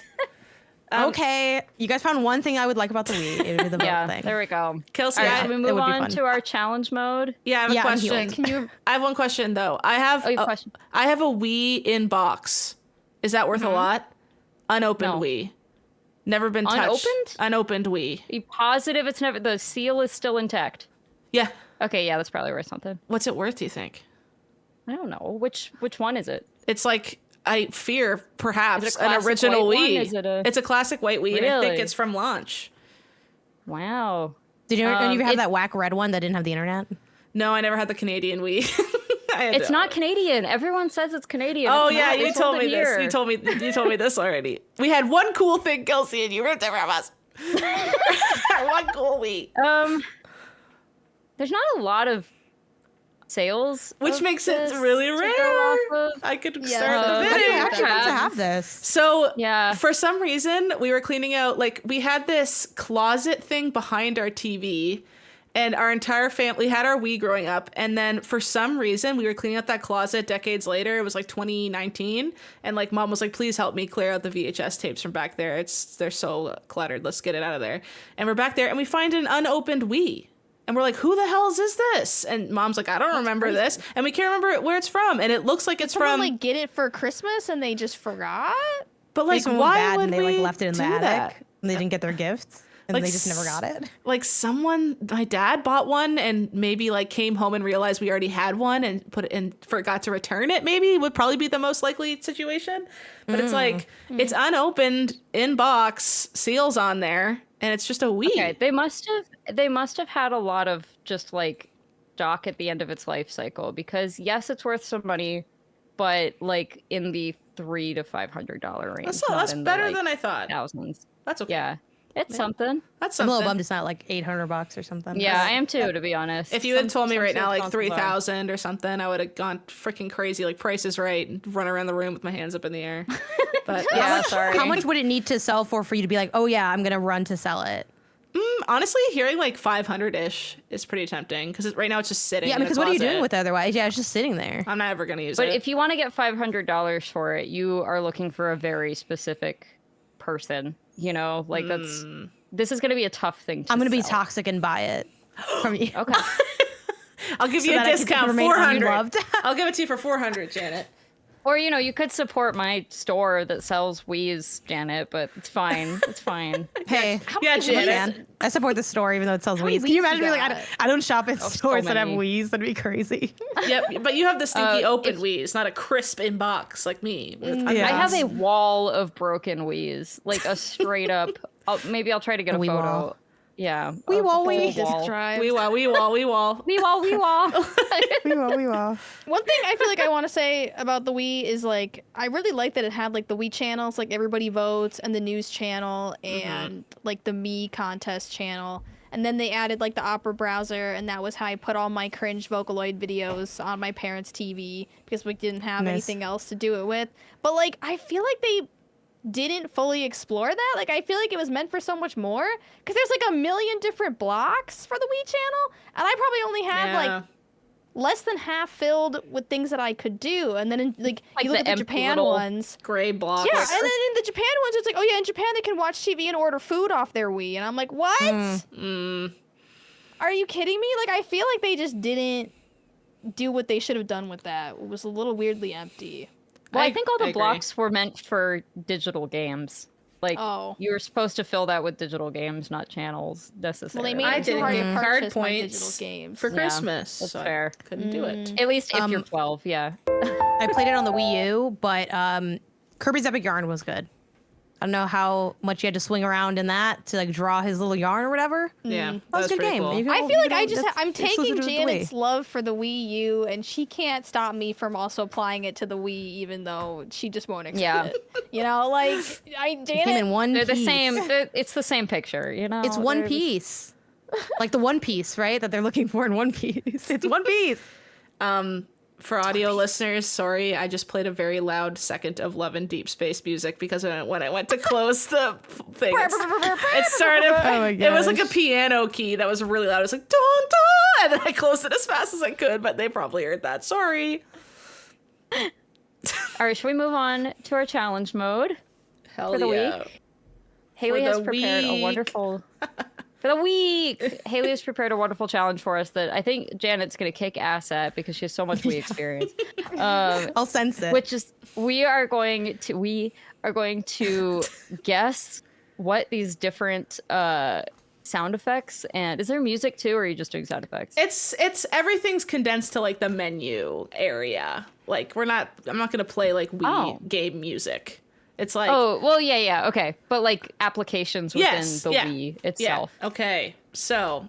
Okay, you guys found one thing I would like about the Wii. It would be the vote yeah, thing. there we go. Kelsey, All right, I- should we it move would be on fun. to our challenge mode? yeah, I have a Yeah, I'm question. healed. Can you? I have one question though. I have Oh, you have a question. I have a Wii in box. Is that worth a lot? Unopened No. Wii. Never been touched. Unopened? Unopened Wii. Are you positive it's never the seal is still intact? Yeah. Okay, yeah, that's probably worth something. What's it worth, do you think? I don't know. Which one is it? It's like I fear perhaps Is it a an classic original white one? Wii. Is it a- It's a classic white Wii, and I think Really? it's from launch. Wow. Did you ever have it- that whack red one that didn't have the internet? No, I never had the Canadian Wii. I had It's to- not Canadian. Everyone says it's Canadian. Oh It's yeah, not. you It's told sold me in this. here. You told me this already. We had one cool thing, Kelsey, and you ripped it from us. One cool Wii. There's not a lot of sales, Which of makes it this really to go rare. off of. I could Yeah, start the I I video. didn't Yeah. actually want to have this. So Yeah. for some reason, we were cleaning out, like we had this closet thing behind our TV, and our entire family had our Wii growing up. And then for some reason, we were cleaning out that closet decades later. It was like 2019. And like mom was like, please help me clear out the VHS tapes from back there. They're so cluttered. Let's get it out of there. And we're back there and we find an unopened Wii. And we're like, who the hell is this? And mom's like, I don't remember this. And we can't remember where it's from. And it looks like it's Someone from, like get it for Christmas and they just forgot. but Like like, someone why bad would and they we like left it in the do attic that? and they didn't get their gift and Like they just never got it. Like someone, my dad bought one and maybe like came home and realized we already had one and put it in, forgot to return it. Maybe would probably be the most likely situation. But it's like it's unopened in box, seals on there, and it's just a Wii. Okay, they must have had a lot of just like stock at the end of its life cycle because yes, it's worth some money, but like in the $300 to $500 range. That's not that's in the, better like, than I thought. thousands. That's okay. Yeah. It's something. That's I'm a something. little bummed it's not like $800 or something. Yeah, I am too, to be honest. If you had told me right now like some 3,000 or something, I would have gone freaking crazy. Like Price is Right, and run around the room with my hands up in the air. But Yeah, sorry. How much would it need to sell for you to be like, oh yeah, I'm gonna run to sell it? honestly, hearing like 500-ish is pretty tempting because right now it's just sitting. Yeah, in the because what are you closet. doing with it otherwise? Yeah, it's just sitting there. I'm not ever gonna use But it. if you want to get $500 for it, you are looking for a very specific person. You know, like this is going to be a tough thing to I'm gonna be sell. toxic and buy it from you. Okay. I'll give So you a that I can discount, remain 400. unloved. I'll give it to you for 400, Janet. Or, you know, you could support my store that sells Wii's, Janet, but it's fine. It's fine. Hey, Yeah, I Janet. can. I support the store even though it sells many Wii's. Can you Wiis imagine you being like, got? I don't shop at stores that have many. Wii's? That'd be crazy. Yep, but you have the stinky open if- Wii's, not a crisp in box like me. With Yeah. I have a wall of broken Wii's, like a straight up. Maybe I'll try to get a Wii photo. wall. Yeah. Wii a wall, whole Wii. Disk drive. Wee wall, wee wall, wee wall. Wee wall, wee wall. We will. One thing I feel like I want to say about the Wii is like I really like that it had like the Wii channels, like everybody votes, and the news channel, and like the Me contest channel. And then they added like the Opera browser, and that was how I put all my cringe Vocaloid videos on my parents' TV because we didn't have Nice. anything else to do it with. But like I feel like they didn't fully explore that. Like I feel like it was meant for so much more because there's like a million different blocks for the Wii channel, and I probably only had like less than half filled with things that I could do. And then in, like you look the at the empty Japan little ones. Gray block. Yeah, and then in the Japan ones, it's like, oh yeah, in Japan they can watch TV and order food off their Wii, and I'm like, what? Are you kidding me? Like I feel like they just didn't do what they should have done with that. It was a little weirdly empty. Well, I think all I the agree. blocks were meant for digital games. Like, Oh. you were supposed to fill that with digital games, not channels Well, necessarily. they made I it too did hard to card purchase my digital points games. for Yeah, Christmas. that's so I fair. couldn't do it. At least if you're 12, yeah. I played it on the Wii U, but Kirby's Epic Yarn was good. I don't know how much you had to swing around in that to like draw his little yarn or whatever. Yeah, That was a good pretty game. cool. You I can- feel you like can- I just that's I'm taking exclusive to the Janet's Wii. love for the Wii U, and she can't stop me from also applying it to the Wii, even though she just won't accept Yeah. it. You know, like Came Janet. in one They're the piece. same. It's the same picture, you know? It's one They're- piece. Like the One Piece, right? That they're looking for in One Piece. It's one piece. For audio listeners, sorry, I just played a very loud second of Love and Deep Space music because when I went to close the thing, it started. Oh my It was like a gosh. piano key that was really loud. It was like dun dun, and then I closed it as fast as I could, but they probably heard that. Sorry. All right, should we move on to our challenge mode? Hell For the yeah. week? Haley For has the prepared a week. wonderful. For the week, Haley has prepared a wonderful challenge for us that I think Janet's going to kick ass at because she has so much Wii experience. I'll sense it. Which is we are going to guess what these different sound effects, and is there music too, or are you just doing sound effects? It's everything's condensed to like the menu area. Like I'm not gonna play like Wii game music. It's like Oh, well, yeah, okay, but like applications within the Wii itself. Yeah. Okay. So,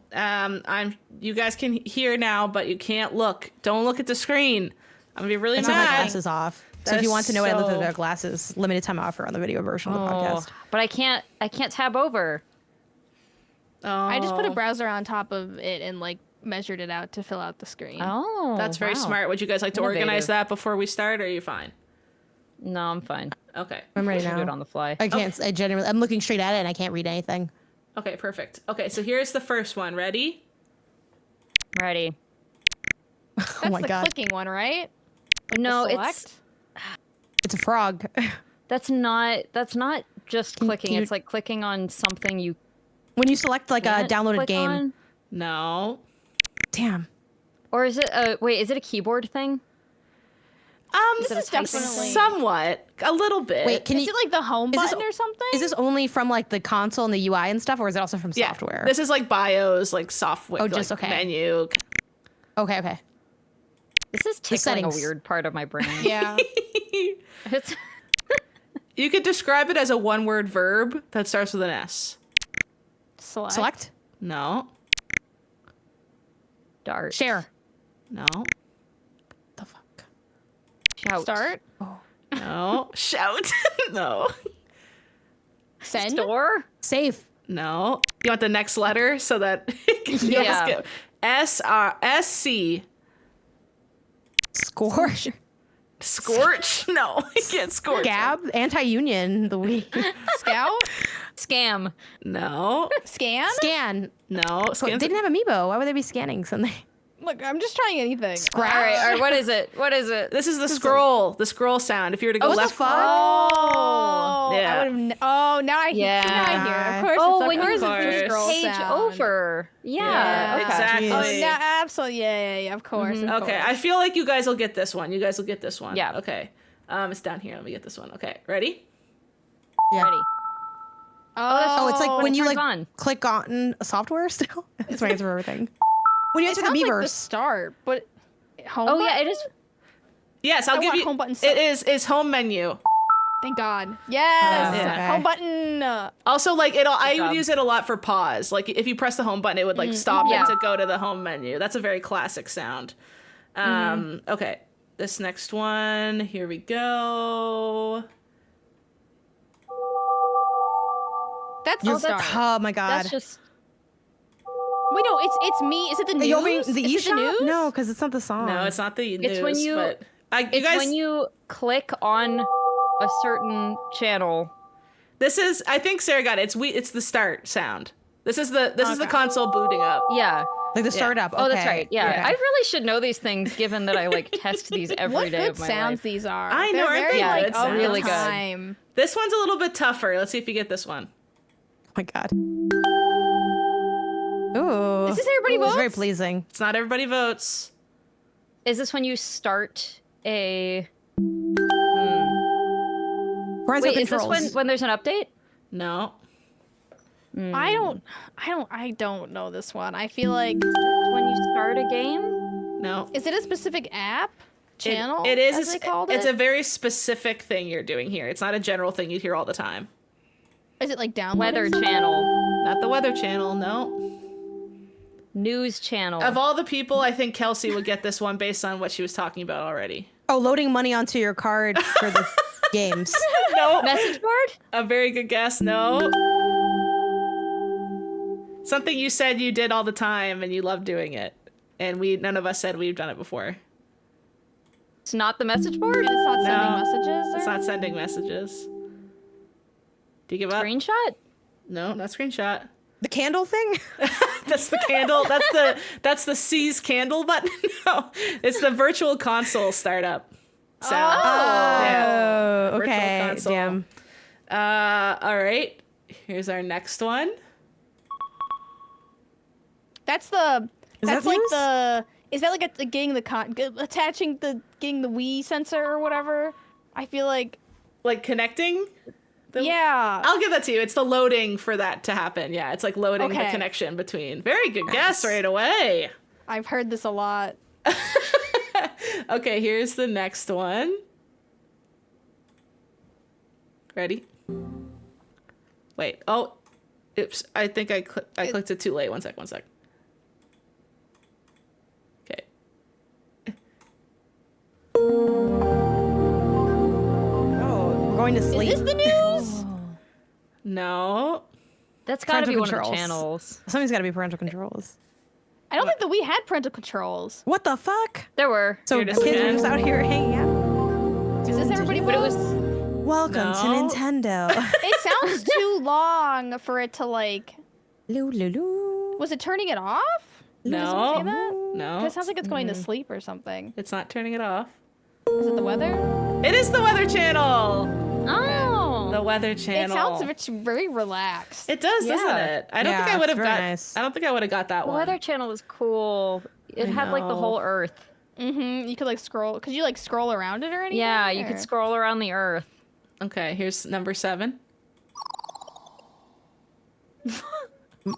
you guys can hear now, but you can't look. Don't look at the screen. I'm gonna be really It's not my mad. glasses off. So That if you is want to know what I look so- at their glasses, limited time offer on the video version of the podcast. But I can't tab over. Oh, I just put a browser on top of it and like measured it out to fill out the screen. Oh, That's very wow. smart. Would you guys like to Innovative. organize that before we start, or are you fine? No, I'm fine. Okay. I'm ready I should do it now. on the fly. I can't. I genuinely. I'm looking straight at it and I can't read anything. Okay. Perfect. Okay. So here's the first one. Ready? Ready? That's Oh my the god, clicking one, right? Like No, the it's select? it's a frog. that's not just clicking. you- It's like clicking on something you When you select like a can't downloaded click game. on. No. Damn. Or is it is it a keyboard thing? This it a is typing definitely. Somewhat. A little bit. Wait, can Is you? it like the home is this- button or something? Is this only from like the console and the UI and stuff, or is it also from Yeah. software? This is like BIOS, like software. Oh, just like, okay. Menu. Okay, okay. This is tickling a settings. weird part of my brain. Yeah. It's You could describe it as a one-word verb that starts with an S. Select. Select. No. dart. Share. No. The fuck. Shout. Start. No. Shout. No. Send. Store. Save. No. You want the next letter so that Yeah. SC. Scorch. Scorch? No, I can't scorch. Gab. Anti-union. The Wii. Scout? Scam. No. Scan? Scan. No. They didn't have Amiibo. Why would they be scanning something? Look, I'm just trying anything. Scratch. All right. What is it? What is it? This is the scroll. The scroll sound. If you were to go What the left. fuck? Oh, Yeah. Now I hear. Yeah. Now I hear. Of course, When it's you the scroll page sound. over. Yeah. Okay. Exactly. Oh, yeah, absolutely. Yeah, of course. Of Okay, course. I feel like you guys will get this one. Yeah. Okay. It's down here. Let me get this one. Okay, ready? Yeah. Ready. Oh, it's like when when it you turns like on. click on a software still. That's my answer for everything. When you It enter the sounds like the Miiverse. start, but home. Oh, yeah, button? it is. Yes, I'll I give want you. home button It is home menu. Thank God. Yes. Yeah. Home button. Also, like I job. would use it a lot for pause. Like if you press the home button, it would like stop Yeah. it to go to the home menu. That's a very classic sound. Okay, this next one. Here we go. That's You're- the start. Oh my god. That's just. Wait, no, it's me. Is it the news? You opening the Is it eShop? news? No, because it's not the song. No, it's not the news. It's when you- But you It's guys. when you click on a certain channel. This is. I think Sarah got it. It's the start sound. This is the console booting up. Yeah. like the startup. Oh, that's okay. right. Yeah. I really should know these things, given that I like test these every What day good of my sounds life. these are. I know, They're aren't very, they like, good of sounds? the Really good. time. This one's a little bit tougher. Let's see if you get this one. Oh my god. Ooh. Is this everybody It's votes? very pleasing. It's not everybody votes. Is this when you start a? Parental Wait, is this controls. when there's an update? No. I don't know this one. I feel like When you start a game? No. is it a specific app channel? It is. as they called It's it? a very specific thing you're doing here. It's not a general thing you'd hear all the time. Is it like downloading? Weather channel, Not the Weather Channel. No. news channel. Of all the people, I think Kelsey would get this one based on what she was talking about already. Oh, loading money onto your card for the games. No. Message board? A very good guess. No. Something you said you did all the time and you love doing it. And none of us said we've done it before. It's not the message board? It's not sending No. messages. It's or- not sending messages. Do you give up? Screenshot? No, not screenshot. The candle thing? That's the candle. That's the C's candle button. No, it's the virtual console startup sound. Yeah. Oh, Virtual okay. console. Damn. All right. Here's our next one. That's the. Is That's that like news? the. Is that like attaching the getting the Wii sensor or whatever? I feel like. Like connecting. Yeah. I'll give that to you. It's the loading for that to happen. Yeah, it's like loading the Okay. connection between. Very good guess right away. I've heard this a lot. Okay, here's the next one. Ready? Wait. Oh, oops. I think I clicked it too late. One sec. Okay. Oh, we're going to sleep. Is this the news? No. That's gotta be Parental one of the controls. channels. Something's got to be parental controls. I don't think that we had parental controls. What the fuck? There were. So Here it kids is are again. just out here hanging out. Is this everybody? But it was. Welcome to No. Nintendo. It sounds too long for it to like. Loo. Was it turning it off? No. Say that? No. It sounds like it's going to sleep or something. It's not turning it off. Is it the weather? It is the Weather Channel. Oh. The Weather It Channel. sounds very relaxed. It does, doesn't Yeah. it? I don't Yeah, think I would it's have very got. nice. I don't think I would have got that The one. Weather Channel was cool. It had like the know. whole Earth. Mm-hmm. You could like scroll. Could you like scroll around it or anything? Yeah, you or- could scroll around the Earth. Okay, here's number 7.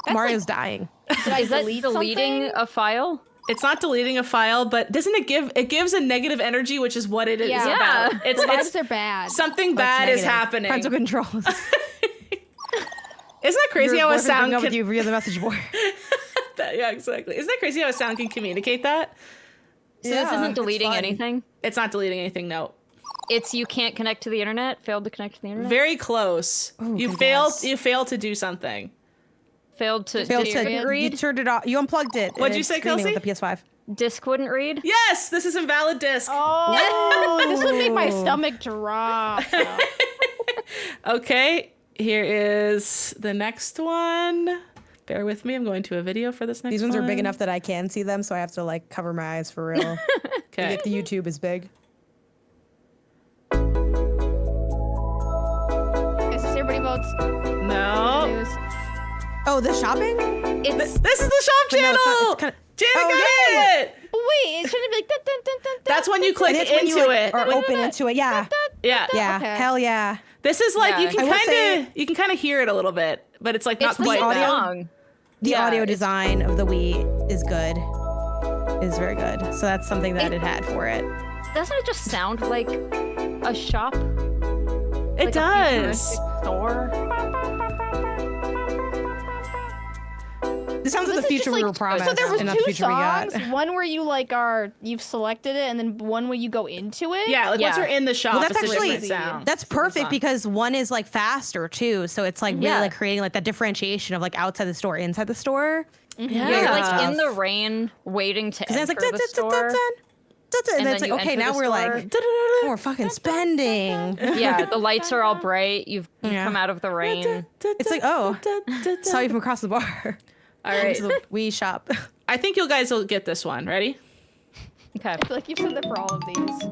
Mario's dying. Did I Is that delete deleting something? a file? It's not deleting a file, but doesn't it gives a negative energy, which is what it is Yeah. about. It's Vibes are bad. something That's bad is negative. happening. Parental controls. Isn't that crazy Your how a boyfriend's sound breaking up can with you via the message board. Yeah, exactly. Isn't that crazy how a sound can communicate that? So this isn't deleting anything? It's not deleting anything, no. It's you can't connect to the internet? Failed to connect to the internet? Very close. Ooh, You good failed guess. you failed to do something. Failed to You read. turned it off. You unplugged it. What'd you It's say, screaming Kelsey? With the PS5. Disc wouldn't read. Yes, this is invalid disc. Oh, this would make my stomach drop. Okay, here is the next one. Bear with me. I'm going to a video for this next one. These ones are big enough that I can see them, so I have to like cover my eyes for real. Okay. Like the YouTube is big. Is this everybody votes? No. News? Oh, the shopping? It's This is the shop But no, channel. it's kinda- Janet Oh, got yay! it. But wait, it shouldn't be like dun, dun, dun, dun, That's when you click It's when into you like, it. or open into it. Yeah. Yeah. Yeah. Okay. Hell yeah. This is like Yeah. you I can will say- kind of hear it a little bit, but it's like not it's the quite same that. song. The Yeah, audio it's- design of the Wii is good. Is very good. So that's something that it had for it. Doesn't it just sound like a shop? It Like a does. futuristic store. This sounds like the This is future just we like- were promised. So there was and not the two future we got. songs. One where you like you've selected it, and then one where you go into it. Yeah, like once Yeah. you're in the shop, Well, that's it's a actually different sound. that's perfect because one is like faster too, so it's like really Yeah. like creating like that differentiation of like outside the store, inside the store. Yeah. You're like in the rain, waiting to And enter then it's like the store. and then it's like you okay, enter now the we're store. like oh, we're fucking spending. Yeah, the lights are all bright. You've Yeah. come out of the rain. It's like oh, saw you from across the bar. All right. To the Wii shop. I think you guys will get this one. Ready? Okay. I feel like you've said that for all of these.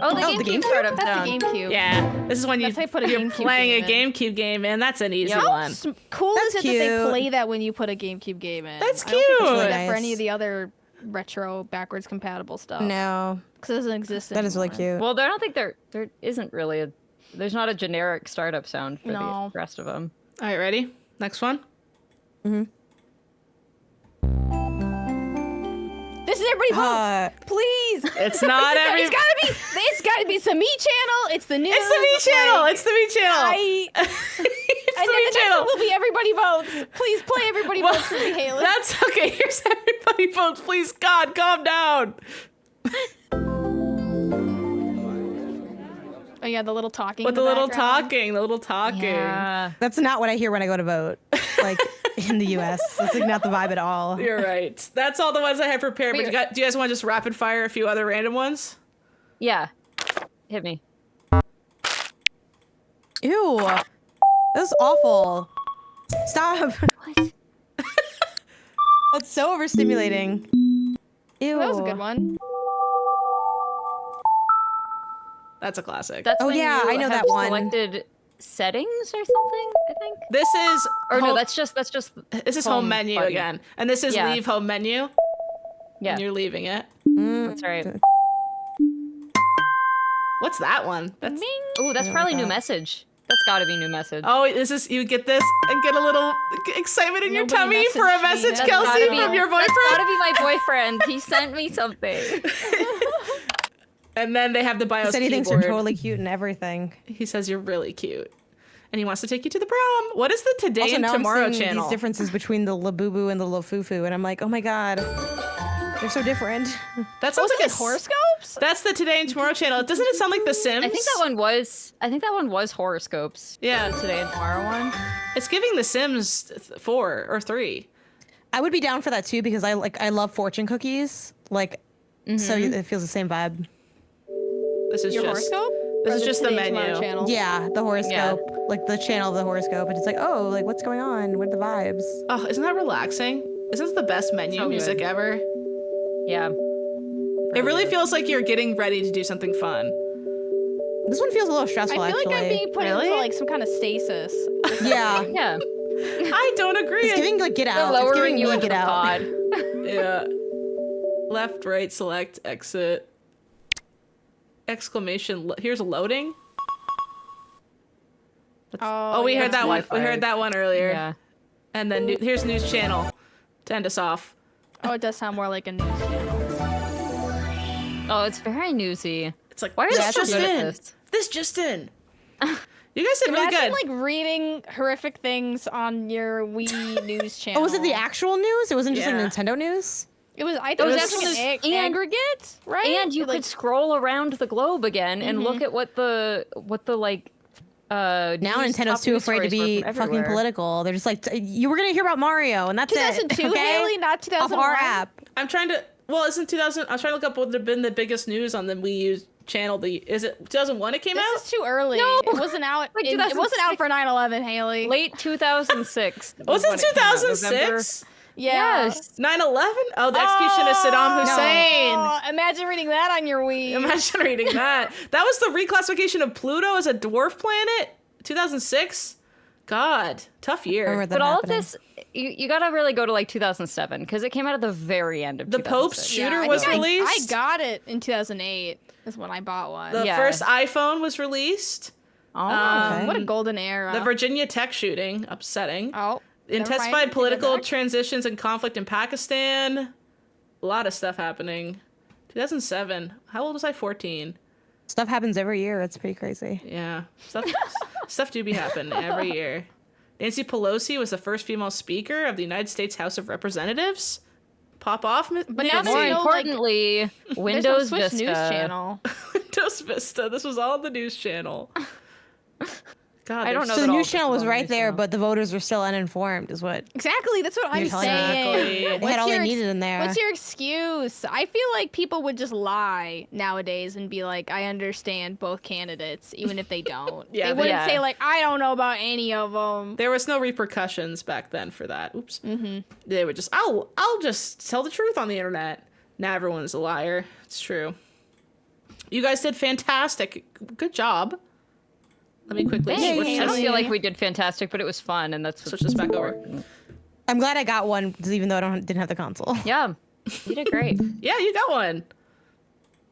Oh, the the GameCube GameCube? startup That's sound. the GameCube. Yeah. This is when That's how you put a you're GameCube playing game a GameCube game in. That's an easy Yep. one. Cool That's is it that they cute. play that when you put a GameCube game in? That's I don't think they cute. play that Nice. for any of the other retro backwards compatible stuff. No, because it doesn't exist. that is really anymore. cute. Well, I don't think there isn't really there's not a generic startup sound for No. the rest of them. All right, ready? Next one. This is everybody votes. Please. It's not every. It's gotta be some Me channel. It's the news. It's the Me channel. It's the Me channel. It's It's and the then Me the next channel. one will be everybody votes. Please play everybody Well, votes for me, Haley. That's okay. Here's everybody votes. Please, God, calm down. Oh yeah, the little talking. With in the little background. talking, the little talking. Yeah. That's not what I hear when I go to vote. Like in the U.S., it's like not the vibe at all. You're right. That's all the ones I have prepared. But Wait. do you guys want to just rapid fire a few other random ones? Yeah. Hit me. Ew, that was awful. Stop. What? That's so overstimulating. Ew. That was a good one. That's a classic. That's Oh, when yeah, you I know have that one. selected settings or something, I think. This is Or no, home- that's just this is home home menu button. again, and this is Yeah. leave home menu. yeah. And you're leaving it. That's right. What's that one? That's Ooh, that's like probably new that. message. That's got to be new message. oh, this is you get this and get a little excitement in your Nobody tummy for a messaged me. message, That's Kelsey, gotta be- from your That's boyfriend. got to be my boyfriend. He sent me something. And then they have the He BIOS said he thinks you're keyboard. totally cute and everything. He says you're really cute, and he wants to take you to the prom. What is the Today Also, and now Tomorrow I'm seeing channel? these differences between the Labubu and the Lafufu, and I'm like, oh my god, they're so different. That sounds Was like it horoscopes? That's the Today and Tomorrow channel. Doesn't it sound like The Sims? I think that one was horoscopes. Yeah. The today and tomorrow one. It's giving The Sims 4 or 3. I would be down for that too because I love fortune cookies. Like, so it feels the same vibe. This is Your just horoscope? this Or is just the Today and Tomorrow menu. channel? Yeah, the horoscope, like the channel of the horoscope, and it's like, oh, like what's going on? What are the vibes? Oh, isn't that relaxing? Isn't this the best menu So music good. ever? Yeah. It really feels like you're getting ready to do something fun. This one feels a little I stressful, feel like actually. I'm being put Really? into like some kind of stasis. Yeah, Yeah. I don't agree. it's giving like get They're out. It's lowering giving you me into get the out. pod. Yeah. Left, right, select, exit. Exclamation. Here's loading. Oh, we yeah. heard that one. We Wi-Fi. heard that one earlier. Yeah. And then here's news channel to end us off. Oh, it does sound more like a news channel. Oh, it's very newsy. It's like Why are this they so just good at in. this? This just in. You guys did really Imagine good. like reading horrific things on your Wii news channel. Oh, was it the actual news? It wasn't just Yeah. like Nintendo news. It was. I It thought was it was actually just an news and- aggregate, right? And you Like, could scroll around the globe again and look at what the like Now Nintendo's too afraid to be fucking political. They're just like, you were gonna hear about Mario, and that's 2002, it. Okay? Haley, not 2001. Off our app. I'm trying to. Well, isn't 2000? I was trying to look up what would have been the biggest news on the Wii U channel. Is it 2001? It came out. This is too early. No. It wasn't out. It wasn't out for 9/11, Haley. Late 2006. Was it 2006? Yeah. Yes. 9/11? Oh, the execution of Saddam Hussein. Oh, imagine reading that on your Wii. Imagine reading that. That was the reclassification of Pluto as a dwarf planet. 2006. God, tough year. But all of this, you gotta really go to like 2007 because it came out at the very end of the Pope's shooter was released. I got it in 2008. Is when I bought one. The first iPhone was released. Oh, okay. What a golden era. The Virginia Tech shooting, upsetting. Oh. Intensified political transitions and conflict in Pakistan. A lot of stuff happening. 2007. How old was I? 14. Stuff happens every year. It's pretty crazy. Yeah. Stuff do be happening every year. Nancy Pelosi was the first female speaker of the United States House of Representatives. Pop off, but now more importantly, Windows Switch Vista. News channel. Windows Vista. This was all the news channel. God, I don't know. So the news channel was right there, but the voters were still uninformed, is what? Exactly. That's what I'm saying. They had all they needed in there. What's your excuse? I feel like people would just lie nowadays and be like, I understand both candidates, even if they don't. They wouldn't say like, I don't know about any of them. There was no repercussions back then for that. Oops. Mm-hmm. They would just, I'll just tell the truth on the internet. Now everyone's a liar. It's true. You guys did fantastic. Good job. Let me quickly switch I don't this. feel like we did fantastic, but it was fun, and that's Switch this back over. I'm glad I got one, even though I didn't have the console. Yeah, you did great. Yeah, you got one.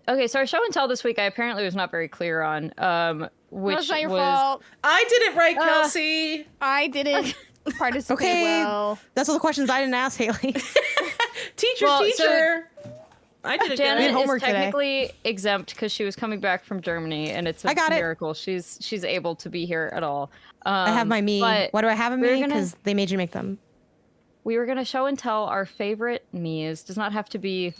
Okay, so our show and tell this week, I apparently was not very clear on, which That's not your fault. I did it right, Kelsey. I didn't participate Okay, well. that's all the questions I didn't ask, Haley. Teacher. I did it Janet good. homework is technically exempt because she was coming back from Germany, and it's a miracle she's able to be here at all. I have my Mii. Why do I have a Mii? Because they made you make them. We were gonna show and tell our favorite Miis. Does not have to be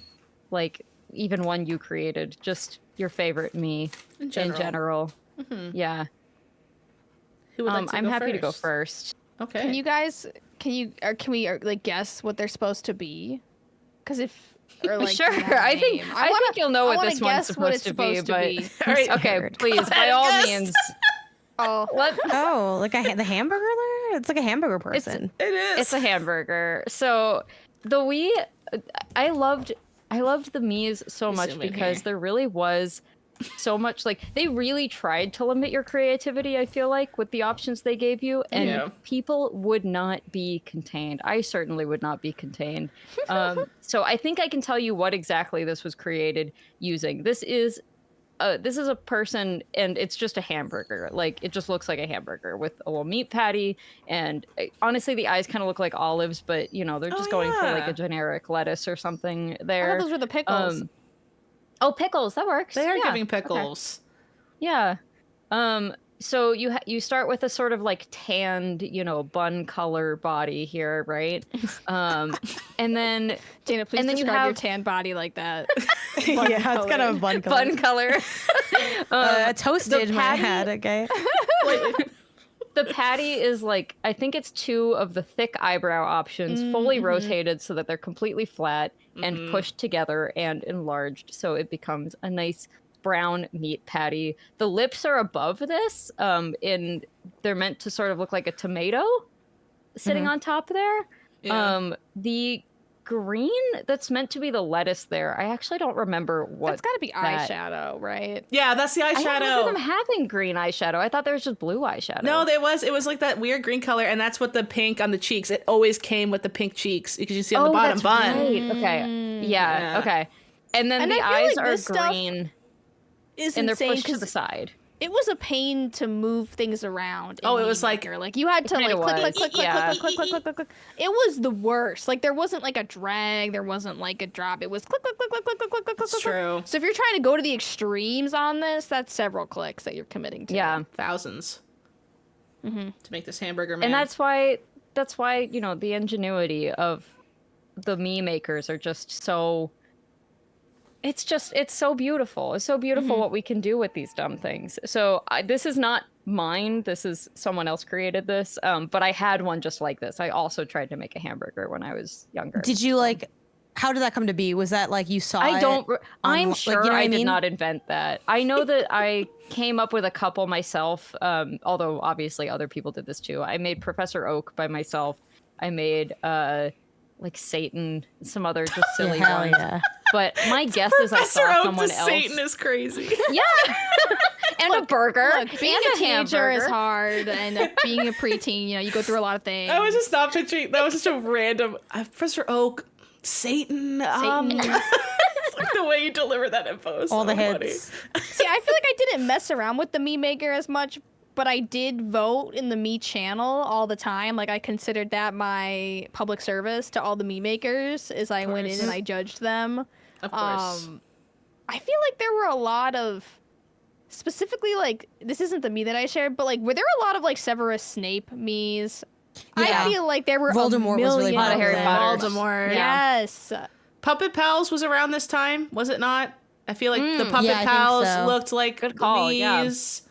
like even one you created. Just your favorite Mii in general. Mm-hmm. Yeah. Who would like to I'm go happy first? to go first. Okay. Can we like guess what they're supposed to be? Because if like, sure, I think you'll know what this one's supposed to be. But all right, okay, please, by all means. Oh, like the hamburger there? It's like a hamburger person. It is. It's a hamburger. So the Wii, I loved the Miis so much because there really was so much, like, they really tried to limit your creativity, I feel like, with the options they gave you, and people would not be contained. I certainly would not be contained. So I think I can tell you what exactly this was created using. This is a person, and it's just a hamburger. Like, it just looks like a hamburger with a little meat patty, and honestly, the eyes kind of look like olives, but, you know, they're just going for, like, a generic lettuce or something there. I thought those were the pickles. Oh, pickles, that works. They are giving pickles. Okay. Yeah. So you start with a sort of like tanned, you know, bun color body here, right? And then Dana, please and then describe you have your tan body like that. Yeah, it's kind of a bun color. Bun color. Toasted my head, okay? The patty is like, I think it's 2 of the thick eyebrow options, fully rotated so that they're completely flat and pushed together and enlarged, so it becomes a nice brown meat patty. The lips are above this, and they're meant to sort of look like a tomato sitting on top there. Yeah. The green that's meant to be the lettuce there, I actually don't remember what. That's got to be eyeshadow, right? Yeah, that's the eyeshadow. I don't remember them having green eyeshadow. I thought there was just blue eyeshadow. No, it was like that weird green color, and that's what the pink on the cheeks. It always came with the pink cheeks because you see on the bottom bun. Right. Okay. Yeah. Okay. And then the eyes are green, and they're pushed to the side. It was a pain to move things around. Oh, it was like you had to like click. It was the worst. Like, there wasn't like a drag, there wasn't like a drop. It was click. It's true. So if you're trying to go to the extremes on this, that's several clicks that you're committing to. Yeah, thousands. To make this hamburger man. And that's why you know, the ingenuity of the Mii makers are just so. It's so beautiful. It's so beautiful what we can do with these dumb things. So this is not mine. This is someone else created this. But I had one just like this. I also tried to make a hamburger when I was younger. Did you like? How did that come to be? Was that like you saw? I'm sure I mean? did not invent that. I know that I came up with a couple myself. Although obviously other people did this too. I made Professor Oak by myself. I made like Satan, some other just silly ones. Yeah. But my guess is I saw someone else. Satan is crazy. Yeah. And a burger. Look, being a teenager is hard, and being a preteen, you go through a lot of things. I was just not picturing. That was such a random. Professor Oak, Satan. It's like the way you deliver that info is all so the hits. funny. See, I feel like I didn't mess around with the Mii Maker as much, but I did vote in the Mii channel all the time. Like, I considered that my public service to all the Mii Makers as I went in and I judged them. Of course. I feel like there were a lot of, specifically, like, this isn't the Mii that I shared, but, like, were there a lot of, like, Severus Snape Miis? Yeah. I feel like there were Voldemort was really A lot of Harry Potter. Voldemort. Yes. Puppet Pals was around this time, was it not? I feel like the Puppet yeah, I think Pals so. looked like Good call, Miis.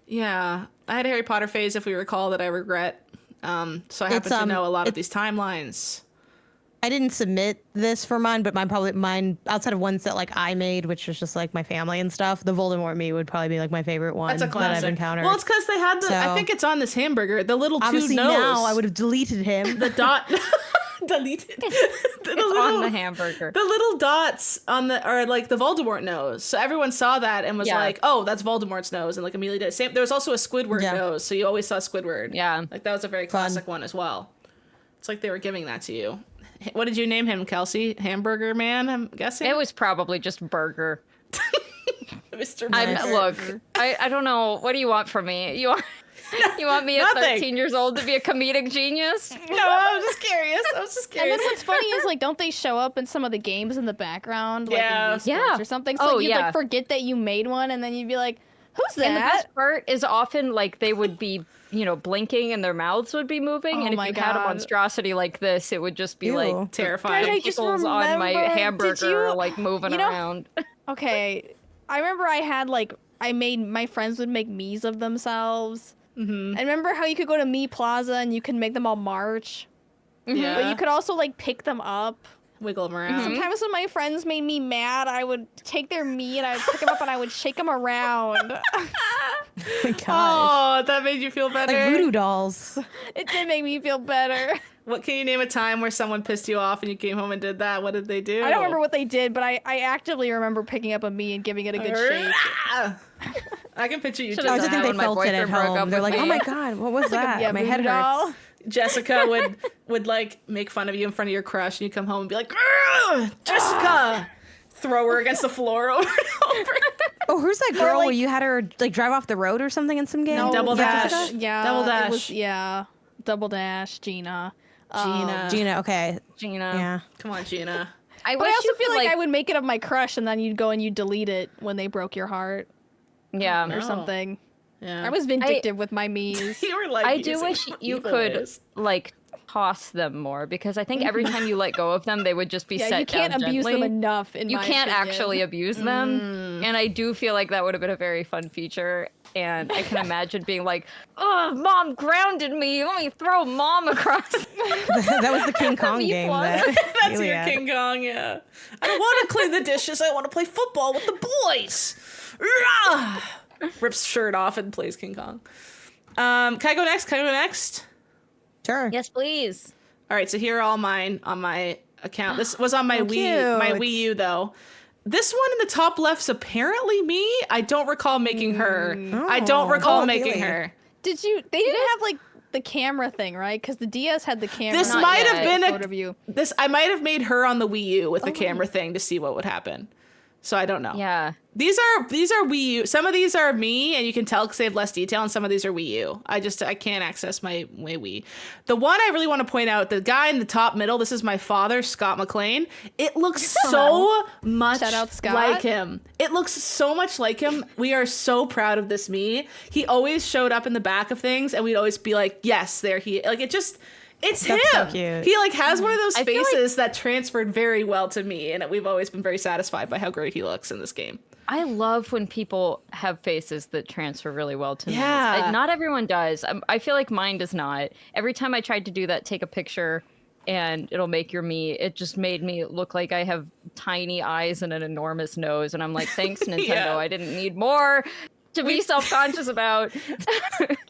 Yeah. I had a Harry Potter phase, if we recall, that I regret. So I happen to know a lot of these timelines. I didn't submit this for mine, but mine outside of ones that like I made, which was just like my family and stuff. The Voldemort Mii would probably be like my favorite one That's a classic. that I've encountered. Well, it's because they had the. I think it's on this hamburger. The little obviously two nose. now I would have deleted him. The dot. Deleted. It's on the hamburger. The little dots on the are like the Voldemort nose. So everyone saw that and was like, "Oh, that's Voldemort's nose," and like immediately did. Same. There was also a Squidward nose, so you always saw Squidward. Yeah, like that was a very classic one as well. It's like they were giving that to you. What did you name him, Kelsey? Hamburger Man, I'm guessing? It was probably just burger. Mr. Look, I don't know. What do you want from me? You want me at 13 years old to be a comedic genius? No, I was just curious. And then what's funny is, like, don't they show up in some of the games in the background? Like, Yeah. in Wii Sports or something? So you'd, like, forget that you made one, and then you'd be like, who's that? And the best part is often, like, they would be, blinking and their mouths would be moving. And if you had a monstrosity like this, it would just be, like, terrifying. I just pickles on my hamburger, like, moving around. Okay. I remember I had, like, my friends would make Miis of themselves. Mm-hmm. I remember how you could go to Mii Plaza and you could make them all march. Yeah. But you could also, like, pick them up. Wiggle them around. Sometimes when my friends made me mad, I would take their Mii and I would pick them up and I would shake them around. Oh my gosh. Oh, that made you feel better. Like voodoo dolls. It did make me feel better. What can you name a time where someone pissed you off and you came home and did that? What did they do? I don't remember what they did, but I actively remember picking up a Mii and giving it a good shake. I can picture you. Should've doing I done think that. they felt it at home. They're like, oh my god, what was that? Yeah, my head voodoo doll. hurts. Jessica would like make fun of you in front of your crush, and you come home and be like, Jessica, throw her against the floor over and over. Oh, who's that girl where you had her like drive off the road or something in some game? No, Double Dash. Jessica? Yeah, Double Dash. It was, Double Dash, Gina. Gina, okay. Gina. Yeah. Come on, Gina. I But I wish also you feel could, like I would make it of my crush, and then you'd go and you'd delete it when they broke your heart Yeah. or something. Yeah. I was vindictive with my Miis. You were like, I do using wish you evil could ways. like toss them more, because I think every time you let go of them, they would just be set down you can't abuse them gently. enough. In You my can't opinion. actually abuse them, and I do feel like that would have been a very fun feature. And I can imagine being like, "Oh, mom grounded me. Let me throw mom across." That was the King Kong game. That's Haley your had. King Kong, yeah. I don't want to clean the dishes. I want to play football with the boys. Rah! Rips shirt off and plays King Kong. Can I go next? Sure. Yes, please. All right, so here are all mine on my account. This was on my cute. Wii U though. This one in the top left's apparently me. I don't recall making her. I don't recall making Haley. her. Did you? They didn't have like the camera thing, right? Because the DS had the camera. This Not might yet. have been photo of you. this. I might have made her on the Wii U with the camera thing to see what would happen. So I don't know. Yeah. These are Wii U. Some of these are me, and you can tell because they have less detail, and some of these are Wii U. I can't access my Wii. The one I really want to point out, the guy in the top middle, this is my father, Scott Maclean. It looks so much Shout out, Scott. like him. It looks so much like him. We are so proud of this me. He always showed up in the back of things, and we'd always be like, yes, there he, like it just... It's him. so cute. He like has one of those I feel faces that transferred very well to me, and we've always been very satisfied by how great he looks in this game. I love when people have faces that transfer really well to me. Yeah. Not everyone does. I feel like mine does not. Every time I tried to do that, take a picture and it'll make your me, it just made me look like I have tiny eyes and an enormous nose. And I'm like, thanks, Nintendo. Yeah. I didn't need more to be self-conscious about.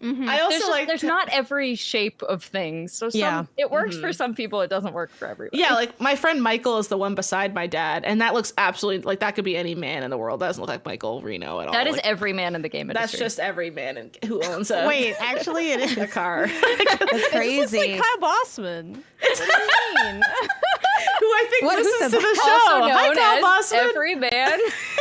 I also there's not every shape of things. So it works for some people, it doesn't work for everybody. Yeah, like my friend Michael is the one beside my dad, and that looks absolutely like that could be any man in the world. That doesn't look like Michael Reno at all. That is like, every man in the game industry. That's just every man who owns a Wait, actually, it is a car. That's crazy. It's like Kyle Bossman. What do you mean? Who I think What? Who listens said to the that? show. Also Hi, known Kyle as Bossman. every man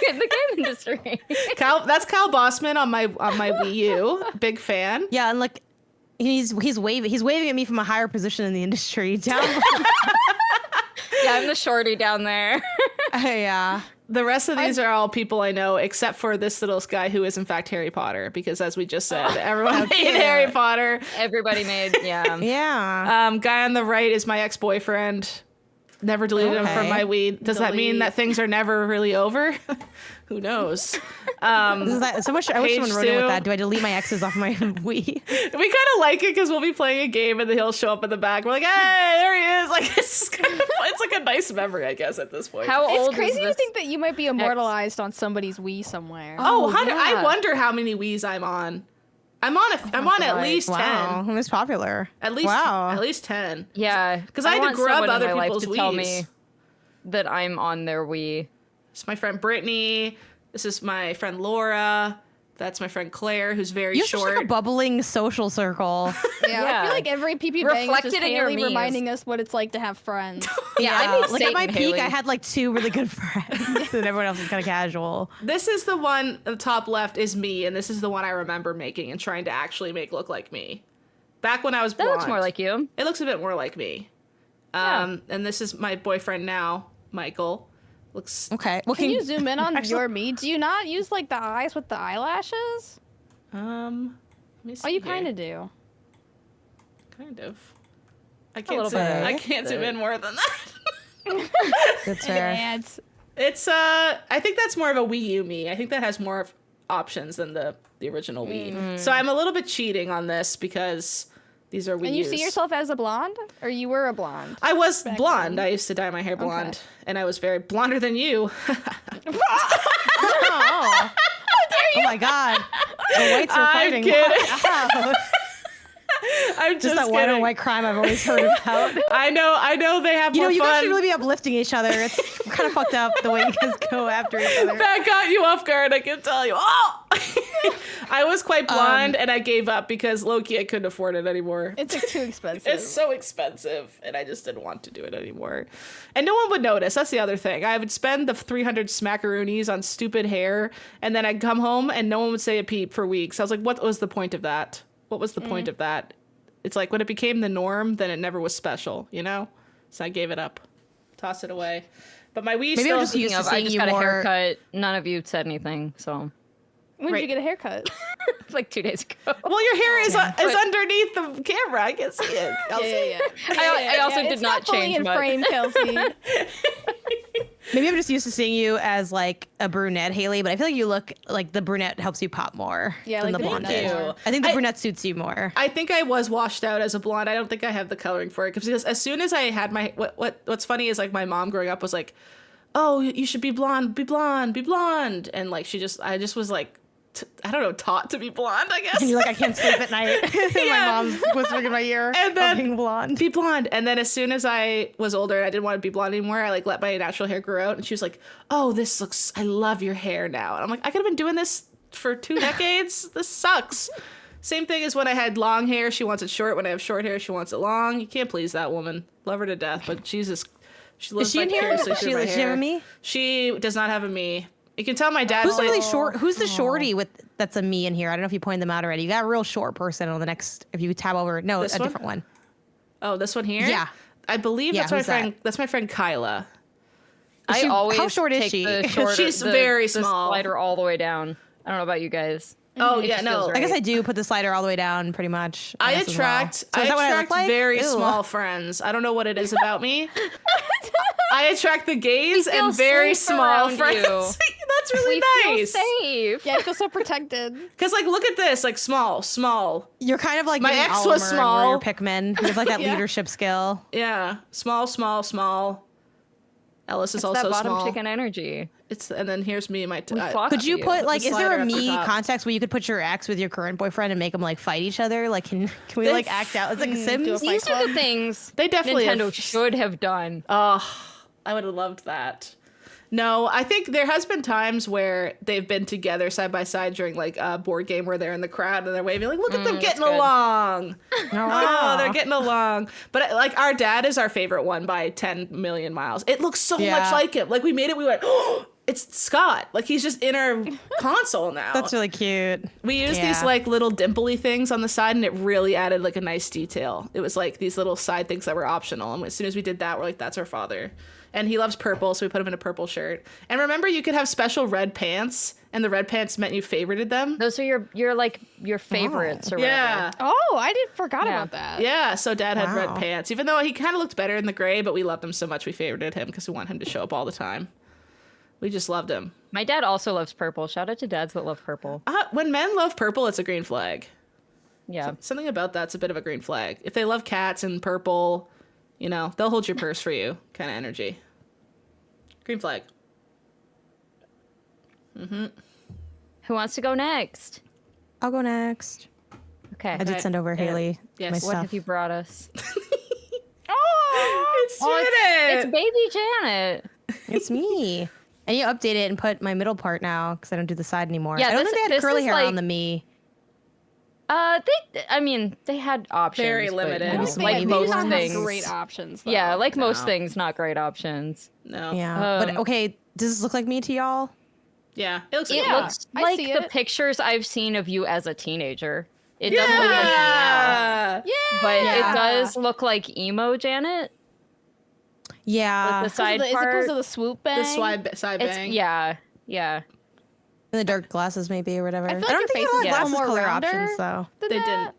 in the game industry. That's Kyle Bossman on my Wii U. Big fan. Yeah, and like he's waving at me from a higher position in the industry. Down. Yeah, I'm the shorty down there. Yeah. The rest of these are all people I know, except for this little guy who is in fact Harry Potter, because as we just said, everyone made cute. Harry Potter. Everybody made, yeah. Yeah. Guy on the right is my ex-boyfriend. Never deleted him from Okay. my Wii. Does that mean that things are never really over? Who knows? This is that, so much. I wish someone wrote in with that. Do I delete my exes off my Wii? We kind of like it because we'll be playing a game and then he'll show up in the back. We're like, hey, there he is. Like it's kind of, it's like a nice memory, I guess, at this point. How old It's crazy is to this? think that you might be immortalized on somebody's Wii somewhere. Oh, yeah. I wonder how many Wiis I'm on. I'm on at least 10. Wow, it's popular. At least Wow. at least 10. Yeah. 'Cause I had to want grub someone in other my life people's to tell Wiis. me that I'm on their Wii. It's my friend Brittany. This is my friend Laura. That's my friend Claire, who's very You have such short. like a bubbling social circle. Yeah, I Yeah. feel like every Pew Pew Bang is Reflected just in your Haley Miis. reminding us what it's like to have friends. Yeah, I need like at my Satan, peak, Haley. I had like 2 really good friends, and everyone else was kind of casual. This is the one at the top left is me, and this is the one I remember making and trying to actually make look like me. Back when I was That blonde. looks more like you. It looks a bit more like me. And this is my boyfriend now, Michael. Looks Okay. Well, Can you zoom in on Actually- your me? Do you not use like the eyes with the eyelashes? let me see Oh, you here. kind of do. Kind of. I little can't zoom, bit. I can't zoom in more than that. That's fair. Yeah, It's I think that's more of a Wii U me. I think that has more options than the original Wii. So I'm a little bit cheating on this because these are Wii and you U's. see yourself as a blonde, or you were a blonde? I was blonde. I used to dye my hair blonde, and I was very blonder than you. Oh. Oh my god. The whites are I'm fighting. kidding. Wow. I'm Just just that white kidding. on white crime I've always heard about. I know they have You know, more you guys fun. should really be uplifting each other. It's kind of fucked up the way you guys go after each other. That got you off guard, I can tell you. Oh! I was quite blonde, and I gave up because low-key I couldn't afford it anymore. It's like, too expensive. It's so expensive, and I just didn't want to do it anymore. And no one would notice. That's the other thing. I would spend the 300 smackaroonies on stupid hair, and then I'd come home, and no one would say a peep for weeks. I was like, what was the point of that? What was the point of that? It's like when it became the norm, then it never was special, you know? So I gave it up. Toss it away. But my Wii Maybe still... I'm just used to I seeing just you got more. a haircut. None of you said anything, so When did Right. you get a haircut? like 2 days ago. Well, your hair is underneath the camera. I can see it. yeah. I also did it's not fully change in much. frame, Kelsey. Maybe I'm just used to seeing you as like a brunette, Haley, but I feel like you look like the brunette helps you pop more Yeah, than like the the blonde brunette did. more. I think the brunette suits you more. I think I was washed out as a blonde. I don't think I have the coloring for it because as soon as I had my what's funny is like my mom growing up was like, "Oh, you should be blonde, be blonde, be blonde," and like I just was like, I don't know, taught to be blonde, I guess. And you're like, I can't sleep at night. Yeah. My mom's whispering in my ear And then- of being blonde. Be blonde. And then as soon as I was older and I didn't want to be blonde anymore, I like let my natural hair grow out, and she was like, "Oh, this looks. I love your hair now." And I'm like, I could have been doing this for 2 decades. This sucks. Same thing as when I had long hair, she wants it short. When I have short hair, she wants it long. You can't please that woman. Love her to death, but Jesus, she lives Is she in here? vicariously Does through she, my does she have hair. a me? She does not have a me. You can tell my dad. Who's the played- really short? Who's the shorty with that's a me in here? I don't know if you pointed them out already. You got a real short person on the next. If you tab over, no, This a one? different one. Oh, this one here. Yeah. I believe Yeah, that's my who's that? friend. That's my friend Kyla. I she- always how short is take she? the shorter, She's the- very the small. slider all the way down. I don't know about you guys. Oh It yeah, just no. feels I guess right. I do put the slider all the way down, pretty much. I guess, as well. attract So is that what attract look like? very Ew. small friends. I don't know what it is about me. I attract the gays feel and very safe small around friends. you. That's really nice. Feel safe. Yeah, I feel so protected. Because like, look at this, like small. You're kind of like My getting ex was Oliver small. in Warrior Pikmin. You have like that Yeah. leadership skill. Yeah, small. Ellis is It's also that bottom small. chicken energy. And then here's me, my. We flock Could to you put like, The is there slider a at the me top. context where you could put your ex with your current boyfriend and make them like fight each other? Like, can we like act out? It's like do a Sims. fight These are club? the things They definitely Nintendo have- should have done. Oh, I would have loved that. No, I think there has been times where they've been together side by side during like a board game where they're in the crowd and they're waving like, look at them getting good. along. wow. Oh, they're getting along. But like our dad is our favorite one by 10 million miles. It looks so Yeah. much like him. Like we made it, we went, oh, it's Scott. Like he's just in our console now. That's really cute. We used Yeah. these like little dimply things on the side and it really added like a nice detail. It was like these little side things that were optional. And as soon as we did that, we're like, that's our father. And he loves purple, so we put him in a purple shirt. And remember, you could have special red pants, and the red pants meant you favorited them. Those are your favorites or whatever. Yeah. Oh, I forgot Yeah. about that. Yeah, so dad had red Wow. pants, even though he kind of looked better in the gray, but we loved him so much we favorited him because we want him to show up all the time. We just loved him. My dad also loves purple. Shout out to dads that love purple. When men love purple, it's a green flag. Yeah. Something about that's a bit of a green flag. If they love cats and purple, you know, they'll hold your purse for you kind of energy. Green flag. Who wants to go next? I'll go next. Okay. I did send over Haley Yes. my What stuff. What have you brought us? Oh, It's It's Janet! baby Janet. It's me. And you update it and put my middle part now because I don't do the side anymore. Yeah, I don't this- think they had this curly is hair like- on the me. They had options. Very but, limited. you I know, don't think like they most don't have things. great options. Though. Yeah, like most No. things, not great options. No. Yeah. But Um, okay, does this look like me to y'all? Yeah. It looks It like Yeah, looks I like see the it. pictures I've seen of you as a teenager. It doesn't look like you now, Yeah. Yeah, but Yeah. it does look like emo Janet Yeah. with the side is it part. because of the swoop bang? The side It's bang. yeah. And the dark glasses maybe or whatever. I feel like don't your think face they is had a glasses little more color rounder. options though.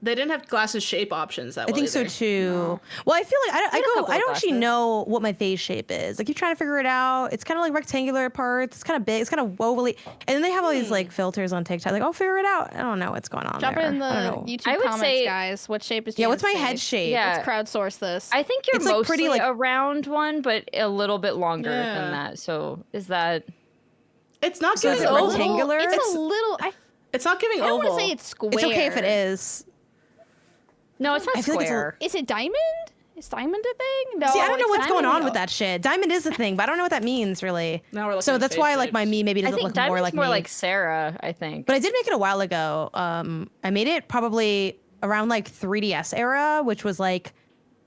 They didn't have glasses shape options that I well think so either. too. Well, I feel like had a couple I of don't actually glasses. know what my face shape is. I keep trying to figure it out. It's kind of like rectangular parts. It's kind of big. It's kind of wobbly. And then they have all these like filters on TikTok. Like, oh, figure it out. I don't know what's going on Drop there. it in the I don't know. YouTube I would comments, say- guys. What shape is Yeah, what's my Janet's head face? shape? Yeah. Let's crowdsource this. I think you're It's, like, mostly pretty, like- a round one, but a little bit longer Yeah. than that. So is that? It's not So is giving it oval. rectangular? It's a little. It's not giving I don't oval. want to say it's square. It's okay if it is. No, it's not I feel like it's a- square. Is it diamond? Is diamond a thing? No. See, I don't know it's what's not. going on with that shit. Diamond is a thing, but I don't know what that means really. Now we're looking So at that's face why like my shapes. me maybe I doesn't think look Diamond's more like me. Sarah. I think. But I did make it a while ago. I made it probably around like 3DS era, which was like,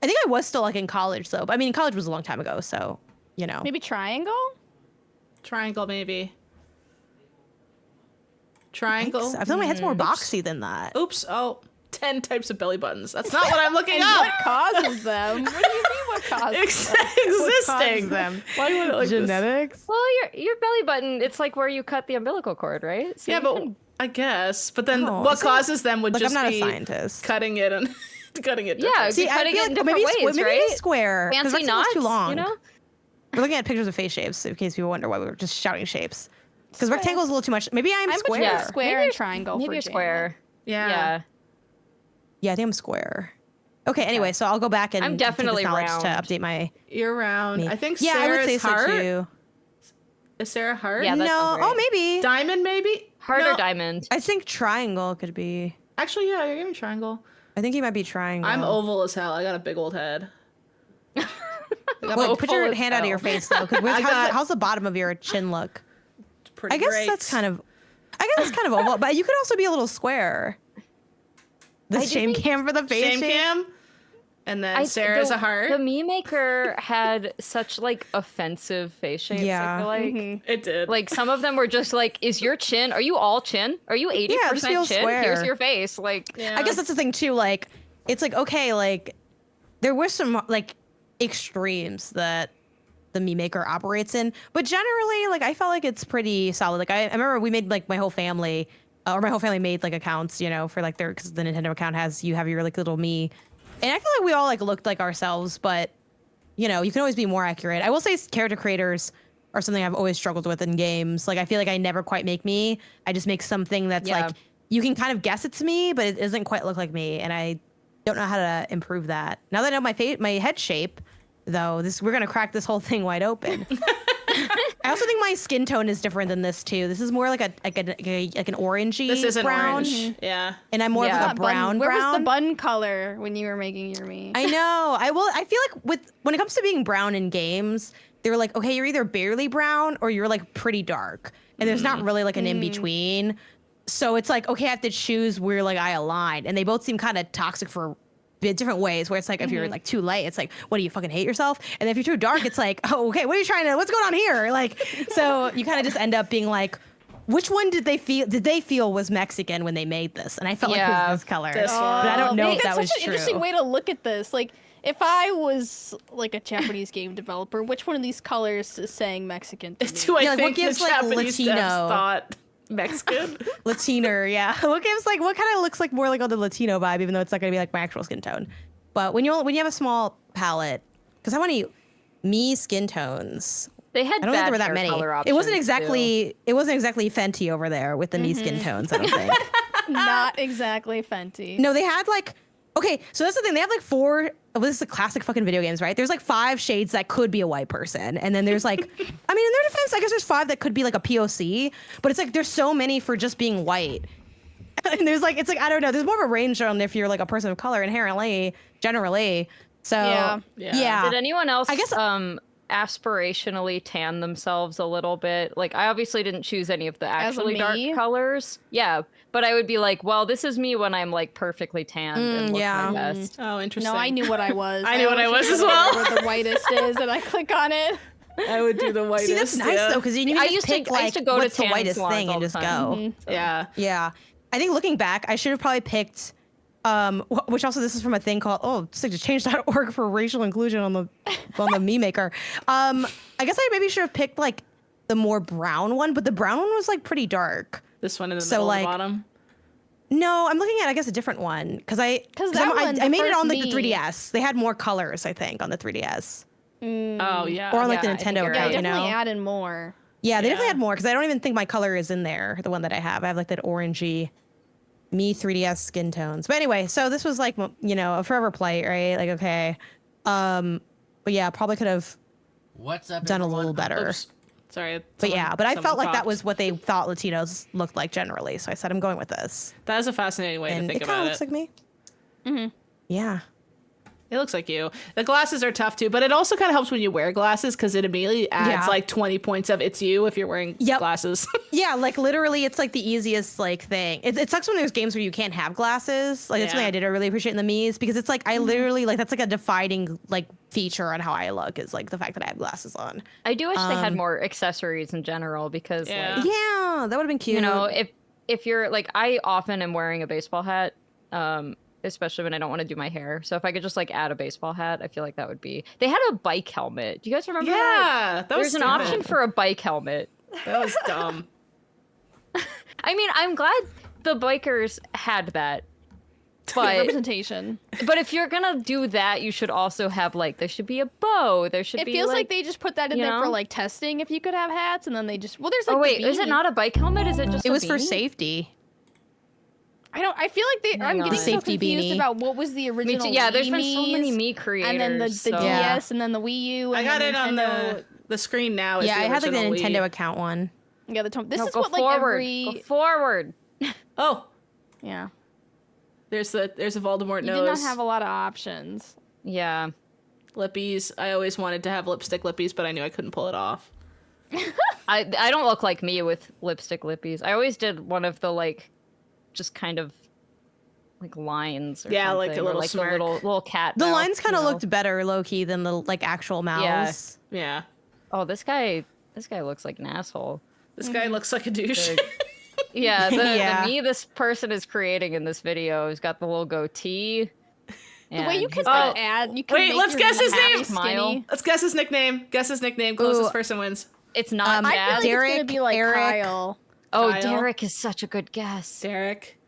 I think I was still like in college though. But I mean, college was a long time ago, so you know. Maybe triangle? Triangle, maybe. I Triangle. feel like my head's more boxy than that. Oops. Oh, 10 types of belly buttons. That's not what I'm looking And up. what causes them? What do you mean what causes them? Existing. them? Why would it like this? Genetics? Well, your belly button, it's like where you cut the umbilical cord, right? So Yeah, you but can- I guess. But then Oh, what see, causes them would Like just I'm not be a scientist. cutting it and cutting it. Yeah, different. See, cutting it in different maybe, ways, maybe right? it's square. 'cause fancy rectangle's knots, too long. you know? We're looking at pictures of face shapes in case people wonder why we were just shouting shapes. Because rectangle's a little too much. Maybe I'm I'm square. between Yeah. square Maybe and triangle Maybe for you're Janet. square. Yeah. Yeah, I think I'm square. Okay, anyway, so I'll go back and I'm take this definitely knowledge round. to update my You're round. me. I think yeah, Sarah's I would say heart. so too. Is Sarah heart? Yeah, that No, sounds oh right. maybe. Diamond, maybe? Heart No. or diamond? I think triangle could be. Actually, yeah, you're giving triangle. I think he might be triangle. I'm oval as hell. I got a big old head. I got my Wait, put your oval as hand out of hell. your face though, because I got- how's the bottom of your chin look? pretty I guess great. that's kind of. I guess it's kind of oval, but you could also be a little square. The I do shame think- cam for the face shame shape. cam. And then Sarah's a heart. The meme maker had such like offensive face shapes. Yeah. I feel like. It did. Like some of them were just like, "Is your chin? Are you all chin? Are you 80% just feel chin? square. Here's your face." Like, Yeah. I guess that's the thing too. Like, it's like okay, like there were some like extremes that the meme maker operates in, but generally, like I felt like it's pretty solid. Like I remember we made like my whole family, or my whole family made like accounts, you know, for like their because the Nintendo account has you have your like little me, and I feel like we all like looked like ourselves, but you know you can always be more accurate. I will say character creators are something I've always struggled with in games. Like I feel like I never quite make me. I just make something that's like you can kind of guess it's me, but it doesn't quite look like me, and I don't know how to improve that. Now that I know my head shape, though, we're gonna crack this whole thing wide open. I also think my skin tone is different than this too. This is more like an orangey. This isn't brown. Orange. Yeah. And I'm more of like a brown. Where was the bun color when you were making your Mii? I know. I feel like when it comes to being brown in games, they're like, okay, you're either barely brown or you're like pretty dark, and there's not really like an in between. So it's like, okay, I have to choose where like I align, and they both seem kind of toxic for different ways, where it's like if you're like too light, it's like, what, do you fucking hate yourself? And if you're too dark, it's like, oh, okay, what's going on here? Like, so you kind of just end up being like, which one did they feel was Mexican when they made this? And I felt like it was this color, but I don't know if that was true. That's such an interesting way to look at this. Like, if I was like a Japanese game developer, which one of these colors is saying Mexican to me? Do I think what gives the like Japanese Latino devs thought Mexican? Latino, yeah. What kind of looks like more like on the Latino vibe, even though it's not gonna be like my actual skin tone. But when you have a small palette, because I want to use Mii skin tones. They had I don't think there were that many. It wasn't exactly Fenty over there with the Mii skin tones. I don't think. Not exactly Fenty. No, they had like. Okay, so that's the thing. They have like 4. Well, this is a classic fucking video games, right? There's like 5 shades that could be a white person, and then there's like, I mean, in their defense, I guess there's 5 that could be like a POC, but it's like there's so many for just being white. And there's like, it's like, I don't know. There's more of a range on if you're like a person of color inherently, generally. So yeah. Did anyone else aspirationally tan themselves a little bit? Like, I obviously didn't choose any of the actually dark colors. Yeah, but I would be like, well, this is me when I'm like perfectly tanned and look my best. Oh, interesting. No, I knew what I was. I knew what I was as well. Where the whitest is, and I click on it. I would do the whitest. See, that's nice though, because you used to go what's to the whitest thing and just go. Yeah. I think looking back, I should have probably picked. Which also this is from a thing called it's like change.org for racial inclusion on the Mii Maker. I guess I maybe should have picked like the more brown one, but the brown one was like pretty dark. This one in the middle of the bottom. No, I'm looking at I guess a different one because I made it on like the 3DS. They had more colors, I think, on the 3DS. Oh yeah, or on like the Nintendo account. Definitely added more. Yeah, they definitely had more because I don't even think my color is in there. The one that I have like that orangey Mii 3DS skin tones. But anyway, so this was like, a forever plight, right? Like, okay. But yeah, probably could have done a little better. Oops. Sorry. But I felt like that was what they thought Latinos looked like generally. So I said, I'm going with this. That is a fascinating way to think about it. It kind of looks like me. Mm-hmm. Yeah. It looks like you. The glasses are tough too, but it also kind of helps when you wear glasses because it immediately adds like 20 points of it's you if you're wearing glasses. Yeah, like literally it's like the easiest like thing. It sucks when there's games where you can't have glasses. Like that's something I really appreciate in the Miis because it's like I literally like that's like a defining like feature on how I look is like the fact that I have glasses on. I do wish they had more accessories in general because that would have been cute. If you're like I often am wearing a baseball hat. Especially when I don't want to do my hair. So if I could just like add a baseball hat, I feel like that would be. They had a bike helmet. Do you guys remember that? Yeah, There's an option for a bike helmet. That was dumb. I mean, I'm glad the bikers had that. But representation. But if you're gonna do that, you should also have like there should be a bow. There should be. It feels like they just put that in there for like testing. If you could have hats, and then they just there's like. Oh wait, is it not a bike helmet? Is it just? It was for safety. I feel like I'm getting so confused about what was the original. Yeah, there's been so many Mii creators, and then the DS, and then the Wii U. I got it on the screen now. Yeah, I had like the Nintendo Wii. account one. Yeah, this is go what forward. Like every go forward. Oh, yeah. There's a Voldemort nose. You did not have a lot of options. Yeah, lippies. I always wanted to have lipstick lippies, but I knew I couldn't pull it off. I don't look like me with lipstick lippies. I always did one of the like. Just kind of like lines or something. Like a little like smirk. a little cat the mouth, lines kind of looked better low-key than the like actual mouths. Yeah. Oh, this guy looks like an asshole. This guy looks like a douche. The Mii this person is creating in this video has got the little goatee. The way you can add you can let's guess his name. Smile. Let's guess his nickname. Closest person wins. It's not I bad. feel like it's gonna be like Eric. Kyle. Oh, Kyle. Derek is such a good guess. Derek.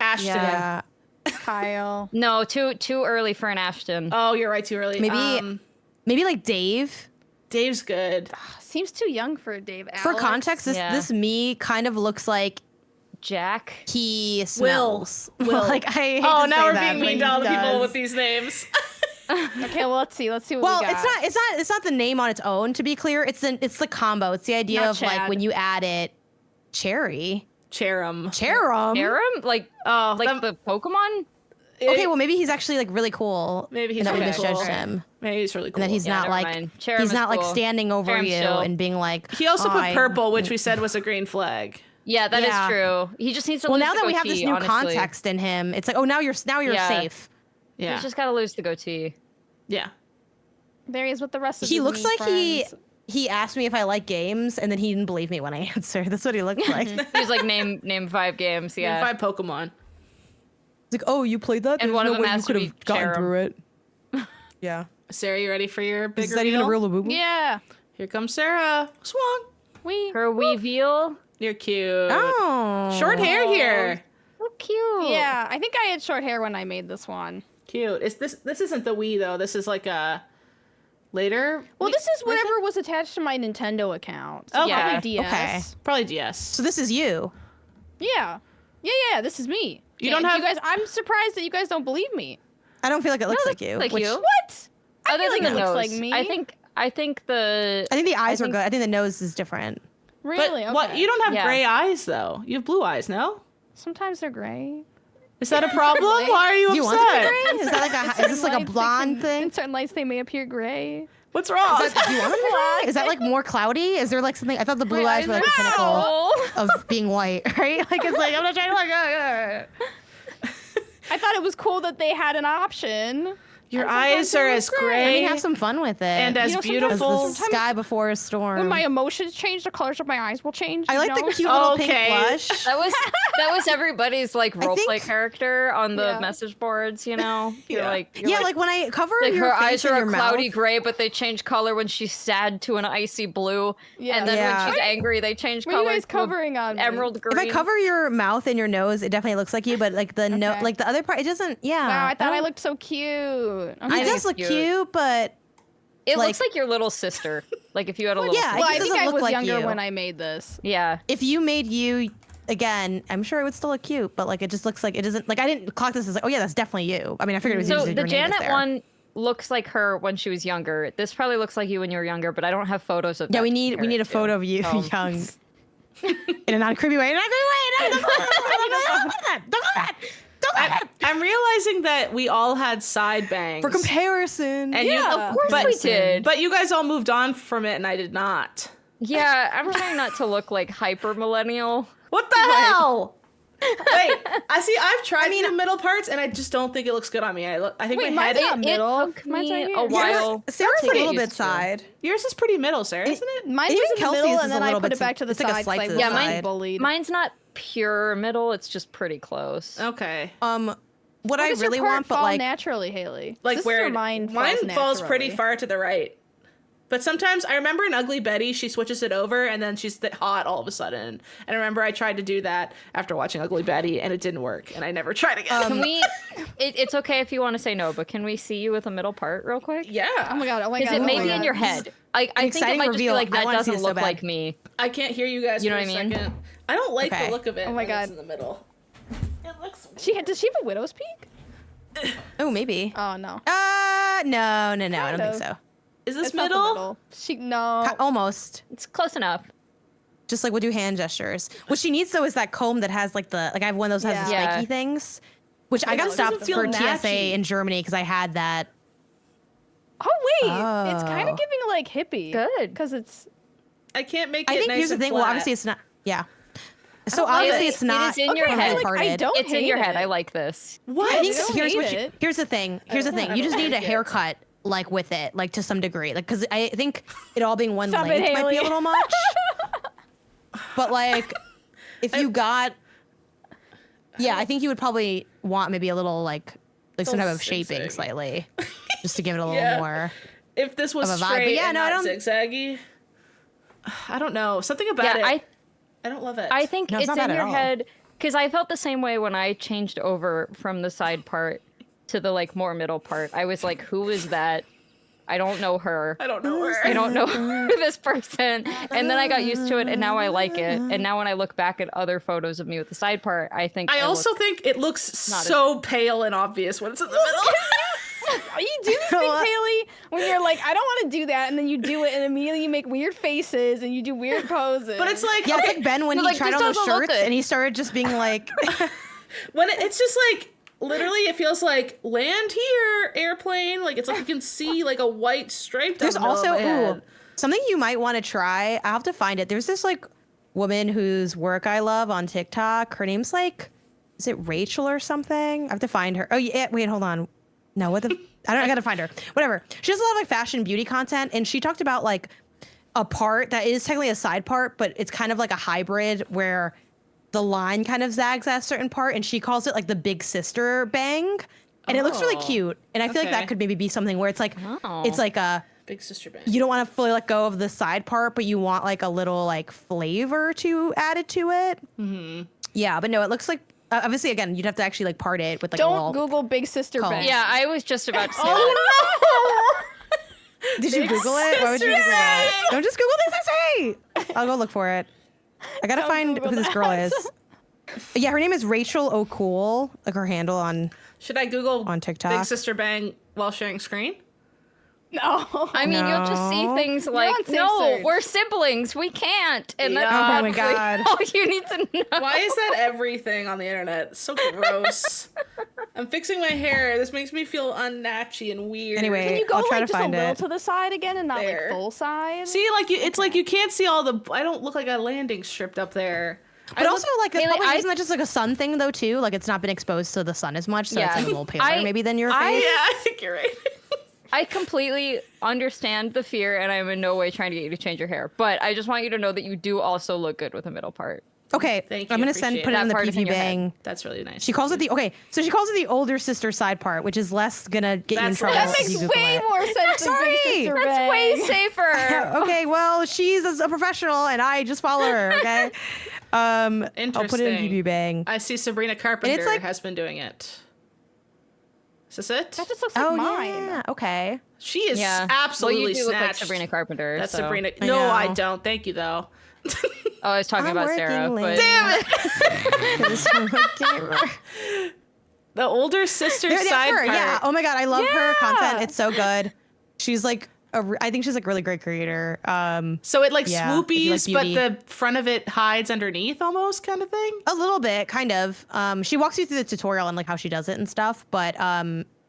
Ashton. Yeah. Kyle. No, too early for an Ashton. Oh, you're right. Too early. Maybe like Dave. Dave's good. seems too young for Dave. For Alex. context, this me kind of looks like Jack. he smells. Will. Like I hate Oh, to now say we're that, being but mean he to all the people does. with these names. Okay, well, let's see what Well, we got. it's not the name on its own. To be clear, it's the combo. It's the idea Not of like Chad. when you add it, cherry, Cherum. Aram? Like the Pokemon? Okay, well maybe he's actually like really cool. Maybe he's and that we really misjudged cool. him. Maybe he's really cool. And then he's Yeah, not never like mind. Cherum he's is not like cool. standing over Cherum's you chill. and being like. He also "Oh, put I-" purple, which we said was a green flag. Yeah, that is Yeah. true. He just needs to Well, lose now the that we have this goatee, new honestly. context in him, it's like, oh, now you're Yeah. safe. Yeah. He's just got to lose the goatee. Yeah. There he is with the rest of He his looks me like he friends. asked me if I like games, and then he didn't believe me when I answered. That's what he looked like. He's He's like, name 5 games. Yeah. And 5 Pokemon. like, oh, you played that? And There's one no of them way has you to could be have gotten Cherum. through it. Yeah. Sarah, you ready for your big Is that even a real Labubu? Yeah. Here comes Sarah. Swung. Her Weavile. You're cute. Oh. Short hair here. So cute. Yeah, I think I had short hair when I made this one. Cute. This isn't the Wii though. This is like a later. Well, Wii this is version? whatever was attached to my Nintendo account. So Okay. yeah, DS. Okay. Probably DS. So this is you. Yeah. Yeah, this is me. You don't Yeah, have- you guys. I'm surprised that you guys don't believe me. I don't feel like it looks like looks you. like which- you. What? I Other feel like than it the looks nose. like me. I think the I think the eyes are think- good. I think the nose is different. But Really? what? Okay. You don't have Yeah. gray eyes though. You have blue eyes, no? Sometimes they're gray. Is that a problem? Why are you Do you want them to be upset? gray? Is that like is this like a Lights, they blonde can- thing? In certain lights, they may appear gray. What's wrong? Do you want them to be gray? Is that like more cloudy? Is there like something? I thought the blue My eyes were like eyes the are pinnacle Oh. of being white, right? Like it's like I'm not trying to I thought it was cool that they had an option. Your And sometimes eyes they are look as gray. I gray mean, have some fun with it. and as You know, sometimes- as beautiful. the sky before a storm. When my emotions change, the colors of my eyes will change. I you like know? the cute little Okay. pink blush. that was everybody's like I role play think- character on the Yeah. message boards, you know? You're Yeah. like you're Yeah, like when I cover like your her face eyes and are your a cloudy mouth. gray, but they change color when she's sad to an icy blue. Yeah. And then Yeah. when she's angry, they change What are you color guys to a covering on me? emerald green. If I cover your mouth and your nose, it definitely looks like you. But like the no, Okay. like the other part, it doesn't. Yeah. Wow, I thought I don't- looked so cute. Okay. It think does it's look cute. cute, but It like- looks like your little sister. Like if you had a little yeah, sister. Well, I just think doesn't I look was like younger you. when I made this. Yeah. if you made you again, I'm sure it would still look cute. But like it just looks like it doesn't. Like I didn't clock this as like, oh yeah, that's definitely you. I mean, I figured it was you. So because the your name was Janet there. one looks like her when she was younger. This probably looks like you when you were younger, but I don't have photos of Yeah, that we to need compare a it to. photo of you So- young. In a non-creepy way. In a non-creepy way. No, don't do that. Don't do that. Don't do that. I'm realizing that we all had side bangs. For comparison. And Yeah. Of course but, we did. But you guys all moved on from it, and I did not. Yeah, I'm trying not to look like hyper millennial. What the hell? Wait, I've tried the middle parts, and I just don't think it looks good on me. I think Wait, my mine's head. not middle. It took Mine's me right a here. while. Sarah's to a get little bit used to. side. Yours is pretty middle, Sarah, isn't it? Mine Even was in the Kelsey's middle, is and a then I little put bit it back to the it's like a side. slight because to I the was side. bullied. Mine's not pure middle, it's just pretty close. Okay. What I Where does your really part want, but fall like naturally, Haley. Like This is where mine falls pretty naturally. far to the right. But sometimes I remember in Ugly Betty, she switches it over and then she's hot all of a sudden. And I remember I tried to do that after watching Ugly Betty and it didn't work. And I never tried again. Can we? It's okay if you want to say no, but can we see you with a middle part real quick? yeah. Oh my god! Oh my Is god! it oh my maybe in God. your head? I think it exciting might just be reveal. like I that wanna see doesn't this so look bad. like me. I can't hear you guys You know for what I a mean? second. I don't like Okay. the look of it Oh my when God. it's in the middle. It looks weird. Does she have a widow's peak? oh maybe. Oh no. No, I don't think of. so. Is this It's not the middle? She no. Almost. It's close enough. Just like we'll do hand gestures. What she needs though is that comb that has like I have one of those that has the Yeah. spiky things, which I got it doesn't stopped feel for matchy. TSA in Germany because I had that. Oh wait, it's kind Oh. of giving like hippie. Good. because it's. I can't make it I think nice here's the and thing. Well, flat. obviously it's not. Yeah. So like obviously it. it's not. It is in your Okay, head. I parted. don't It's in hate your it. head. I like this. What? I think don't here's hate what it. here's the thing. Here's the thing. You just need a haircut like with it, like to some degree, like because I think it all being one Stop it, length might be Haley. a little much. But like, if you got, yeah, I think you would probably want maybe a little like some type of shaping zigzag. slightly, just to give it a little Yeah. more. If this was of a vibe, straight but yeah, and no, I not don't- zigzaggy, I don't know. Something about Yeah, it. I don't love it. I think No, it's it's not in bad at your all. head because I felt the same way when I changed over from the side part to the like more middle part. I was like, who is that I don't know her. I don't know her. I don't know this person. And then I got used to it, and now I like it. And now when I look back at other photos of me with the side part, I think I also think it looks so pale and obvious when it's in the middle. You do these things, Haley, when you're like, I don't want to do that, and then you do it, and immediately you make weird faces and you do weird poses. But it's like, yeah, it's like Ben when he tried on those shirts and he started just being like, when it's just like. Literally, it feels like land here, airplane. Like it's like you can see like a white stripe. There's also something you might want to try. I have to find it. There's this like woman whose work I love on TikTok. Her name's like, is it Rachel or something? I have to find her. Oh yeah, wait, hold on. No, what the? I gotta find her. Whatever. She does a lot of like fashion beauty content, and she talked about like a part that is technically a side part, but it's kind of like a hybrid where the line kind of zags at a certain part, and she calls it like the big sister bang, and it looks really cute. And I feel like that could maybe be something where it's like it's like a big sister bang. You don't want to fully let go of the side part, but you want like a little like flavor to added to it. Mm-hmm. Yeah, but no, it looks like obviously again you'd have to actually like part it with like don't Google big sister bang. Yeah, I was just about to say Oh no! Did you Google it? Why would you Google that? Don't just Google this essay. I'll go look for it. I gotta find who this girl is. Yeah, her name is Rachel O'Cool, like her handle on. Should I Google on TikTok? Big Sister Bang while sharing screen? No. I mean, you'll just see things like, no, we're siblings, we can't. And that's oh my God. all you need to know. Why is that everything on the internet? It's so gross. I'm fixing my hair. This makes me feel unnatchy and weird. Anyway, can you go I'll try like to just find a little it. to the side again and not like full side? See, like it's like you can't see all the. I don't look like a landing stripped up there. But also, like, isn't that just like a sun thing though too? Like, it's not been exposed to the sun as much, so it's like a little paler maybe than your face. Yeah, I think you're right. I completely understand the fear, and I'm in no way trying to get you to change your hair. But I just want you to know that you do also look good with the middle part. Okay, thank you. I'm gonna put it in the Pew Pew Bang. That's really nice. She calls it so she calls it the older sister side part, which is less gonna get you in trouble. That makes way more sense. Sorry, that's way safer. Okay, well she's a professional, and I just follow her. Okay, I'll put it in Pew Pew Bang. I see Sabrina Carpenter has been doing it. Is this it? That just looks like mine. Yeah, okay. She is absolutely well, you do snatched. look like Sabrina Carpenter. That's so. Sabrina. No, I don't. Thank you, though. Oh, I was talking about Sarah. But... Damn it! The older sister side part. Yeah. Oh my God, I love her content. It's so good. She's like, I think she's like a really great creator. So it like swoopies, but the front of it hides underneath, almost kind of thing. A little bit, kind of. She walks you through the tutorial and like how she does it and stuff. But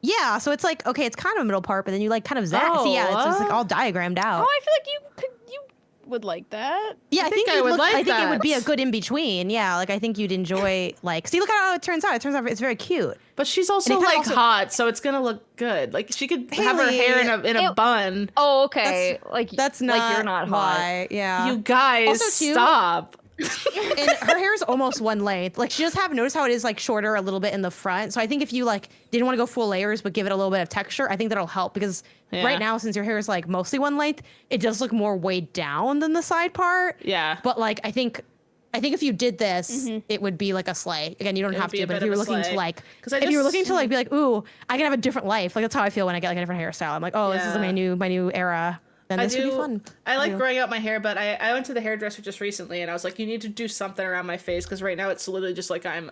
yeah, so it's like okay, it's kind of a middle part, but then you like kind of zag. Oh, so yeah, it's just like all diagrammed out. Oh, I feel like you would like that. Yeah, I think it would be a good in between. Yeah, like I think you'd enjoy like see look how it turns out. It turns out it's very cute. But she's also like hot, so it's gonna look good. Like she could have her hair in a bun. Oh, okay. That's not like you're not hot. Yeah. You guys also, stop. And her hair is almost one length. Like she does have notice how it is like shorter a little bit in the front. So I think if you like didn't want to go full layers but give it a little bit of texture, I think that'll help because right now since your hair is like mostly one length, it does look more weighed down than the side part. Yeah. But like I think if you did this, it would be like a slay. Again, you don't have to, but if you were looking to like if you were looking to like be like, ooh, I can have a different life. Like that's how I feel when I get like a different hairstyle. I'm like, oh, this is my new era. Then this would be fun. I like growing out my hair, but I went to the hairdresser just recently, and I was like, you need to do something around my face, because right now it's literally just like I'm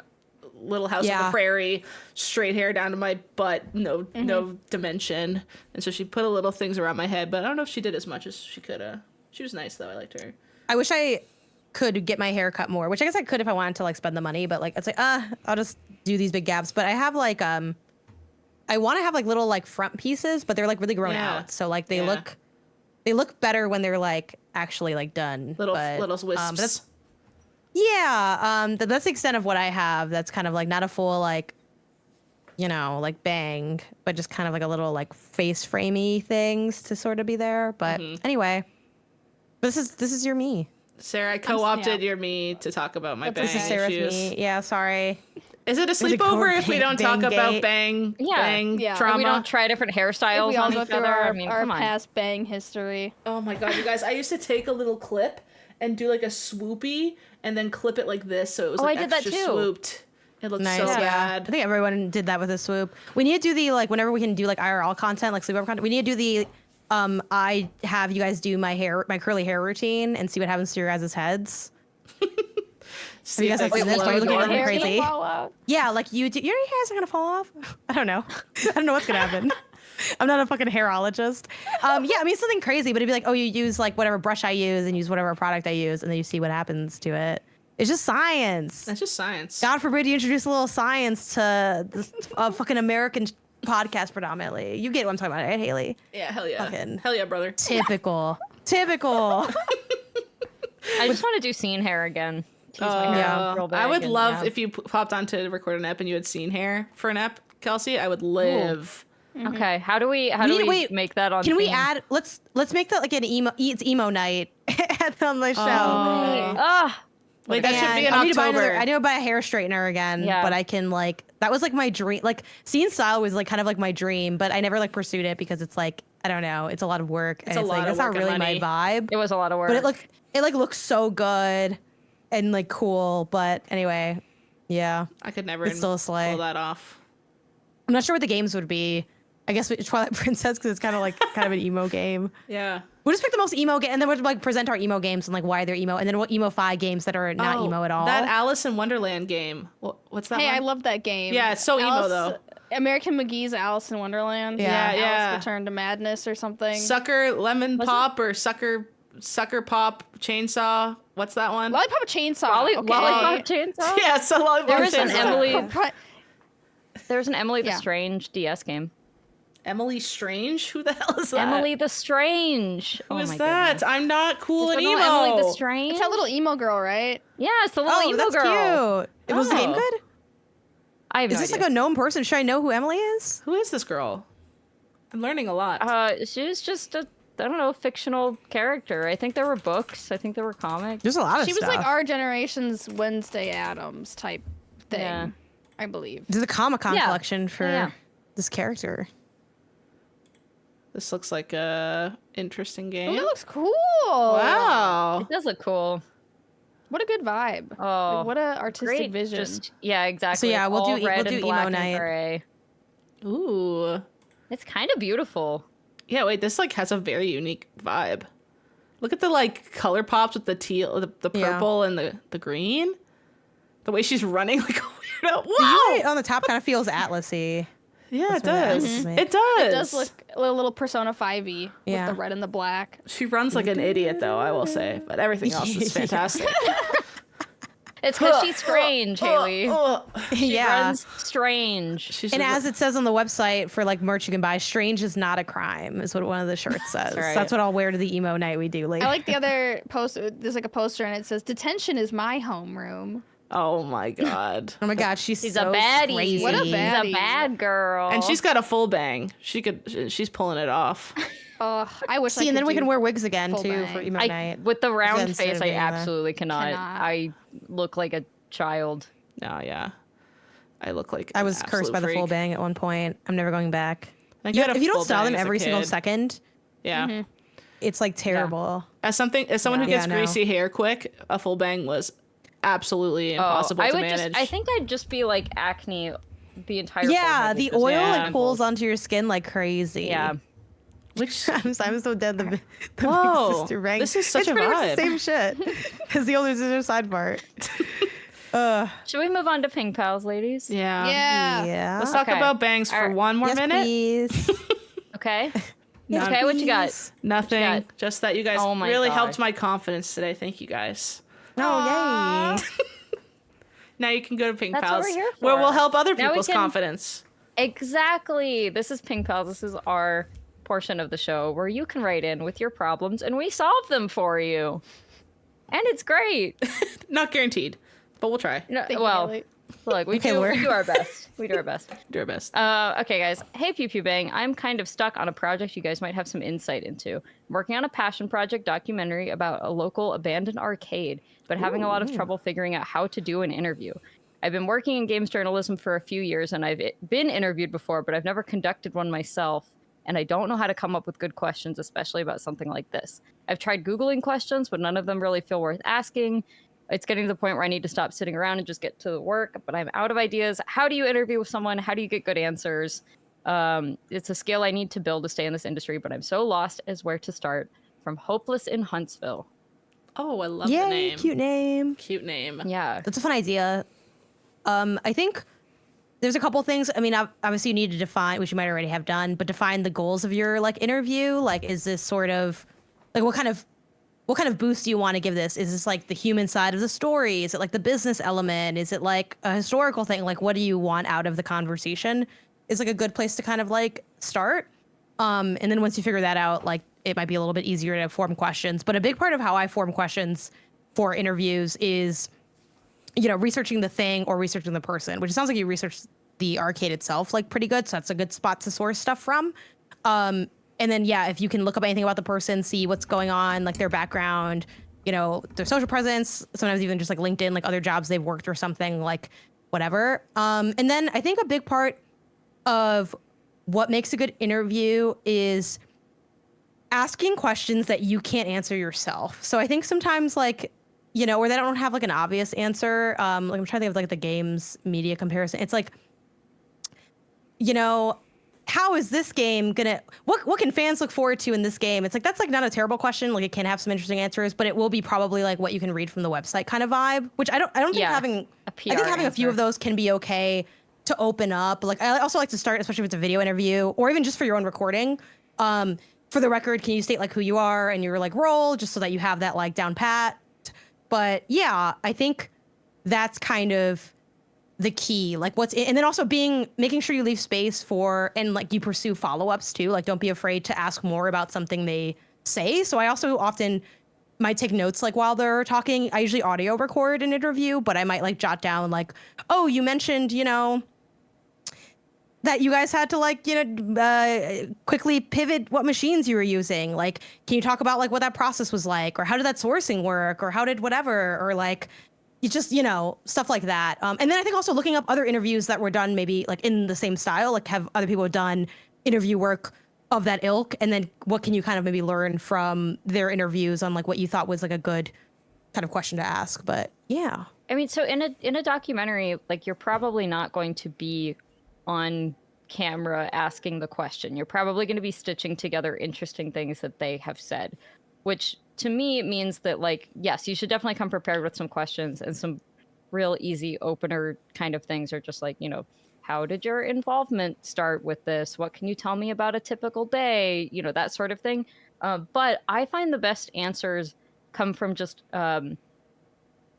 Little House on the Prairie, straight hair down to my butt, no dimension. And so she put a little things around my head, but I don't know if she did as much as she could have. She was nice, though. I liked her. I wish I could get my hair cut more, which I guess I could if I wanted to like spend the money, but like it's like, I'll just do these big gaps. But I have like, I want to have like little like front pieces, but they're like really grown out. So like they look better when they're like actually like done. Little wisps. That's the extent of what I have. That's kind of like not a full like, like bang, but just kind of like a little like face framey things to sort of be there. But anyway, this is your me. Sarah, I co-opted your me to talk about my bang This is Sarah's issues. me. Yeah, sorry. Is it a sleepover if we don't talk about bang trauma? We don't try different hairstyles we all on go each through other. our come on. past bang history. Oh my god, you guys! I used to take a little clip and do like a swoopy, and then clip it like this, so it was like I did that extra too. swooped. It looked Nice, so yeah. bad. I think everyone did that with a swoop. We need to do the like whenever we can do like IRL content, like sleepover content. We need to do the I have you guys do my curly hair routine and see what happens to your guys' heads. See, have you guys seen this? Are you looking at me crazy? Yeah, like you do. Your hairs are gonna fall off. I don't know. I don't know what's gonna happen. I'm not a fucking hairologist. Yeah, I mean, something crazy, but it'd be like, oh, you use like whatever brush I use and use whatever product I use, and then you see what happens to it. It's just science. That's just science. God forbid you introduce a little science to this fucking American podcast predominantly. You get what I'm talking about, right, Haley? Yeah, hell yeah. Fucking hell yeah, brother. Typical. I just want to do scene hair again. Tease my hair Yeah. real big I would and, love yeah. if you popped on to record an ep and you had seen hair for an ep, Kelsey. I would live. Okay, how do we Wait, make that on? Can we theme? add? Let's make that like an emo night on the show. Ah, Like that should be in I need to buy October. I need to buy a hair straightener again, Yeah. but I can like that was like my dream. Like scene style was like kind of like my dream, but I never like pursued it because it's like I don't know, it's a lot of work. It's And a lot like of that's work not and really money. my vibe. it was a lot of work. But it looks so good and like cool. But anyway, yeah, I could never It's still a slay. pull that off. I'm not sure what the games would be. I guess Twilight Princess because it's kind of an emo game. Yeah. We'll just pick the most emo game, and then we'll like present our emo games and like why they're emo, and then we'll emo-fy games that are not emo at all. That Alice in Wonderland game. What's that Hey, one? I love that game. Yeah, it's so emo, though. American McGee's Alice in Wonderland. Yeah, yeah. Alice Return to Madness or something. Sucker Lemon Pop or Sucker Pop Chainsaw. What's that one? Lollipop Chainsaw. Lollipop Chainsaw. Yeah, it's a Lollipop There was an Chainsaw. There was an Emily the Yeah. Strange DS game. Emily Strange? Who the hell is that? Emily the Strange. Who oh is my that? goodness. I'm not cool Don't and know emo. Emily the Strange. It's that little emo girl, right? Yeah, it's the little oh, emo that's girl. cute. Was the game Oh. good? I have Is no this idea. like a known person? Should I know who Emily is? Who is this girl? I'm learning a lot. She's just a I don't know, fictional character. I think there were books. I think there were comics. There's a lot of She stuff. was like our generation's Wednesday Addams type thing, Yeah. I believe. There's a Comic-Con Yeah. collection for Yeah. this character. This looks like a interesting Oh, game. it looks cool. Wow. It does look cool. What a good vibe. Oh, Like, what a artistic great. vision. Just yeah, exactly. yeah, we'll All do- red we'll and do black emo and night. gray. Ooh. It's kind of beautiful. Yeah, wait, this like has a very unique vibe. Look at the like color pops with the teal, the Yeah. purple and the green. The way she's running like a weirdo. The Wow. UI on the top kind of feels Atlas-y. Yeah, it That's what does. Atlas made. It does. It does look a little Persona 5y Yeah. with the red and the black. She runs like an idiot though, I will say, but everything else is fantastic. It's because she's strange, Haley. She Yeah. runs strange. She's And just- as it says on the website for like merch you can buy, strange is not a crime is what one of the shirts says. right. That's what I'll wear to the emo night we do later. I like the other post. There's like a poster and it says, "Detention is my homeroom." oh my god. Oh my god, she's She's so a baddie. crazy. What a She's baddie. a bad girl. And she's got a full bang. She's pulling it off. I wish. See, I and then could we can do- wear wigs again full too bang. for emo I, night. with the round Instead face, of I being the- absolutely cannot. Cannot. I look like a child. No, yeah. I look like I an was cursed absolute by the full freak. bang at one point. I'm never going back. Like, You- had a if you don't full style them bang as a every single kid. second, Yeah. it's like terrible. As someone who Yeah, gets no. greasy hair quick, a full bang was absolutely impossible I to would manage. I think I'd just be like acne the entire. Yeah, forehead the is just oil yeah. like pulls onto your skin like crazy. Yeah. Which I'm so dead. The Whoa, big sister rang. this is such it's a pretty much vibe. the same shit as the older sister side part. Should we move on to Pink Pals, ladies? yeah. Yeah. Yeah. Let's talk Okay. about bangs for Alright. one more yes, minute. please. Okay. None- Okay, what you got? Please. Nothing. got? Just that you guys Oh my really gosh. helped my confidence today. Thank you guys. Oh, yay. Now you can go to Pink That's what Pals, we're here where for. we'll help other Now we people's can- confidence. Exactly. This is Pink Pals. This is our portion of the show where you can write in with your problems and we solve them for you. And it's great. Not guaranteed, but we'll try. No, Thank you, well, Haley. look, we Okay, do we're- our best. We do our best. Do our best. Okay, guys. Hey, Pew Pew Bang. I'm kind of stuck on a project you guys might have some insight into. I'm working on a passion project documentary about a local abandoned arcade, but having a lot of trouble figuring out how to do an interview. I've been working in games journalism for a few years, and I've been interviewed before, but I've never conducted one myself, and I don't know how to come up with good questions, especially about something like this. I've tried Googling questions, but none of them really feel worth asking. It's getting to the point where I need to stop sitting around and just get to the work, but I'm out of ideas. How do you interview with someone? How do you get good answers? It's a skill I need to build to stay in this industry, but I'm so lost as where to start. From Hopeless in Huntsville. Oh, I love the name. Cute name. Cute name. Yeah. That's a fun idea. I think there's a couple things. I mean, obviously you need to define, which you might already have done, but define the goals of your like interview. Like, is this sort of like what kind of boost do you want to give this? Is this like the human side of the story? Is it like the business element? Is it like a historical thing? Like, what do you want out of the conversation? Is like a good place to kind of like start. And then once you figure that out, like it might be a little bit easier to form questions. But a big part of how I form questions for interviews is, you know, researching the thing or researching the person, which sounds like you researched the arcade itself like pretty good. So that's a good spot to source stuff from. And then, yeah, if you can look up anything about the person, see what's going on, like their background, you know, their social presence, sometimes even just like LinkedIn, like other jobs they've worked or something, like whatever. And then I think a big part of what makes a good interview is asking questions that you can't answer yourself. So I think sometimes like, you know, or they don't have like an obvious answer. Like I'm trying to think of like the games media comparison. It's like, you know, how is this game gonna, what can fans look forward to in this game? It's like, that's like not a terrible question. Like it can have some interesting answers, but it will be probably like what you can read from the website kind of vibe, which I don't think having a few of those can be okay to open up. Like I also like to start, especially if it's a video interview or even just for your own recording. For the record, can you state like who you are and your like role, just so that you have that like down pat? But yeah, I think that's kind of the key. Like and then also making sure you leave space for, and like you pursue follow-ups too. Like don't be afraid to ask more about something they say. So I also often might take notes like while they're talking. I usually audio record an interview, but I might like jot down like, oh, you mentioned, you know, that you guys had to like, you know, quickly pivot what machines you were using. Like, can you talk about like what that process was like, or how did that sourcing work, or how did whatever, or like, you just, you know, stuff like that. And then I think also looking up other interviews that were done maybe like in the same style, like have other people done interview work of that ilk, and then what can you kind of maybe learn from their interviews on like what you thought was like a good kind of question to ask. But yeah. I mean, so in a documentary, like you're probably not going to be on camera asking the question. You're probably going to be stitching together interesting things that they have said, which to me means that like, yes, you should definitely come prepared with some questions, and some real easy opener kind of things are just like, you know, how did your involvement start with this? What can you tell me about a typical day? You know, that sort of thing. But I find the best answers come from just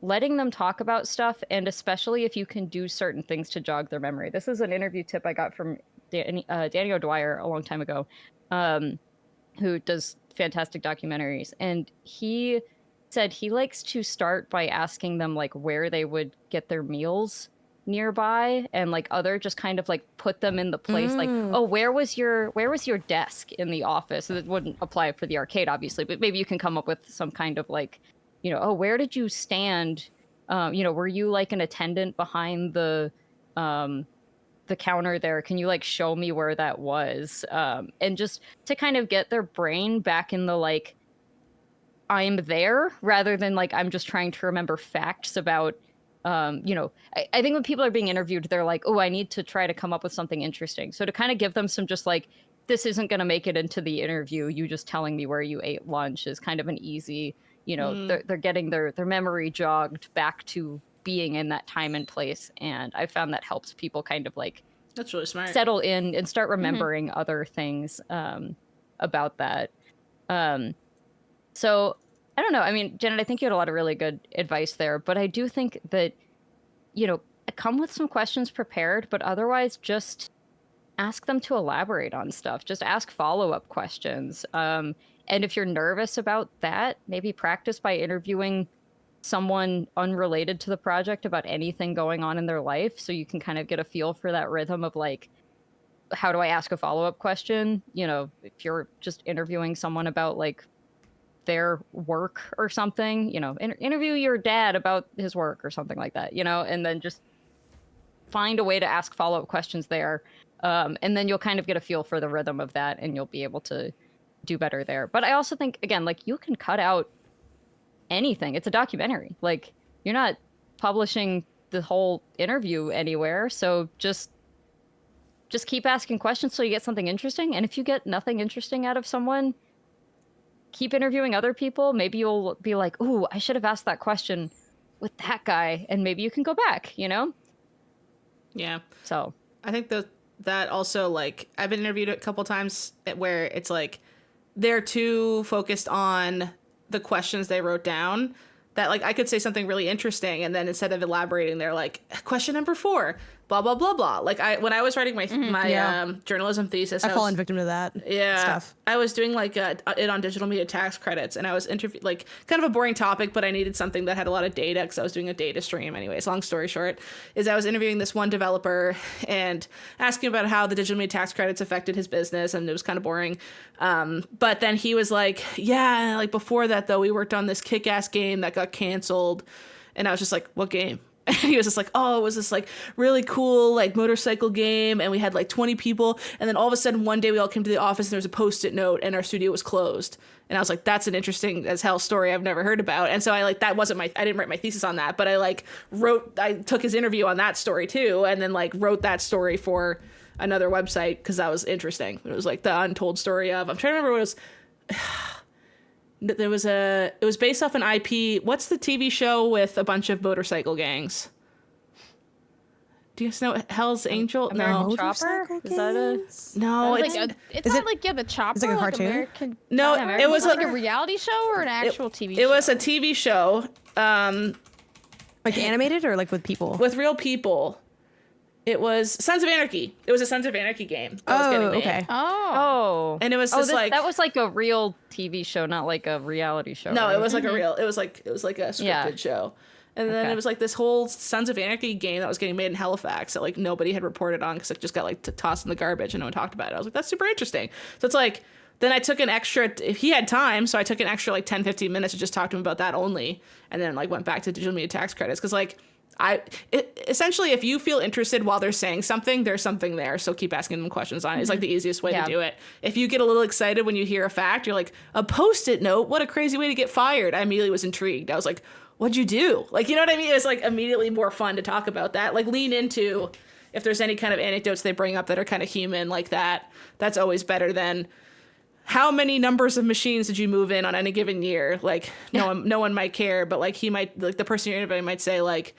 letting them talk about stuff, and especially if you can do certain things to jog their memory. This is an interview tip I got from Danny O'Dwyer a long time ago, who does fantastic documentaries. And he said he likes to start by asking them like where they would get their meals nearby, and like other just kind of like put them in the place like, oh, where was your desk in the office? So that wouldn't apply for the arcade obviously, but maybe you can come up with some kind of like, you know, oh, where did you stand? You know, were you like an attendant behind the counter there? Can you like show me where that was? And just to kind of get their brain back in the like, I'm there, rather than like, I'm just trying to remember facts about, you know, I think when people are being interviewed, they're like, oh, I need to try to come up with something interesting. So to kind of give them some just like, this isn't going to make it into the interview, you just telling me where you ate lunch is kind of an easy, you know, they're getting their memory jogged back to being in that time and place. And I found that helps people kind of like, that's really smart, settle in and start remembering other things about that. So I don't know. I mean, Janet, I think you had a lot of really good advice there, but I do think that, you know, come with some questions prepared, but otherwise just ask them to elaborate on stuff. Just ask follow-up questions. And if you're nervous about that, maybe practice by interviewing someone unrelated to the project about anything going on in their life, so you can kind of get a feel for that rhythm of like, how do I ask a follow-up question? You know, if you're just interviewing someone about like their work or something, you know, interview your dad about his work or something like that, you know, and then just find a way to ask follow-up questions there. And then you'll kind of get a feel for the rhythm of that, and you'll be able to do better there. But I also think, again, like you can cut out anything. It's a documentary. Like you're not publishing the whole interview anywhere. So just just keep asking questions till you get something interesting. And if you get nothing interesting out of someone, keep interviewing other people. Maybe you'll be like, ooh, I should have asked that question with that guy. And maybe you can go back, you know? Yeah. So I think that also, like, I've been interviewed a couple times where it's like they're too focused on the questions they wrote down that, like, I could say something really interesting, and then instead of elaborating, they're like, question number 4, blah, blah, blah, blah. Like, when I was writing my journalism thesis, I've fallen victim to that stuff. I was doing, like, it on digital media tax credits, and I was like, kind of a boring topic, but I needed something that had a lot of data, because I was doing a data stream. Anyways, long story short, is I was interviewing this one developer and asking about how the digital media tax credits affected his business, and it was kind of boring. But then he was like, yeah, like, before that, though, we worked on this kick-ass game that got canceled. And I was just like, what game? And he was just like, oh, it was this, like, really cool, like, motorcycle game, and we had, like, 20 people, and then all of a sudden one day we all came to the office and there was a Post-it note and our studio was closed. And I was like, that's an interesting as hell story I've never heard about. And so I, like, that wasn't I didn't write my thesis on that, but I took his interview on that story too, and then, like, wrote that story for another website because that was interesting. It was, like, the untold story of, I'm trying to remember what it was. It was based off an IP. What's the TV show with a bunch of motorcycle gangs? Do you guys know Hell's Angel? American Chopper? Is that a... No, it's not like the Chopper. It's like a cartoon? American, no, it was like a reality show or an actual TV show? It was a TV show. Like animated or like with people? With real people. It was Sons of Anarchy. It was a Sons of Anarchy game that was getting made. Okay. Oh. And it was just like... That was like a real TV show, not like a reality show. No, right? it was like a real... It was like a scripted show. And then it was like this whole Sons of Anarchy game that was getting made in Halifax that, like, nobody had reported on because it just got, like, tossed in the garbage and no one talked about it. I was like, that's super interesting. So it's like... Then I took an extra... If he had time, so I took an extra, like, 10, 15 minutes to just talk to him about that only. And then, like, went back to digital media tax credits. Because, like... essentially, if you feel interested while they're saying something, there's something there. So keep asking them questions on it. It's like the easiest way to do it. If you get a little excited when you hear a fact, you're like, a Post-it note? What a crazy way to get fired. I immediately was intrigued. I was like, what'd you do? Like, you know what I mean? It was like immediately more fun to talk about that. Like, lean into if there's any kind of anecdotes they bring up that are kind of human like that. That's always better than how many numbers of machines did you move in on any given year? Like, no one might care, but like the person you're interviewing might say like,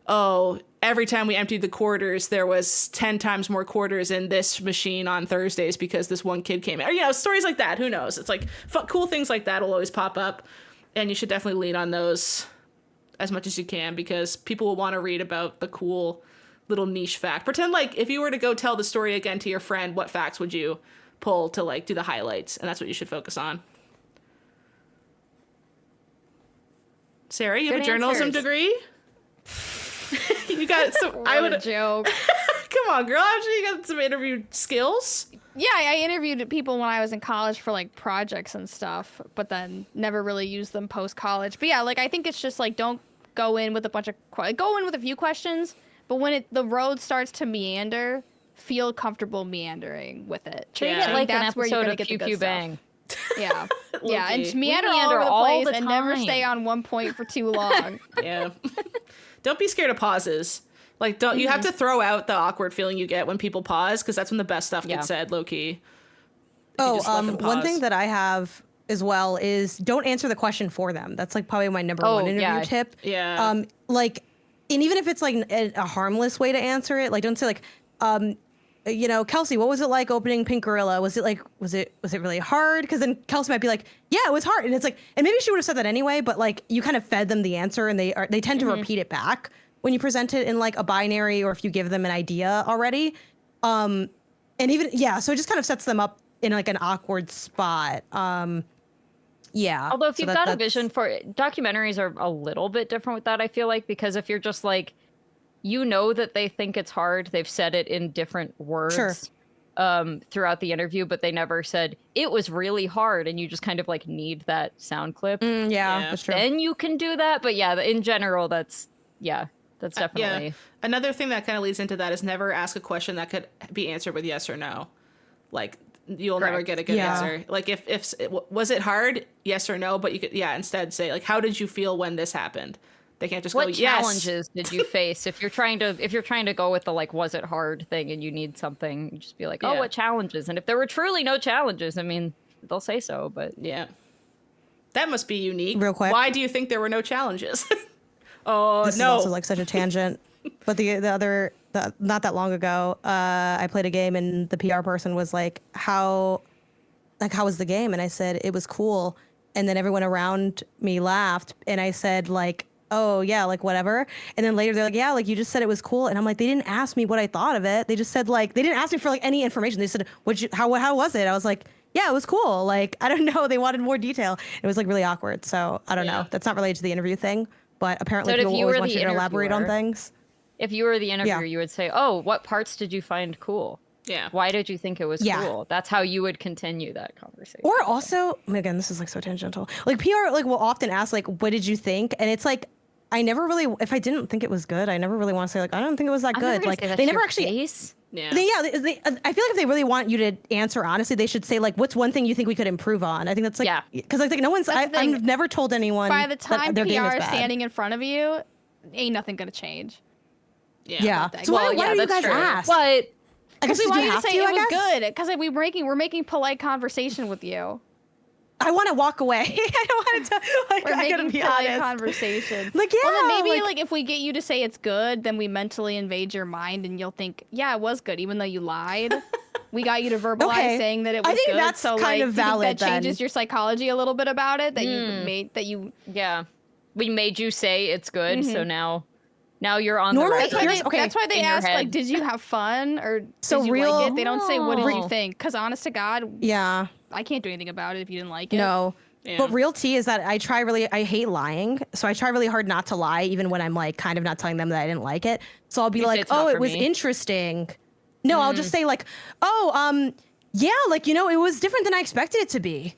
oh, every time we emptied the quarters, there was 10 times more quarters in this machine on Thursdays because this one kid came in. Or, you know, stories like that. Who knows? It's like cool things like that will always pop up. And you should definitely lean on those as much as you can because people will want to read about the cool little niche fact. Pretend like if you were to go tell the story again to your friend, what facts would you pull to like do the highlights? And that's what you should focus on. Sarah, you have a journalism degree? You got some. I would joke. Come on, girl. I'm sure you got some interview skills. Yeah, I interviewed people when I was in college for like projects and stuff, but then never really used them post college. But yeah, like I think it's just like don't go in with a bunch of go in with a few questions, but when the road starts to meander, feel comfortable meandering with it. Treat it like an episode of Pew Pew Bang. Yeah, yeah, and meander all over the place and never stay on one point for too long. Yeah. Don't be scared of pauses. Like, don't you have to throw out the awkward feeling you get when people pause because that's when the best stuff gets said, low key. One thing that I have as well is don't answer the question for them. That's like probably my number one interview tip. Yeah. Like, and even if it's like a harmless way to answer it, like don't say like, you know, Kelsey, what was it like opening Pink Gorilla? Was it really hard? Because then Kelsey might be like, yeah, it was hard. And it's like, and maybe she would have said that anyway, but like you kind of fed them the answer and they tend to repeat it back when you present it in like a binary or if you give them an idea already. And even, so it just kind of sets them up in like an awkward spot. Yeah. Although if you've got a vision for it, documentaries are a little bit different with that, I feel like, because if you're just like, you know that they think it's hard. They've said it in different words throughout the interview, but they never said it was really hard. And you just kind of like need that sound clip. That's true. Then you can do that. But yeah, in general, that's definitely. Another thing that kind of leads into that is never ask a question that could be answered with yes or no. Like you'll never get a good answer. Like if was it hard? Yes or no. But you could, instead say like, how did you feel when this happened? They can't just what go, yes. challenges did you face? If you're trying to go with the like, was it hard thing and you need something, you just be like, oh, what challenges? And if there were truly no challenges, I mean, they'll say so, but yeah. That must be unique. Real quick. Why do you think there were no challenges? Oh, This is also like such a tangent. But not that long ago, I played a game and the PR person was like, how was the game? And I said, it was cool. And then everyone around me laughed. And I said like, oh yeah, like whatever. And then later they're like, yeah, like you just said it was cool. And I'm like, they didn't ask me what I thought of it. They just said like, they didn't ask me for like any information. They said, how was it? I was like, yeah, it was cool. Like, I don't know. They wanted more detail. It was like really awkward. So I don't know. That's not related to the interview thing. But apparently so people always want you to elaborate on things. If you were the interviewer, you would say, oh, what parts did you find cool? Yeah. Why did you think it was cool? That's how you would continue that conversation. Or also, again, this is like so tangential. Like PR like will often ask like, what did you think? And it's like, I never really, if I didn't think it was good, I never really want to say like, I don't think it was that good. Like they never actually. Yeah. I feel like if they really want you to answer honestly, they should say like, what's one thing you think we could improve on? I think that's like, because I think no one's, I've never told anyone. By the time their PR game is is bad. standing in front of you, ain't nothing gonna change. Yeah. So why do you guys ask? But because we want you to say it was good. Because like, we're making polite conversation with you. I want to walk away. I don't want to. Like, we're I gotta making be polite honest. conversation. Like yeah. Well, then maybe like if we get you to say it's good, then we mentally invade your mind, and you'll think, yeah, it was good, even though you lied. We got you to verbalize saying that it was good. I think that's so, kind of valid. That changes your psychology a little bit about it. That you Yeah, we made you say it's good, so now you're on Normally, the right. That's why they ask, like, did you have fun or did you like it? They don't say, what did you think? Because honest to God, I can't do anything about it if you didn't like it. No. Yeah. But real tea is that I hate lying. So I try really hard not to lie, even when I'm like kind of not telling them that I didn't like it. So I'll be like, oh, it was interesting. No, I'll just say like, oh, yeah, like, you know, it was different than I expected it to be.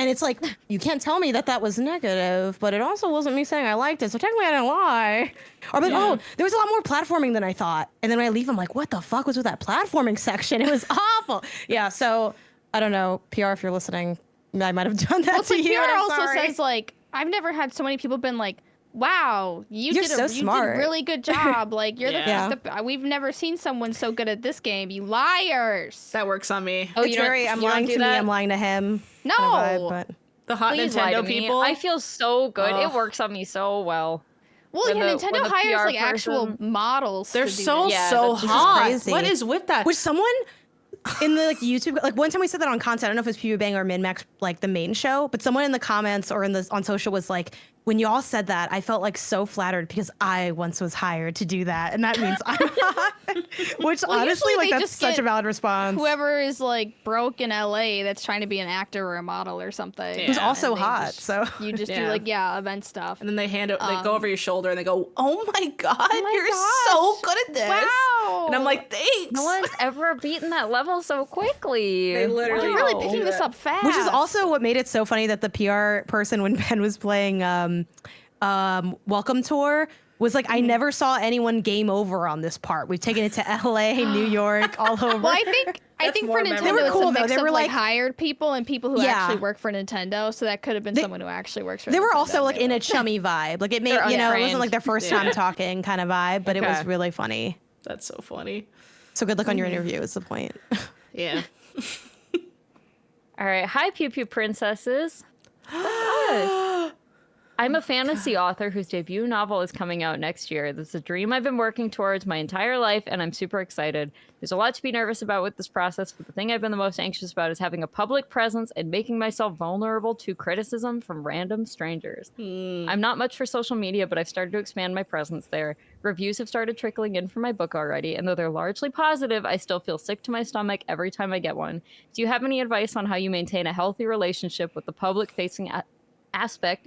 And it's like, you can't tell me that was negative, but it also wasn't me saying I liked it. So technically I didn't lie. Or like, oh, there was a lot more platforming than I thought. And then when I leave, I'm like, what the fuck was with that platforming section? It was awful. Yeah. So I don't know, PR, if you're listening, I might have done that to you. PR also says like, I've never had so many people been like, wow, you did a really good job. Like you're we've never seen someone so good at this game. You liars. That works on me. Oh, I'm lying to me. I'm lying to him. No, kind of vibe, but the hot Nintendo people. I feel so good. It works on me so well. Well, Nintendo hires like actual models. They're so hot. Crazy. What is with that? Which someone in the like YouTube, like one time we said that on content. I don't know if it was Pew Pew Bang or MinnMax, like the main show, but someone in the comments or on social was like, when y'all said that, I felt like so flattered because I once was hired to do that, and that means I'm hot. Which honestly, like that's such a valid response. Whoever is like broke in LA that's trying to be an actor or a model or something, who's also hot. So you just do like event stuff, and then they they go over your shoulder and they go, "Oh my god, you're so good at this!" Wow, and I'm like, "Thanks." No one's ever beaten that level so quickly. They literally, you're really picking this up fast. Which is also what made it so funny that the PR person, when Ben was playing Welcome Tour, was like, I never saw anyone game over on this part. We've taken it to LA, New York, all over. Well, I think for Nintendo, they were cool, it's a mix though. They were of like hired people and people who actually work for Nintendo. So that could have been someone who actually works for Nintendo. They were also like in a chummy vibe. Like it made, it wasn't like their first time talking kind of vibe, but it was really funny. That's so funny. So good luck on your interview is the point. Yeah. All right. Hi, Pew Pew Princesses. That's us. I'm a fantasy author whose debut novel is coming out next year. This is a dream I've been working towards my entire life, and I'm super excited. There's a lot to be nervous about with this process, but the thing I've been the most anxious about is having a public presence and making myself vulnerable to criticism from random strangers. I'm not much for social media, but I've started to expand my presence there. Reviews have started trickling in for my book already, and though they're largely positive, I still feel sick to my stomach every time I get one. Do you have any advice on how you maintain a healthy relationship with the public-facing aspect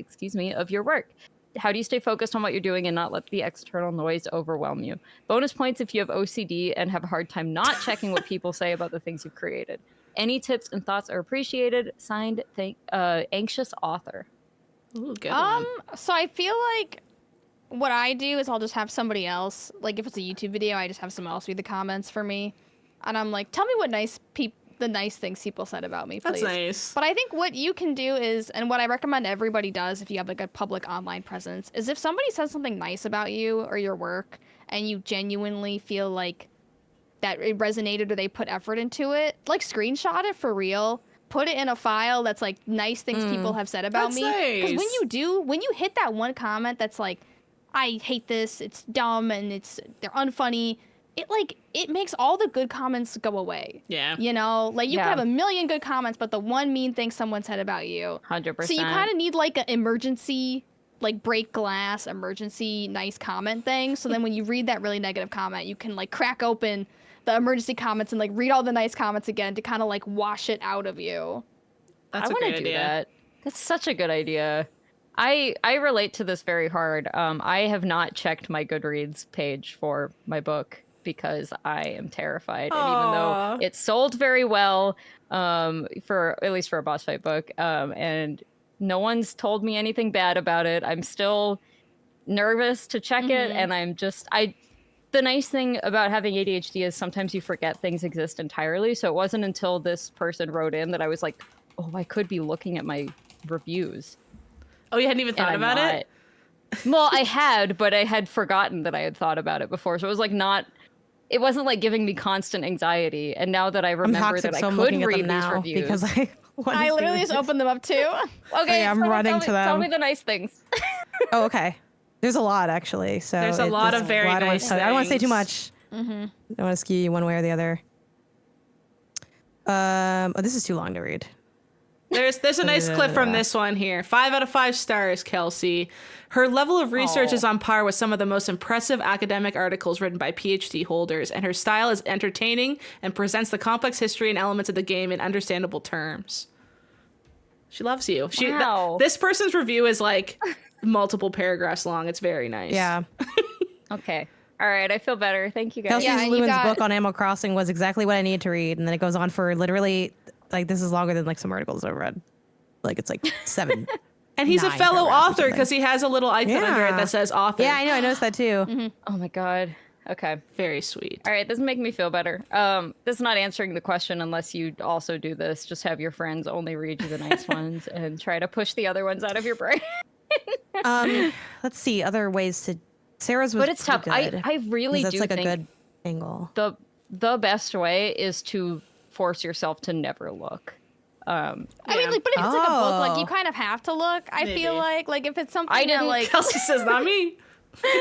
of your work? How do you stay focused on what you're doing and not let the external noise overwhelm you? Bonus points if you have OCD and have a hard time not checking what people say about the things you've created. Any tips and thoughts are appreciated. Signed, Anxious Author. Ooh, good one. So I feel like what I do is I'll just have somebody else, like if it's a YouTube video, I just have someone else read the comments for me, and I'm like, tell me what the nice things people said about me, please. That's nice. But I think what you can do is, and what I recommend everybody does if you have like a public online presence, is if somebody says something nice about you or your work and you genuinely feel like that it resonated or they put effort into it, like screenshot it for real. Put it in a file that's like nice things people have said about me. Because when you hit that one comment that's like, I hate this, it's dumb, and they're unfunny, it makes all the good comments go away. Yeah. You know, like you could have a million good comments, but the one mean thing someone said about you. 100%. So you kind of need like an emergency, like break glass, emergency nice comment thing. So then when you read that really negative comment, you can like crack open the emergency comments and like read all the nice comments again to kind of like wash it out of you. That's I want to do that. That's such a good idea. I relate to this very hard. I have not checked my Goodreads page for my book because I am terrified. And even though it sold very well, for at least for a boss fight book, and no one's told me anything bad about it, I'm still nervous to check it, and the nice thing about having ADHD is sometimes you forget things exist entirely. So it wasn't until this person wrote in that I was like, oh, I could be looking at my reviews. Oh, you hadn't even thought about it? Well, I had, but I had forgotten that I had thought about it before. So it was like it wasn't like giving me constant anxiety. And now that I remember that I could read these reviews. Because I literally just opened them up too. Okay, I'm running to them. Tell me the nice things. Oh, okay. There's a lot, actually. So there's a lot of very nice things. I don't want to say too much. I don't want to skew you one way or the other. This is too long to read. There's a nice clip from this one here. 5 out of 5 stars, Kelsey. Her level of research is on par with some of the most impressive academic articles written by PhD holders, and her style is entertaining and presents the complex history and elements of the game in understandable terms. She loves you. Wow. This person's review is like multiple paragraphs long. It's very nice. Yeah. Okay. All right. I feel better. Thank you guys. Kelsey Lewin's book on Animal Crossing was exactly what I needed to read, and then it goes on for literally, like, this is longer than like some articles I've read. Like, it's like 7. And he's a fellow author because he has a little icon under it that says author. Yeah, I know. I noticed that too. Oh my God. Okay. Very sweet. All right. This is making me feel better. This is not answering the question unless you also do this. Just have your friends only read you the nice ones and try to push the other ones out of your brain. Let's see other ways to. Sarah's was, but it's tough. Good, I really do like think a good angle. The best way is to force yourself to never look. I mean, like, but if it's like a book, like you kind of have to look. I feel like if it's something that like Kelsey says, not me. But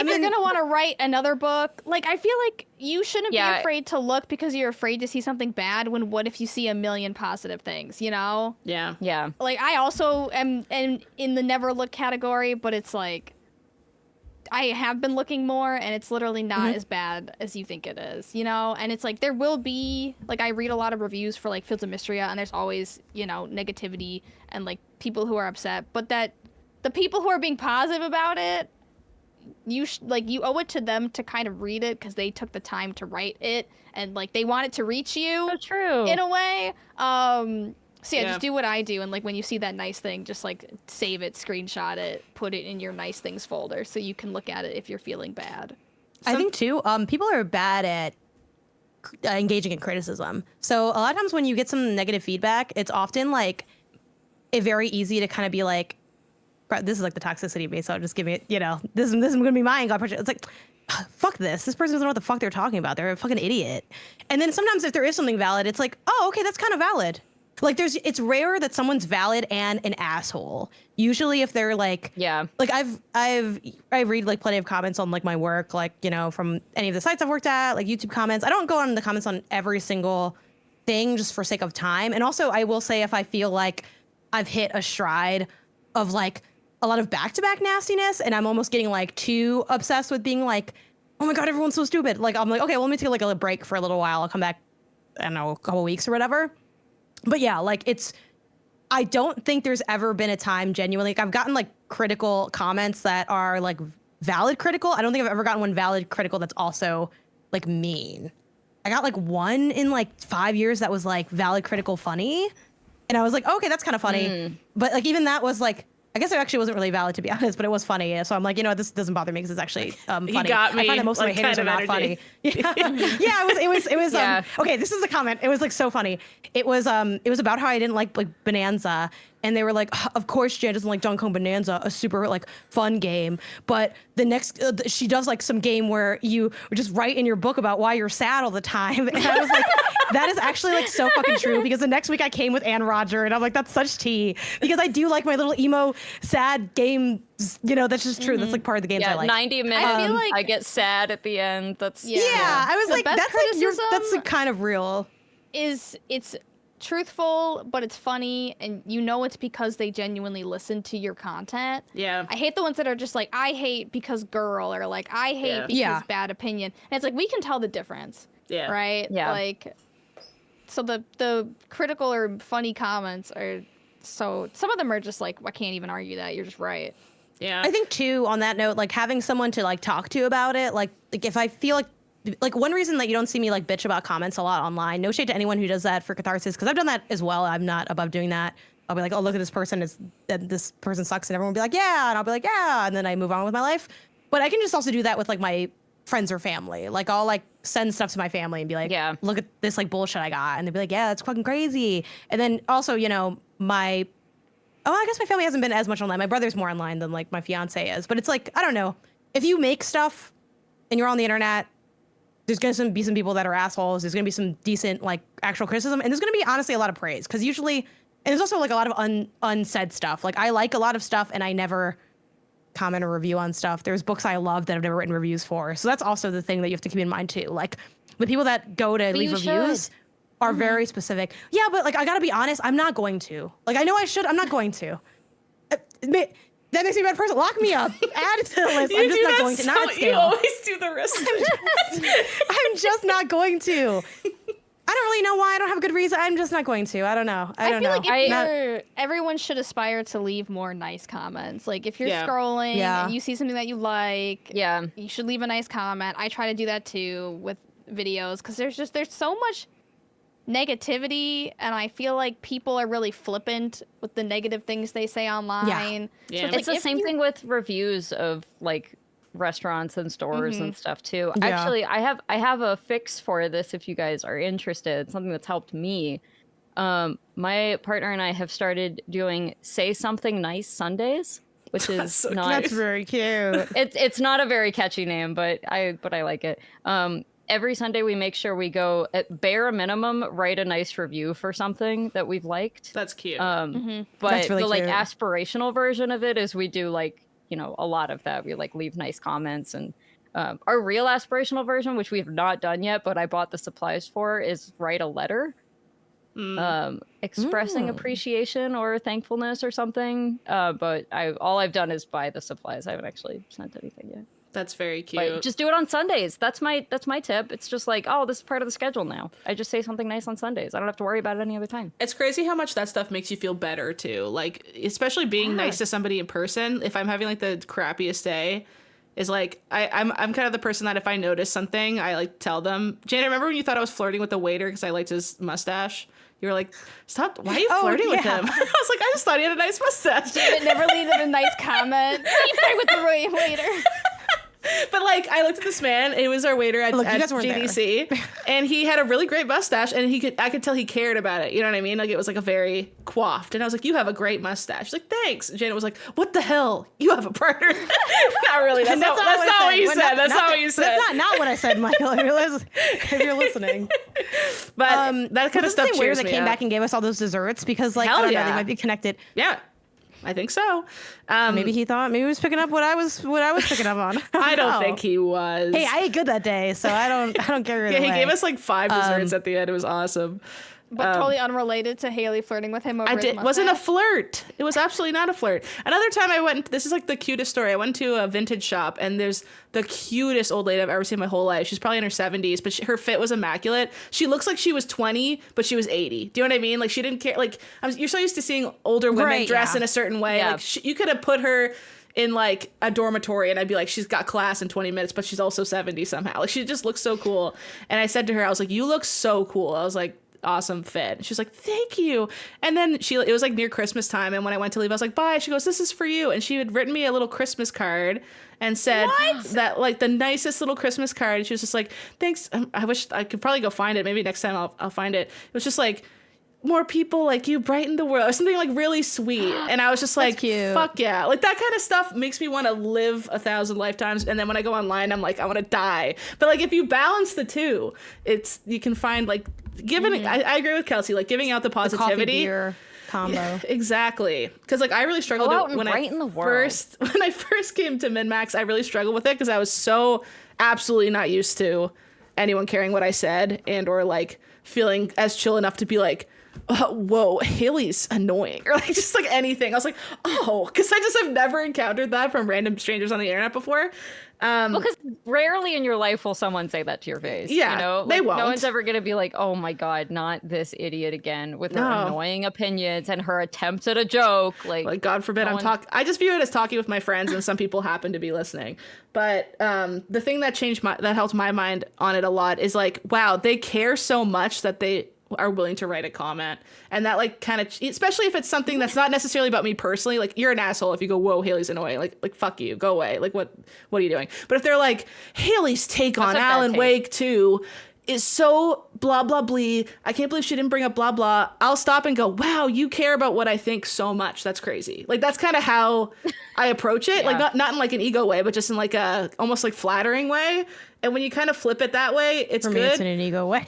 if you're gonna want to write another book, like I feel like you shouldn't be afraid to look because you're afraid to see something bad. When what if you see a million positive things? You know? Yeah. Yeah. Like I also am in the never look category, but it's like I have been looking more, and it's literally not as bad as you think it is. You know? And it's like there will be like I read a lot of reviews for like Fields of Mystria, and there's always negativity and like people who are upset, but that the people who are being positive about it. You owe it to them to kind of read it because they took the time to write it and like they want it to reach you. So true. In a way. So just do what I do, and like when you see that nice thing, just like save it, screenshot it, put it in your nice things folder so you can look at it if you're feeling bad. I think too, people are bad at engaging in criticism. So a lot of times when you get some negative feedback, it's often like very easy to kind of be like, this is like the toxicity of me, so I'm just giving it, this is going to be my God project. It's like, fuck this. This person doesn't know what the fuck they're talking about. They're a fucking idiot. And then sometimes if there is something valid, it's like, oh, okay, that's kind of valid. Like it's rare that someone's valid and an asshole. Usually if they're like, like I read like plenty of comments on like my work, like, from any of the sites I've worked at, like YouTube comments. I don't go on the comments on every single thing just for sake of time. And also I will say if I feel like I've hit a stride of like, a lot of back-to-back nastiness, and I'm almost getting like too obsessed with being like, oh my God, everyone's so stupid. Like, I'm like, okay, well, let me take like a break for a little while. I'll come back, I don't know, a couple weeks or whatever. But yeah, like I don't think there's ever been a time genuinely, like I've gotten like critical comments that are like valid critical. I don't think I've ever gotten one valid critical that's also like mean. I got like one in like 5 years that was like valid critical funny. And I was like, okay, that's kind of funny. But like even that was like, I guess it actually wasn't really valid, to be honest, but it was funny. So I'm like, this doesn't bother me because it's actually funny. You got me. I find that most of my haters are not funny. Yeah, it was. Yeah. Okay, this is a comment. It was like so funny. It was about how I didn't like Bonanza, and they were like, of course Jan doesn't like Donkey Kong Bonanza, a super like fun game, but the next she does like some game where you just write in your book about why you're sad all the time, and I was like, that is actually like so fucking true, because the next week I came with Anne Roger, and I'm like, that's such tea, because I do like my little emo sad game. That's just true. That's like part of the games I like. 90 minutes. I feel like I get sad at the end. That's yeah. I was The like, best that's like kind of real. it's truthful, but it's funny, and it's because they genuinely listen to your content. Yeah. I hate the ones that are just like, I hate because girl, or like, I hate because bad opinion. And it's like, we can tell the difference. Yeah. Right? Yeah. Like, so the critical or funny comments are, so some of them are just like, I can't even argue that. You're just right. Yeah. I think too, on that note, like having someone to like talk to about it, like if I feel like one reason that you don't see me like bitch about comments a lot online, no shade to anyone who does that for catharsis, because I've done that as well. I'm not above doing that. I'll be like, oh, look at this person, this person sucks, and everyone will be like, yeah, and I'll be like, yeah, and then I move on with my life. But I can just also do that with like my friends or family. Like I'll like send stuff to my family and be like, Yeah. look at this like bullshit I got, and they'll be like, yeah, that's fucking crazy. And then also, I guess my family hasn't been as much online. My brother's more online than like my fiance is. But it's like, I don't know. If you make stuff and you're on the internet, there's going to be some people that are assholes. There's going to be some decent like actual criticism. And there's going to be honestly a lot of praise. Because usually, and there's also like a lot of unsaid stuff. Like I like a lot of stuff and I never comment or review on stuff. There's books I love that I've never written reviews for. So that's also the thing that you have to keep in mind too. Like the people that go to leave reviews are very specific. Yeah, but like I gotta be honest, I'm not going to. Like I know I should, I'm not going to. That makes me a bad person. Lock me up. Add it to the list. I'm just not going to. Not at scale. You always do the risk. I'm just not going to. I don't really know why. I don't have a good reason. I'm just not going to. I don't know. I don't feel know. like everyone should aspire to leave more nice comments. Like if you're scrolling and you see something that you like, you should leave a nice comment. I try to do that too with videos, because there's so much negativity, and I feel like people are really flippant with the negative things they say online. Yeah. So It's the same thing with reviews of like restaurants and stores and stuff too. Yeah. Actually, I have a fix for this if you guys are interested. Something that's helped me. My partner and I have started doing Say Something Nice Sundays, which is so not That's very cute. it's not a very catchy name, but I like it. Every Sunday we make sure we go at bare minimum write a nice review for something that we've liked. That's cute. But That's really the like cute. aspirational version of it is we do like, a lot of that. We like leave nice comments, and our real aspirational version, which we've not done yet, but I bought the supplies for, is write a letter. Expressing appreciation or thankfulness or something. But all I've done is buy the supplies. I haven't actually sent anything yet. That's very cute. But just do it on Sundays. That's my tip. It's just like, oh, this is part of the schedule now. I just say something nice on Sundays. I don't have to worry about it any other time. It's crazy how much that stuff makes you feel better too. Like, especially being nice to somebody in person. If I'm having like the crappiest day, is like I'm kind of the person that if I notice something, I like tell them. Jane, remember when you thought I was flirting with the waiter because I liked his mustache? You were like, stop, why are you flirting with him? I was like, I just thought he had a nice mustache. David never leaves a nice comment. You flirt with the waiter. But like, I looked at this man. It was our waiter at GDC, and he had a really great mustache, and I could tell he cared about it. You know what I mean? Like it was like a very coiffed, and I was like, "You have a great mustache." She's like, "Thanks." Janet was like, "What the hell? You have a partner?" Not really. That's not what you said. That's not what you said. That's not what I said, Michael. If you're listening. But that kind of stuff cheers that me came up. back and gave us all those desserts because, like, I don't know, they might be connected. Yeah. I think so. Maybe he was picking up what I was picking up on. I don't think he was. Hey, I ate good that day, so I don't care. Yeah, he gave us like 5 desserts at the end. It was awesome. But totally unrelated to Haley flirting with him over his mustache. Wasn't a flirt. It was absolutely not a flirt. Another time I went, this is like the cutest story. I went to a vintage shop, and there's the cutest old lady I've ever seen in my whole life. She's probably in her 70s, but her fit was immaculate. She looks like she was 20, but she was 80. Do you know what I mean? Like she didn't care. Like you're so used to seeing older women dress in a certain way. Yeah. Like you could have put her in like a dormitory and I'd be like, she's got class in 20 minutes, but she's also 70 somehow. Like she just looks so cool. And I said to her, I was like, you look so cool. I was like, awesome fit. She was like, thank you. And then it was like near Christmas time. And when I went to leave, I was like, bye. She goes, this is for you. And she had written me a little Christmas card and said that like the nicest little Christmas card. And she was just like, thanks. I wish I could probably go find it. Maybe next time I'll find it. It was just like, more people like you brighten the world, or something like really sweet. And I was just like, cute. Fuck yeah. Like that kind of stuff makes me want to live 1,000 lifetimes. And then when I go online, I'm like, I want to die. But like, if you balance the two, you can find like giving, I agree with Kelsey, like giving out the positivity. The coffee beer combo. Yeah, exactly. Cause like I really struggled when I first came to MinnMax, I really struggled with it. Cause I was so absolutely not used to anyone caring what I said and, or like feeling as chill enough to be like, whoa, Haley's annoying, or like just like anything. I was like, oh, because I just have never encountered that from random strangers on the internet before. Because rarely in your life will someone say that to your face. Yeah, you know? Like, they won't. No one's ever gonna be like, oh my god, not this idiot again with her annoying opinions and her attempts at a joke. Like God forbid I just view it as talking with my friends, and some people happen to be listening. But the thing that that helped my mind on it a lot is like, wow, they care so much that they are willing to write a comment. And that like kind of, especially if it's something that's not necessarily about me personally, like you're an asshole if you go, whoa, Haley's annoying, like fuck you, go away, like what are you doing? But if they're like, Haley's take on Alan Wake 2 is so blah blah blah, I can't believe she didn't bring up blah blah, I'll stop and go, wow, you care about what I think so much, that's crazy. Like that's kind of how I approach it. Like not in like an ego way, but just in like a almost like flattering way. And when you kind of flip it that way, it's For good. me, it's in an ego way.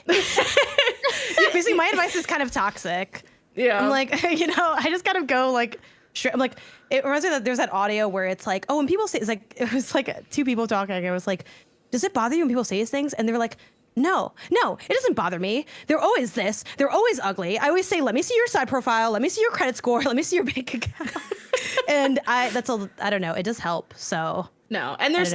Basically, my advice is kind of toxic. Yeah. I'm like, I just gotta go like, I'm like, it reminds me that there's that audio where it's like, oh, when people say, it was like two people talking. And it was like, does it bother you when people say these things? And they were like, no, it doesn't bother me. They're always this. They're always ugly. I always say, let me see your side profile. Let me see your credit score. Let me see your bank account. And I don't know. It does help. So. No, and there's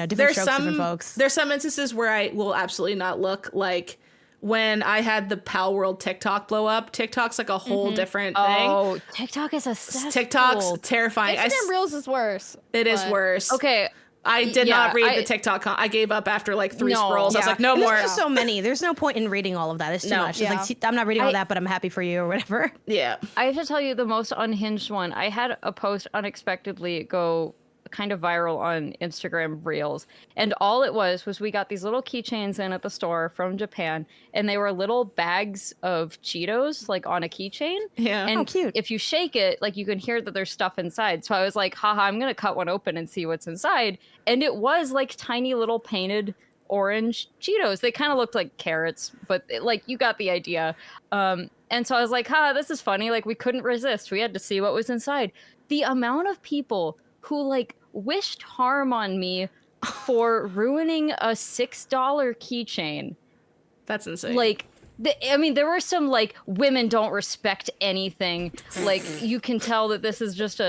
some instances where I will absolutely not look, like when I had the Pal World TikTok blow up. TikTok's like a whole different thing. Oh, TikTok is a cesspool. TikTok's terrifying. Instagram Reels is worse. It is worse. Okay. I did not read the TikTok. I gave up after like 3 scrolls. I was like, no more. There's just so many. There's no point in reading all of that. It's too much. It's like, I'm not reading all that, but I'm happy for you or whatever. Yeah. I have to tell you the most unhinged one. I had a post unexpectedly go kind of viral on Instagram Reels, and all it was we got these little keychains in at the store from Japan, and they were little bags of Cheetos like on a keychain. Yeah. And cute. If you shake it, like you can hear that there's stuff inside. So I was like, haha, I'm gonna cut one open and see what's inside. And it was like tiny little painted orange Cheetos. They kind of looked like carrots, but like you got the idea. And so I was like, this is funny. Like we couldn't resist. We had to see what was inside. The amount of people who like wished harm on me for ruining a $6 keychain. That's insane. Like, there were some like women don't respect anything. Like you can tell that this is just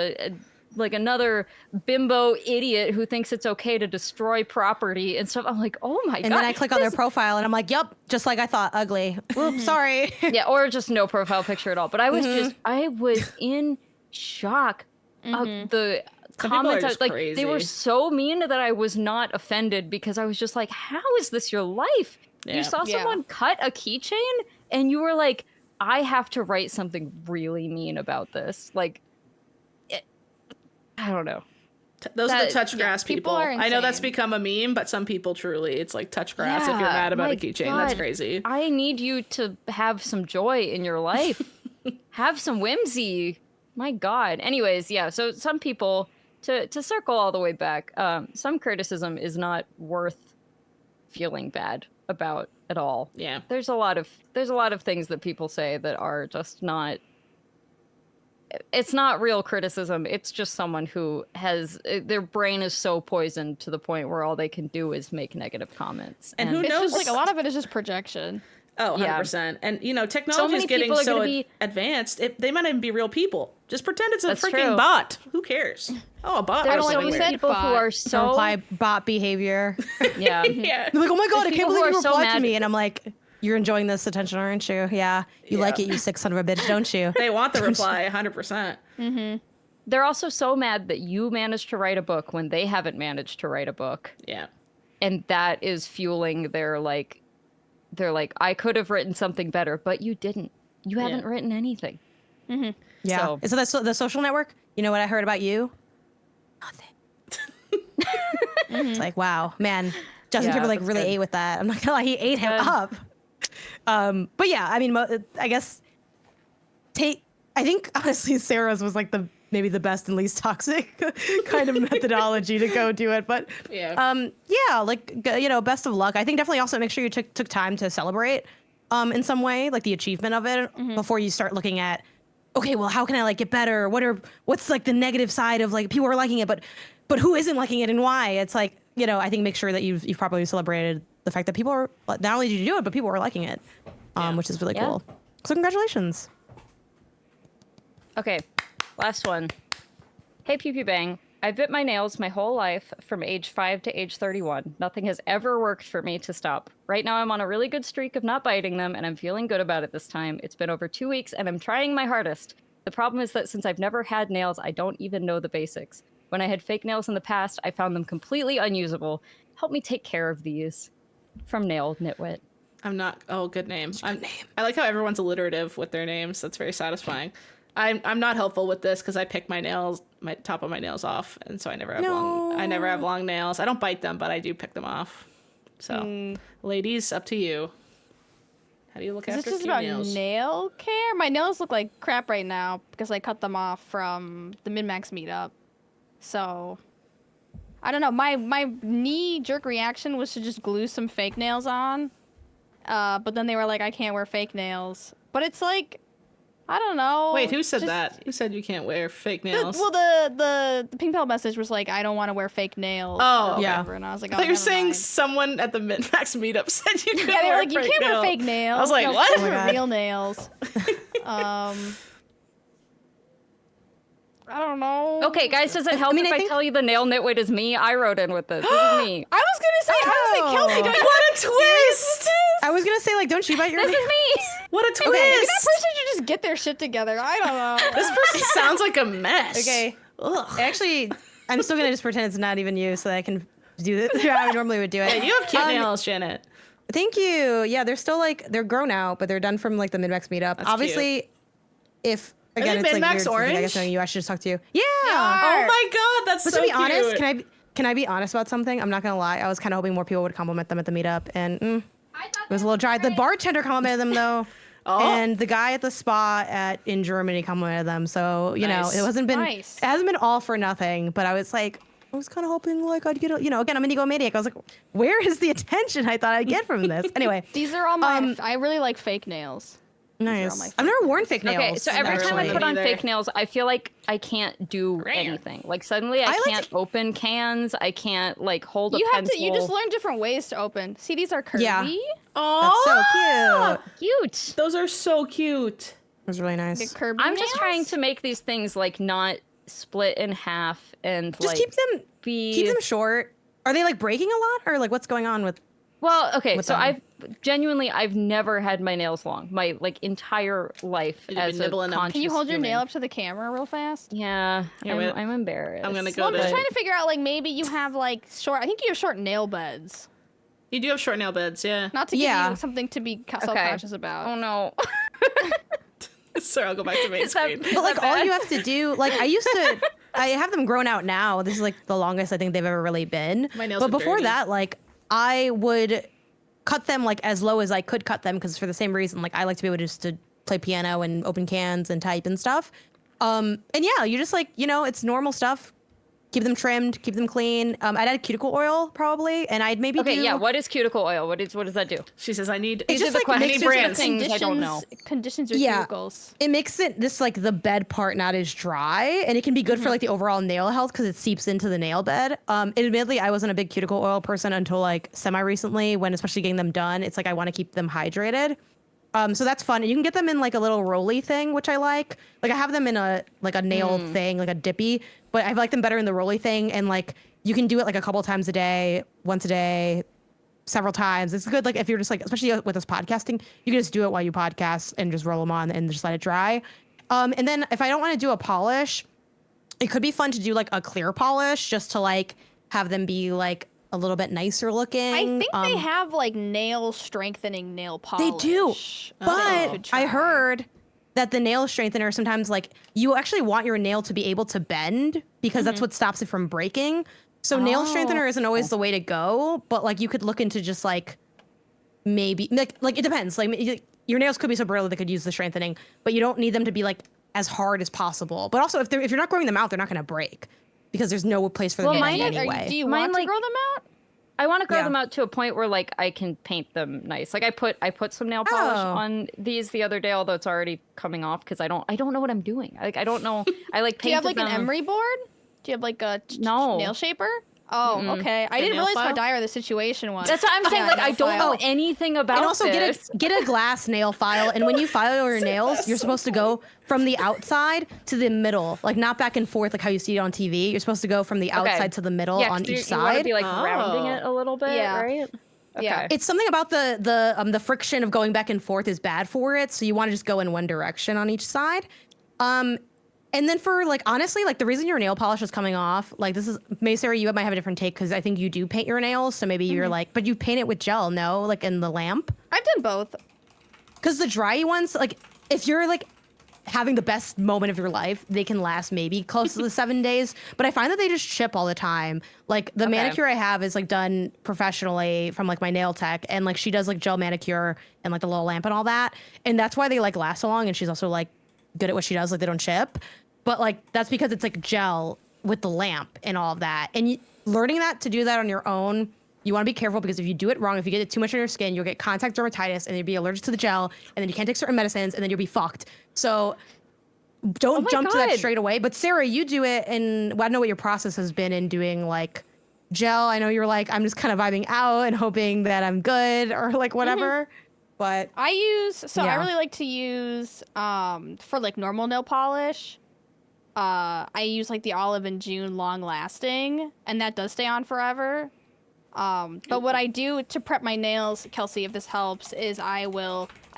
like another bimbo idiot who thinks it's okay to destroy property and stuff. I'm like, oh my God. And then I click on their profile and I'm like, yep, just like I thought, ugly. Oops, sorry. Yeah, or just no profile picture at all. But I was in shock of the comments. Like crazy. They were so mean that I was not offended, because I was just like, how is this your life? Yeah. You saw someone cut a keychain and you were like, I have to write something really mean about this. Like, I don't know. Those are the touch grass people. I know that's become a meme, but some people truly, it's like touch grass if you're mad about a keychain. That's crazy. I need you to have some joy in your life. Have some whimsy. My God. Anyways, yeah. So some people, to circle all the way back, some criticism is not worth feeling bad about at all. Yeah. There's a lot of things that people say that are just not. It's not real criticism. It's just someone who has their brain is so poisoned to the point where all they can do is make negative comments. And who knows? It's just, like, a lot of it is just projection. Oh, 100%. And, technology is getting so advanced, they might not even be real people. Just pretend it's a freaking bot. Who cares? Oh, a bot. There's so many people who are so... Reply bot behavior. Yeah. Yeah. They're like, oh my God, I can't believe you replied to me. And I'm like, you're enjoying this attention, aren't you? Yeah. You like it, you 600 bitch, don't you? They want the reply, 100%. Mm-hmm. They're also so mad that you managed to write a book when they haven't managed to write a book. Yeah. And that is fueling their, like, I could have written something better, but you didn't. you haven't written anything. Mm-hmm. Yeah. So that's the Social Network. You know what I heard about you? Nothing. It's like, wow, man. Justin Timberlake really ate with that. I'm not gonna lie, he ate him up. But yeah, I mean, I guess I think honestly Sarah's was like maybe the best and least toxic kind of methodology to go do it. But like, you know, best of luck. I think definitely also make sure you took time to celebrate in some way, like the achievement of it before you start looking at, okay, well, how can I like get better? What's like the negative side of like people are liking it, but who isn't liking it and why? It's like, you know, I think make sure that you've properly celebrated the fact that people are, not only did you do it, but people are liking it, which is really cool. So congratulations. Okay, last one. Hey, Pew Pew Bang. I've bit my nails my whole life from age 5 to age 31. Nothing has ever worked for me to stop. Right now I'm on a really good streak of not biting them, and I'm feeling good about it this time. It's been over 2 weeks, and I'm trying my hardest. The problem is that since I've never had nails, I don't even know the basics. When I had fake nails in the past, I found them completely unusable. Help me take care of these. From Nail Nitwit. I'm not... Oh, good name. I like how everyone's alliterative with their names. That's very satisfying. I'm not helpful with this because I pick my top of my nails off, and so I never have long nails. I don't bite them, but I do pick them off. So, ladies, up to you. How do you look after cute nails? Is this just about nail care? My nails look like crap right now because I cut them off from the MinnMax meetup. So, I don't know. My knee-jerk reaction was to just glue some fake nails on. But then they were like, I can't wear fake nails. But it's like... I don't know. Wait, who said that? Who said you can't wear fake nails? The ping pong message was like, I don't want to wear fake nails. Oh, yeah. And I was like, I thought you were saying someone at the MinnMax meetup said you couldn't they were wear like, you can't wear fake nails. I was like, what? You wear real nails. I don't know. Okay, guys, does it help if I tell you the Nail Nitwit is me? I wrote in with this. This is me. I was gonna say, Kelsey, what a twist! I was gonna say, like, don't you bite your This is me! What a twist! Okay, maybe that person should just get their shit together. I don't know. This person sounds like a mess. Okay. Ugh. Actually, I'm still gonna just pretend it's not even you so that I can do this how I normally would do it. Yeah, you have cute nails, Janet. Thank you. Yeah, they're still like, they're grown out, but they're done from like the MinnMax meetup. That's obviously, cute. If again, it's like weird. Orange? I guess knowing you, I should just talk to you. Yeah. Oh my god, that's but so to be cute. honest, can I be honest about something? I'm not gonna lie. I was kind of hoping more people would compliment them at the meetup, and it was a little dry. The bartender complimented them though. And the guy at the spa in Germany complimented them. So, you know, it hasn't been all for nothing, but I was like, I was kind of hoping like I'd get, again, I'm an egomaniac. I was like, where is the attention I thought I'd get from this? Anyway. These are all my, I really like fake nails. Nice. I've never worn fake nails. Okay, so every time I put on fake nails, I feel like I can't do anything. Like suddenly I can't open cans. I can't like hold a pencil. You just learn different ways to open. See, these are curvy. Yeah. Oh, that's so cute. Cute. Those are so cute. It was really nice. I'm just trying to make these things like not split in half and just like keep them short. Are they like breaking a lot or like what's going on with? Well, okay, so I've never had my nails long, my like entire life as a conscious Can you hold your human. nail up to the camera real fast? Yeah, I'm embarrassed. I'm gonna go. I'm just trying to figure out like maybe you have like short. I think you have short nail beds. You do have short nail beds, yeah. Not to give you something to be self-conscious about. Oh no. Sorry, I'll go back to main screen. But like all you have to do, like I have them grown out now. This is like the longest I think they've ever really been. My nails but are before dirty. that, like I would cut them like as low as I could cut them because for the same reason, like I like to be able to play piano and open cans and type and stuff. And yeah, you just like, it's normal stuff. Keep them trimmed, keep them clean. I'd add cuticle oil probably, and I'd maybe what is cuticle oil? What does that do? She says I need. It's just like mixes brands. Things I don't know. Conditions your cuticles. It makes this like the bed part not as dry, and it can be good for like the overall nail health because it seeps into the nail bed. Admittedly, I wasn't a big cuticle oil person until like semi-recently, when especially getting them done, it's like I want to keep them hydrated. So that's fun. And you can get them in like a little rolly thing, which I like. Like I have them in a nail thing, like a dippy, but I like them better in the rolly thing. And like you can do it like a couple times a day, once a day, several times. It's good. Like if you're just like, especially with this podcasting, you can just do it while you podcast and just roll them on and just let it dry. And then if I don't want to do a polish, it could be fun to do like a clear polish just to like have them be like a little bit nicer looking. I think they have like nail strengthening nail polish. They do, but I heard that the nail strengthener sometimes like you actually want your nail to be able to bend because that's what stops it from breaking. So nail strengthener isn't always the way to go, but like you could look into just like maybe like it depends. Like your nails could be so brittle they could use the strengthening, but you don't need them to be like as hard as possible. But also if you're not growing them out, they're not going to break because there's no place for them to be anyway. Do you want to grow them out? I want to grow them out to a point where like I can paint them nice. Like I put some nail polish on these the other day, although it's already coming off because I don't know what I'm doing. Like I don't know. I like painted. Do you have like them. an emery board? Do you have like a nail shaper? Oh, okay. I didn't realize how dire the situation was. That's what I'm saying. Like I don't know anything about and also this. get a glass nail file, and when you file your nails, you're supposed to go from the outside to the middle, like not back and forth like how you see it on TV. You're supposed to go from the outside to the middle on each side. You want to be like rounding it a little bit, right? Okay. Yeah. It's something about the friction of going back and forth is bad for it, so you want to just go in one direction on each side. And then for like, honestly, like the reason your nail polish is coming off, like this is, maybe Sarah, you might have a different take because I think you do paint your nails. So maybe you're like, but you paint it with gel, no? Like in the lamp? I've done both. Because the dry ones, like if you're like having the best moment of your life, they can last maybe close to the 7 days. But I find that they just chip all the time. Like the manicure I have is like done professionally from like my nail tech. And like she does like gel manicure and like the little lamp and all that. And that's why they like last so long. And she's also like good at what she does. Like they don't chip. But like that's because it's like gel with the lamp and all of that. And learning that to do that on your own, you want to be careful because if you do it wrong, if you get it too much on your skin, you'll get contact dermatitis and you'll be allergic to the gel and then you can't take certain medicines and then you'll be fucked. So don't jump to that straight away. But Sarah, you do it, and I don't know what your process has been in doing like gel. I know you're like, I'm just kind of vibing out and hoping that I'm good or like whatever. But I really like to use for like normal nail polish. I use like the Olive and June long lasting, and that does stay on forever. But what I do to prep my nails, Kelsey, if this helps, is I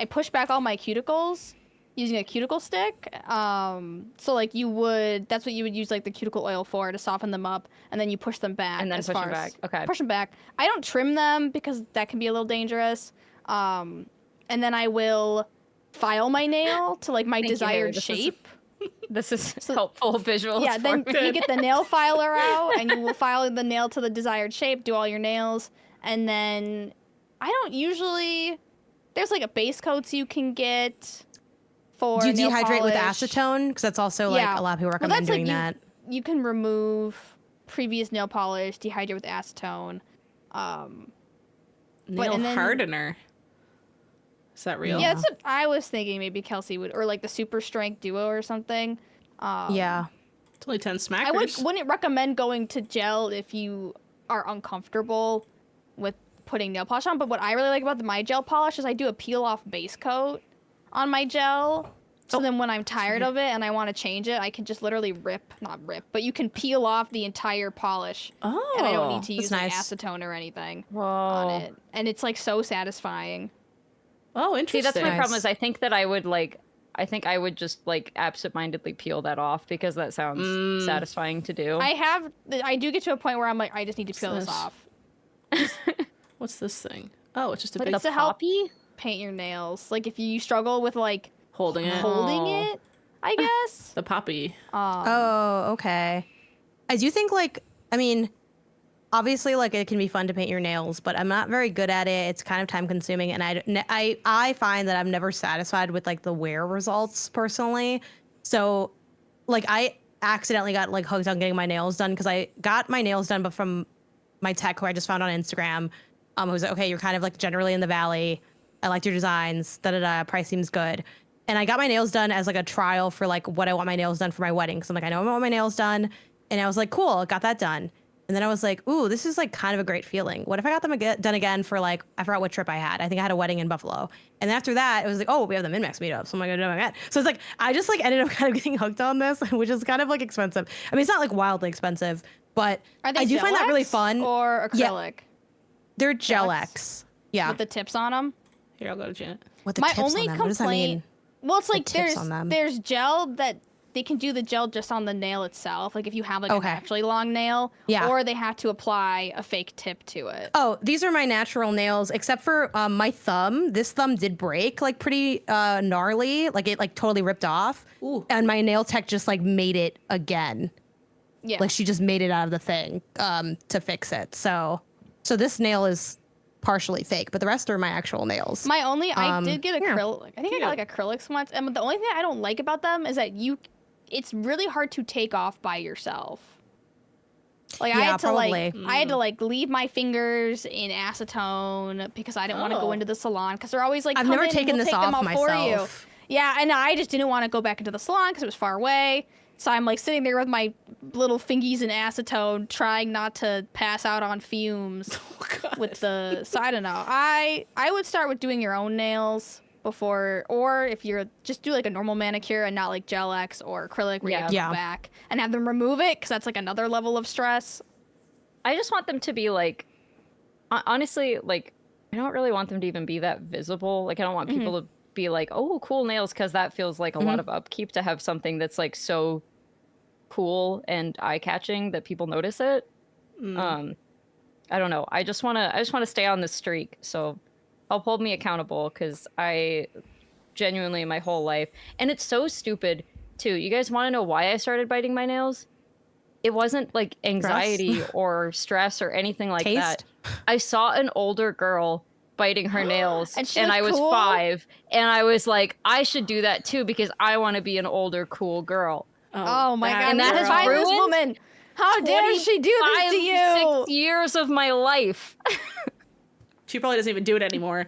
push back all my cuticles using a cuticle stick. So like that's what you would use like the cuticle oil for, to soften them up, and then you push them back. And then push them back. Okay. Push them back. I don't trim them because that can be a little dangerous. And then I will file my nail to like my desired shape. This is helpful visuals. Yeah, then you get the nail filer out and you will file the nail to the desired shape, do all your nails, and then there's like a base coats you can get for do you nail dehydrate polish. with acetone? Because that's also like a lot of people recommend doing that. You can remove previous nail polish, dehydrate with acetone. Nail hardener. Is that real? Yeah, that's what I was thinking. Maybe Kelsey would, or like the Super Strength Duo or something. Yeah. It's only 10 smackers. I wouldn't recommend going to gel if you are uncomfortable with putting nail polish on. But what I really like about my gel polish is I do a peel-off base coat on my gel. So then when I'm tired of it and I want to change it, I can just literally not rip, but you can peel off the entire polish. Oh, and I don't need to use nice. acetone or anything on it. And it's like so satisfying. Oh, interesting. See, that's my problem is I think I would just like absentmindedly peel that off because that sounds satisfying to do. I do get to a point where I'm like, I just need to peel this off. What's this thing? Oh, it's just a but big it's to help paint your nails. Like if you struggle with like holding it, I guess. The poppy. Okay. I do think obviously, like, it can be fun to paint your nails, but I'm not very good at it. It's kind of time consuming, and I find that I'm never satisfied with like the wear results personally. So, like, I accidentally got like hooked on getting my nails done because I got my nails done, but from my tech who I just found on Instagram, who was like, okay, you're kind of like generally in the valley. I liked your designs. Price seems good. And I got my nails done as like a trial for like what I want my nails done for my wedding. So I'm like, I know I want my nails done, and I was like, cool, got that done. And then I was like, ooh, this is like kind of a great feeling. What if I got them done again for like, I forgot what trip I had. I think I had a wedding in Buffalo. And then after that, it was like, oh, we have the MinnMax meetup. So I'm going to do it again. So it's like, I just like ended up kind of getting hooked on this, which is kind of like expensive. I mean, it's not like wildly expensive, but I do find that really fun. Or acrylic? Yeah, they're Gel-X. Yeah. With the tips on them? Here, I'll go to Janet. With the tips on them. What does that mean? Well, it's like there's gel that they can do the gel just on the nail itself, like if you have like a Okay. naturally long nail, Yeah. or they have to apply a fake tip to it. Oh, these are my natural nails, except for my thumb. This thumb did break like pretty gnarly, like it like totally ripped off. Ooh. And my nail tech just like made it again. Yeah. Like she just made it out of the thing to fix it. So this nail is partially fake, but the rest are my actual nails. I did get acrylic. I think I got Cute. like acrylics once, and the only thing I don't like about them is that it's really hard to take off by yourself. Like Yeah, I had to probably. like leave my fingers in acetone because I didn't want to go into the salon because they're always like, I've "Come never in, taken we'll this take them off out for you." myself. Yeah, and I just didn't want to go back into the salon because it was far away. So I'm like sitting there with my little fingies in acetone, trying not to pass out on fumes with the. So I don't know. I would start with doing your own nails before, or if you're just do like a normal manicure and not like Gel X or acrylic where you have to Yeah. go back and have them remove it because that's like another level of stress. I just want them to be like, honestly, like I don't really want them to even be that visible. Like I don't want people to be like, oh, cool nails, because that feels like a lot of upkeep to have something that's like so cool and eye-catching that people notice it. I don't know. I just want to stay on this streak. So help hold me accountable, because I genuinely my whole life, and it's so stupid too. You guys want to know why I started biting my nails? It wasn't like anxiety or stress or anything like that. I saw an older girl biting her nails And I was cool? 5, and I was like, I should do that too because I want to be an older cool girl. Oh my god! and that has find this ruined woman. How dare she do this to you? 6 years of my life. She probably doesn't even do it anymore.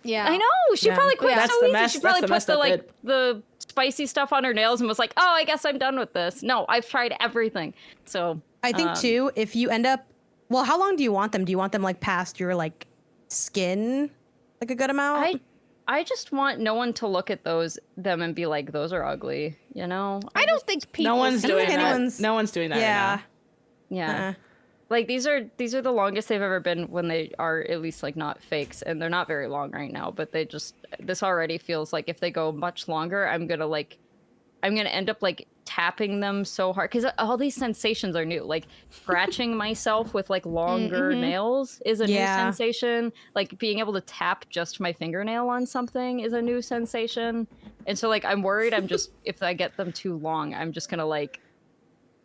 Yeah, I know. She probably quit That's so the easy. mess- She that's probably the put messed the up like bit. the spicy stuff on her nails and was like, "Oh, I guess I'm done with this." No, I've tried everything. So I think too, if you end up, well, how long do you want them? Do you want them like past your like skin, like a good amount? I just want no one to look at them and be like, "Those are ugly," you know. I don't think people. No one's I don't doing think that. anyone's- No one's doing that Yeah. right now. Yeah. Uh-uh. Like these are the longest they've ever been when they are at least like not fakes, and they're not very long right now, but this already feels like if they go much longer, I'm gonna end up like tapping them so hard because all these sensations are new. Like scratching myself with like longer nails is a new sensation. Like being able to tap just my fingernail on something is a new sensation. And so like I'm worried if I get them too long,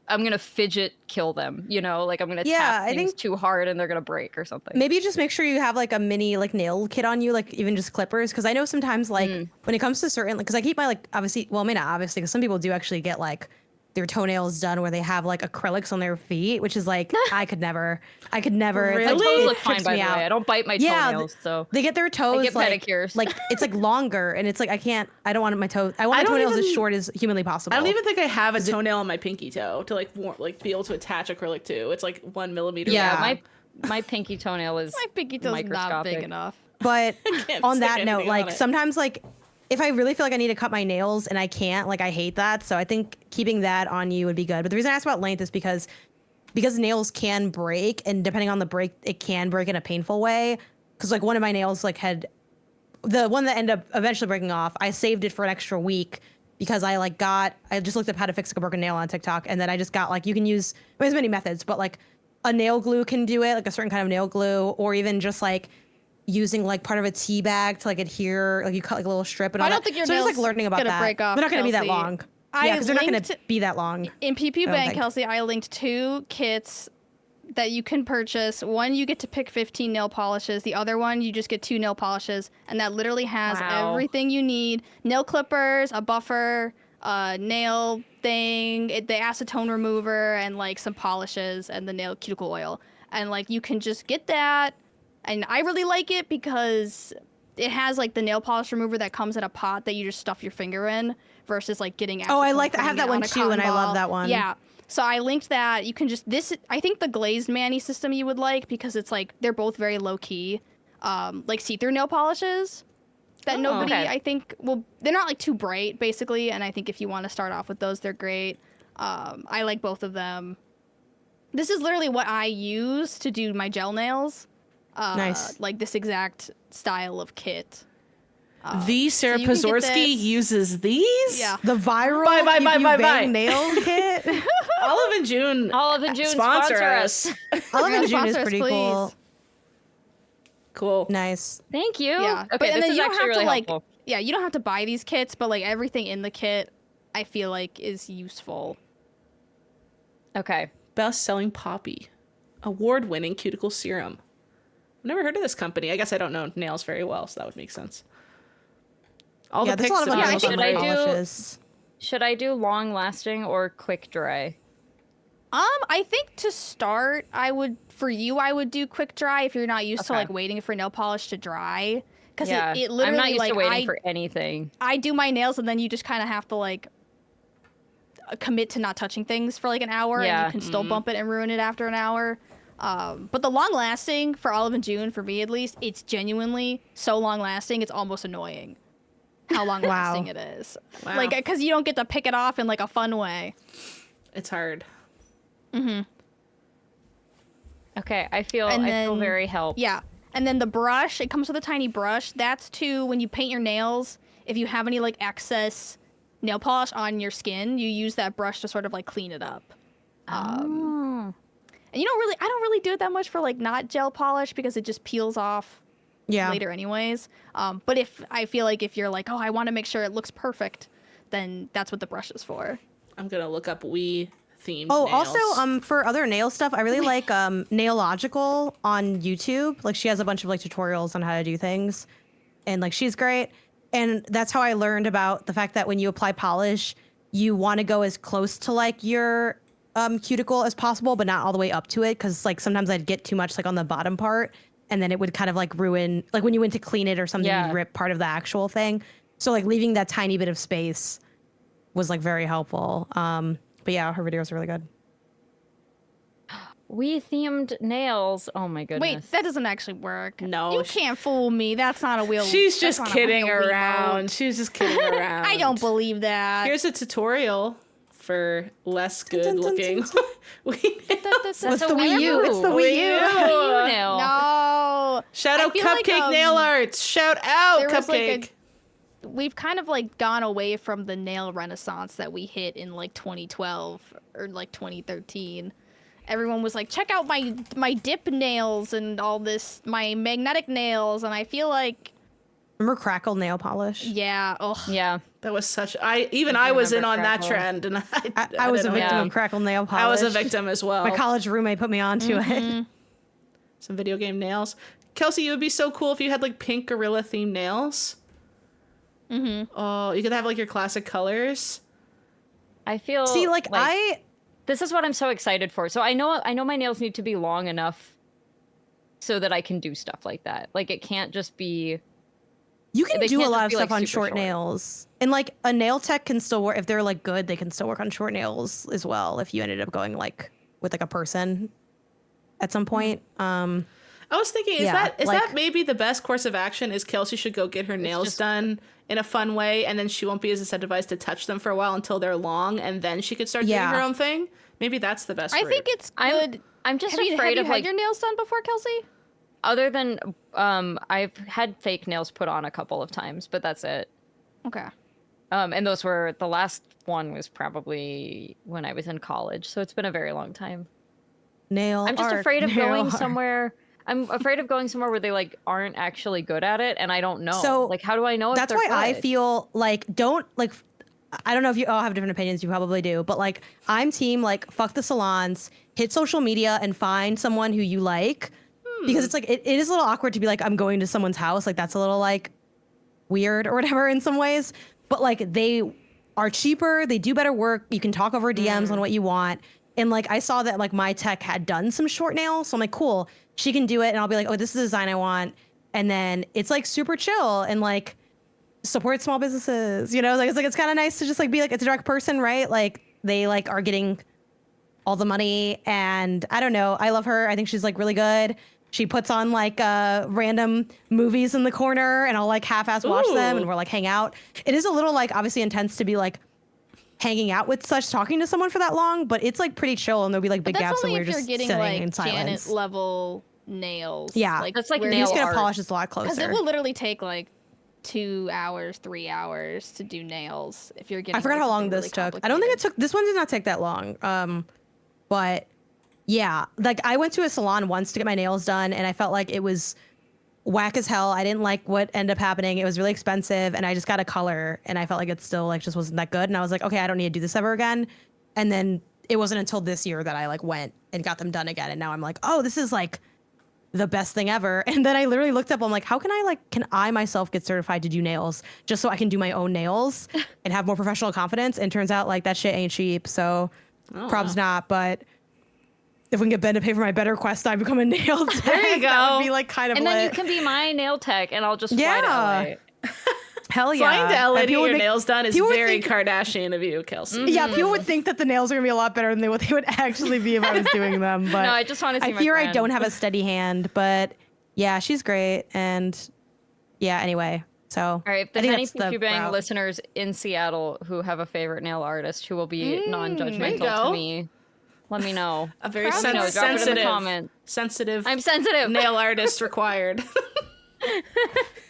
I'm gonna fidget kill them, you know, like I'm gonna tap things too hard and they're gonna break or something. Maybe just make sure you have like a mini like nail kit on you, like even just clippers. Because I know sometimes like when it comes to certain, because I keep my like obviously, well, maybe not obviously, because some people do actually get like their toenails done where they have like acrylics on their feet, which is like I could never. Really? My Like, toes it look fine, trips by me the out. way. I don't bite my Yeah, toenails, so they get their toes get like pedicures. like it's like longer, and it's like I don't want my toes. I want my I don't toenails as even- short as humanly possible. I don't even think I have a toenail on my pinky toe to like be able to attach acrylic to. It's like 1 millimeter. Yeah. long. my pinky toenail is My pinky toe's not microscopic. big enough. But can't on stick that note, anything like on it. sometimes like if I really feel like I need to cut my nails and I can't, like I hate that. So I think keeping that on you would be good. But the reason I asked about length is because nails can break, and depending on the break, it can break in a painful way. Because like one of my nails like had the one that ended up eventually breaking off. I saved it for an extra week because I just looked up how to fix like a broken nail on TikTok, and then I just got like you can use there's many methods, but like a nail glue can do it, like a certain kind of nail glue, or even just like using like part of a tea bag to like adhere, like you cut like a little strip and all I don't that. think your so just like nails learning about gonna that. break off, They're not going to be that Kelsey. long. I Yeah, because they're not going linked- to be that long. In Pew Pew I don't Bang, think. Kelsey, I linked 2 kits that you can purchase. One, you get to pick 15 nail polishes. The other one, you just get 2 nail polishes. And that literally has Wow. everything you need. Nail clippers, a buffer, nail thing, the acetone remover, and like some polishes and the nail cuticle oil. And like you can just get that. And I really like it because it has like the nail polish remover that comes in a pot that you just stuff your finger in versus like getting Oh, I acetone like that. I have putting that it one on a too, and cotton I love ball. that one. Yeah. So I linked that. You can just I think the glazed mani system you would like because it's like they're both very low key, like see-through nail polishes that nobody okay. I think they're not like too bright basically, and I think if you want to start off with those, they're great. I like both of them. This is literally what I use to do my gel nails. Nice. Like this exact style of kit. The Sarah so you can get Podzorski this. uses these? Yeah. The viral Bye. Bang nail kit. Olive and June. Olive and June sponsor us. Olive and June is Sponsor us, pretty please. cool. Cool. Nice. Thank you. Yeah. Okay, But and this then is you don't actually have really to like helpful. yeah, you don't have to buy these kits, but like everything in the kit I feel like is useful. Okay. Best-selling Poppy. Award-winning cuticle serum. I've never heard of this company. I guess I don't know nails very well, so that would make sense. All Yeah, the there's a lot of pics like nails should on I my- do- polishes. Should I do long lasting or quick dry? I think to start, I would do quick dry if you're not used to Okay. like waiting for nail polish to dry. Because Yeah. it literally I'm not used like to waiting for anything. I do my nails and then you just kind of have to like commit to not touching things for like an hour and Yeah. you can still bump it and ruin it after an hour. But the long lasting for Olive and June, for me at least, it's genuinely so long lasting, it's almost annoying how long lasting it is. Wow. Like, because you don't get to pick it off in like a fun way. It's hard. Okay, I feel And I feel then- very helped. Yeah. And then the brush, it comes with a tiny brush. That's to when you paint your nails, if you have any like excess nail polish on your skin, you use that brush to sort of like clean it up. Oh. And I don't really do it that much for like not gel polish because it just peels off Yeah. later anyways. But if I feel like if you're like, oh, I want to make sure it looks perfect, then that's what the brush is for. I'm gonna look up Wii themed Oh, nails. also, for other nail stuff, I really like Nailogical on YouTube. Like, she has a bunch of like tutorials on how to do things, and like she's great. And that's how I learned about the fact that when you apply polish, you want to go as close to like your cuticle as possible, but not all the way up to it, because like sometimes I'd get too much like on the bottom part, and then it would kind of like ruin, like when you went to clean it or something, Yeah. you'd rip part of the actual thing. So like leaving that tiny bit of space was like very helpful. But yeah, her videos are really good. We themed nails. Oh my goodness. Wait, that doesn't actually work. No, You she- can't fool me. That's not a wheel. She's that's just not a kidding real Wii around. mode. She's just kidding around. I don't believe that. Here's a tutorial for less good dun, dun, looking. dun, What's That's What's a the Wii U? It's the Wii U. Wii nail. No. Shout I out feel Cupcake like, Nail Arts. Shout out there was, like, Cupcake. We've kind of like gone away from the nail renaissance that we hit in like 2012 or like 2013. Everyone was like, check out my dip nails and all this, my magnetic nails, and I feel like, Remember Crackle nail polish? yeah, oh Yeah. That was such. I was in remember on that Crackle. trend, and I was a didn't victim know. of Crackle nail polish. I was a victim as well. My college roommate put me onto it. Some video game nails. Kelsey, it would be so cool if you had like pink gorilla themed nails. Oh, you could have like your classic colors. I feel See, like this is what I'm so excited for. So I know my nails need to be long enough so that I can do stuff like that. Like it can't just be you can they do a can't lot just of be, stuff like, on super short short. nails. And like a nail tech can still work if they're like good, they can still work on short nails as well if you ended up going like with like a person at some point. I was thinking, is Yeah, that like- maybe the best course of action? Is Kelsey should go get her nails just- done in a fun way, and then she won't be as incentivized to touch them for a while until they're long, and then she could start doing Yeah. her own thing. Maybe that's the best. I route. think it's I'm- good. I'm just have you afraid of had like your nails done before, Kelsey? other than I've had fake nails put on a couple of times, but that's it. Okay. And those were the last one was probably when I was in college, so it's been a very long time. Nail I'm just art, afraid of nail going art. somewhere. I'm afraid of going somewhere where they like aren't actually good at it, and I don't know. So, like, how do I know? That's if why they're I good? feel like I don't know if you all have different opinions. You probably do, but like I'm team like fuck the salons, hit social media and find someone who you like, because it's like it is a little awkward to be like I'm going to someone's house. Like that's a little like weird or whatever in some ways. But like they are cheaper, they do better work. You can talk over DMs on what you want. And like I saw that like my tech had done some short nails, so I'm like, cool, she can do it, and I'll be like, oh, this is the design I want, and then it's like super chill and like support small businesses, you know, like it's kind of nice to just like be like it's a direct person, right? Like they like are getting all the money, and I don't know, I love her. I think she's like really good. She puts on like random movies in the corner, and I'll like half-ass watch them, Ooh. and we're like hang out. It is a little like obviously intense to be like hanging out with talking to someone for that long, but it's like pretty chill, and there'll be like big That's gaps and only we're if you're just getting sitting like in silence. Janet level nails. Yeah. Like, That's like where nail You're just gonna art. polish this a lot Because closer. it will literally take like 2 hours, 3 hours to do nails if you're getting. I forgot how long this took. I don't think it took. This one did not take that long. But yeah, like I went to a salon once to get my nails done, and I felt like it was whack as hell. I didn't like what ended up happening. It was really expensive, and I just got a color, and I felt like it still like just wasn't that good. And I was like, okay, I don't need to do this ever again. And then it wasn't until this year that I like went and got them done again. And now I'm like, oh, this is like the best thing ever. And then I literally looked up, I'm like, how can I myself get certified to do nails just so I can do my own nails and have more professional confidence? And turns out like that shit ain't cheap. So probs not, but if we can get Ben to pay for my better quest, I become a nail tech. There you go. That would be like kind of And lit. then you can be my nail tech, and I'll just fly to LA. Hell yeah. Flying to LA to get your nails done is very think, Kardashian of you, Kelsey. Yeah, people would think that the nails are gonna be a lot better than what they would actually be if I was doing them. But No, I just want to see I my fear friend. I don't have a steady hand, but yeah, she's great. And yeah, anyway. So All right, if I there's think any that's the Pew Pew Bang route. listeners in Seattle who have a favorite nail artist who will be there you non-judgmental go. to me, let me know. A very Let me know. Drop it in the sensitive, comment. sensitive I'm sensitive. nail artist required.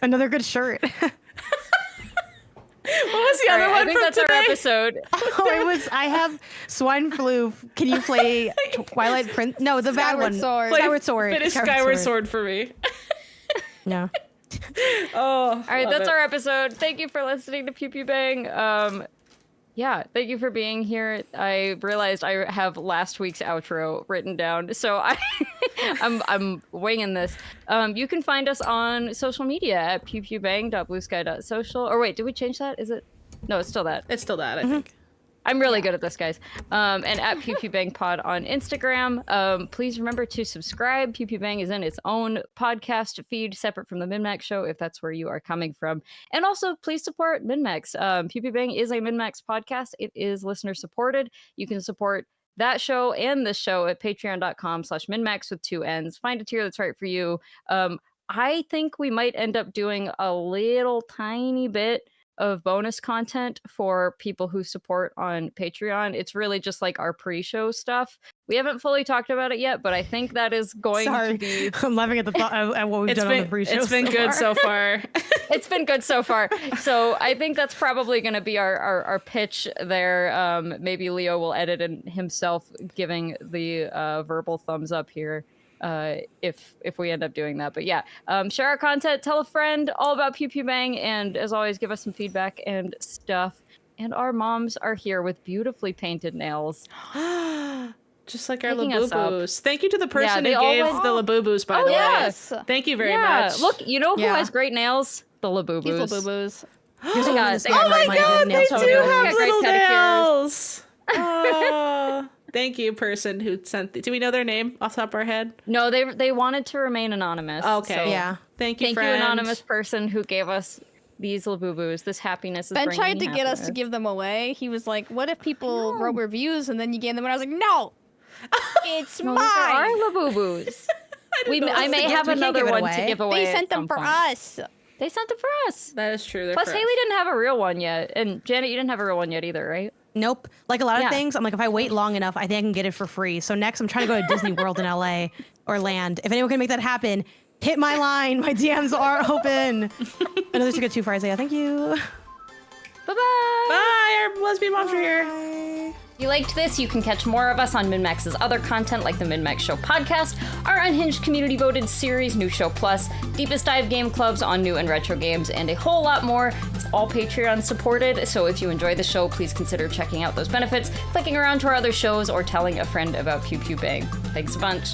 Another good shirt. What was the other All right, one I think from that's today? our episode. Oh, it was. I have swine flu. Can you play Twilight Prince? No, the bad Skyward one. Sword. Skyward Sword. Finish Skyward Sword for me. No. Oh, All right, that's our episode. Thank you for listening to Pew Pew Bang. Yeah, thank you for being here. I realized I have last week's outro written down, so I'm winging this. You can find us on social media at pewpewbang.bluesky.social. Or wait, did we change that? Is it? No, it's still that. It's still that, I think. I'm really good at this, guys. And at Pew Pew Bang Pod on Instagram. Please remember to subscribe. Pew Pew Bang is in its own podcast feed, separate from the MinnMax show, if that's where you are coming from. And also, please support MinnMax. Pew Pew Bang is a MinnMax podcast. It is listener supported. You can support that show and this show at patreon.com/MinnMax with 2 N's. Find a tier that's right for you. I think we might end up doing a little tiny bit of bonus content for people who support on Patreon. It's really just like our pre-show stuff. We haven't fully talked about it yet, but I think that is going to be... I'm laughing at the thought at what we've done on the pre-show. It's been good so far. It's been good so far. So I think that's probably going to be our pitch there. Maybe Leo will edit in himself giving the verbal thumbs up here. If we end up doing that. But yeah, share our content, tell a friend all about Pew Pew Bang, and as always, give us some feedback and stuff. And our moms are here with beautifully painted nails. Just like our Picking us up. Labubus. Thank you to the person they who gave always- the Labubus, by the yes. way. Thank you very Yeah, much. look, you know who Yeah. has great nails? The Labubus. These Labubus. Here's a woman that's Oh got my right god, nail they total. do Got have great little pedicures. nails. Oh, thank you, person who sent. Do we know their name off the top of our head? No, they wanted to remain anonymous. Okay. so Yeah. Thank you, Thank friend. you, anonymous person who gave us these Labubus. This happiness is Ben bringing tried me to get us to happiness. give them away. He was like, "What if people wrote reviews and then you gave them?" And I was like, "No, it's No, these are our mine. Labubus. know. I may It's a have gift. We can't another give it one away. to give away. They sent at them some for point. us." They sent them for us. That is true. They're Plus, for Haley us. didn't have a real one yet, and Janet, you didn't have a real one yet either, right? Nope. Like a lot Yeah. of things, I'm like, if I wait long enough, I think I can get it for free. So next, I'm trying to go to Disney World in LA or land. If anyone can make that happen, hit my line. My DMs are open. Another ticket too for Isaiah. Thank you. Bye-bye. Bye, our lesbian moms are here. If you liked this, you can catch more of us on MinnMax's other content like the MinnMax Show podcast, our Unhinged community-voted series, New Show Plus, Deepest Dive game clubs on new and retro games, and a whole lot more. It's all Patreon supported, so if you enjoy the show, please consider checking out those benefits, clicking around to our other shows, or telling a friend about Pew Pew Bang. Thanks a bunch.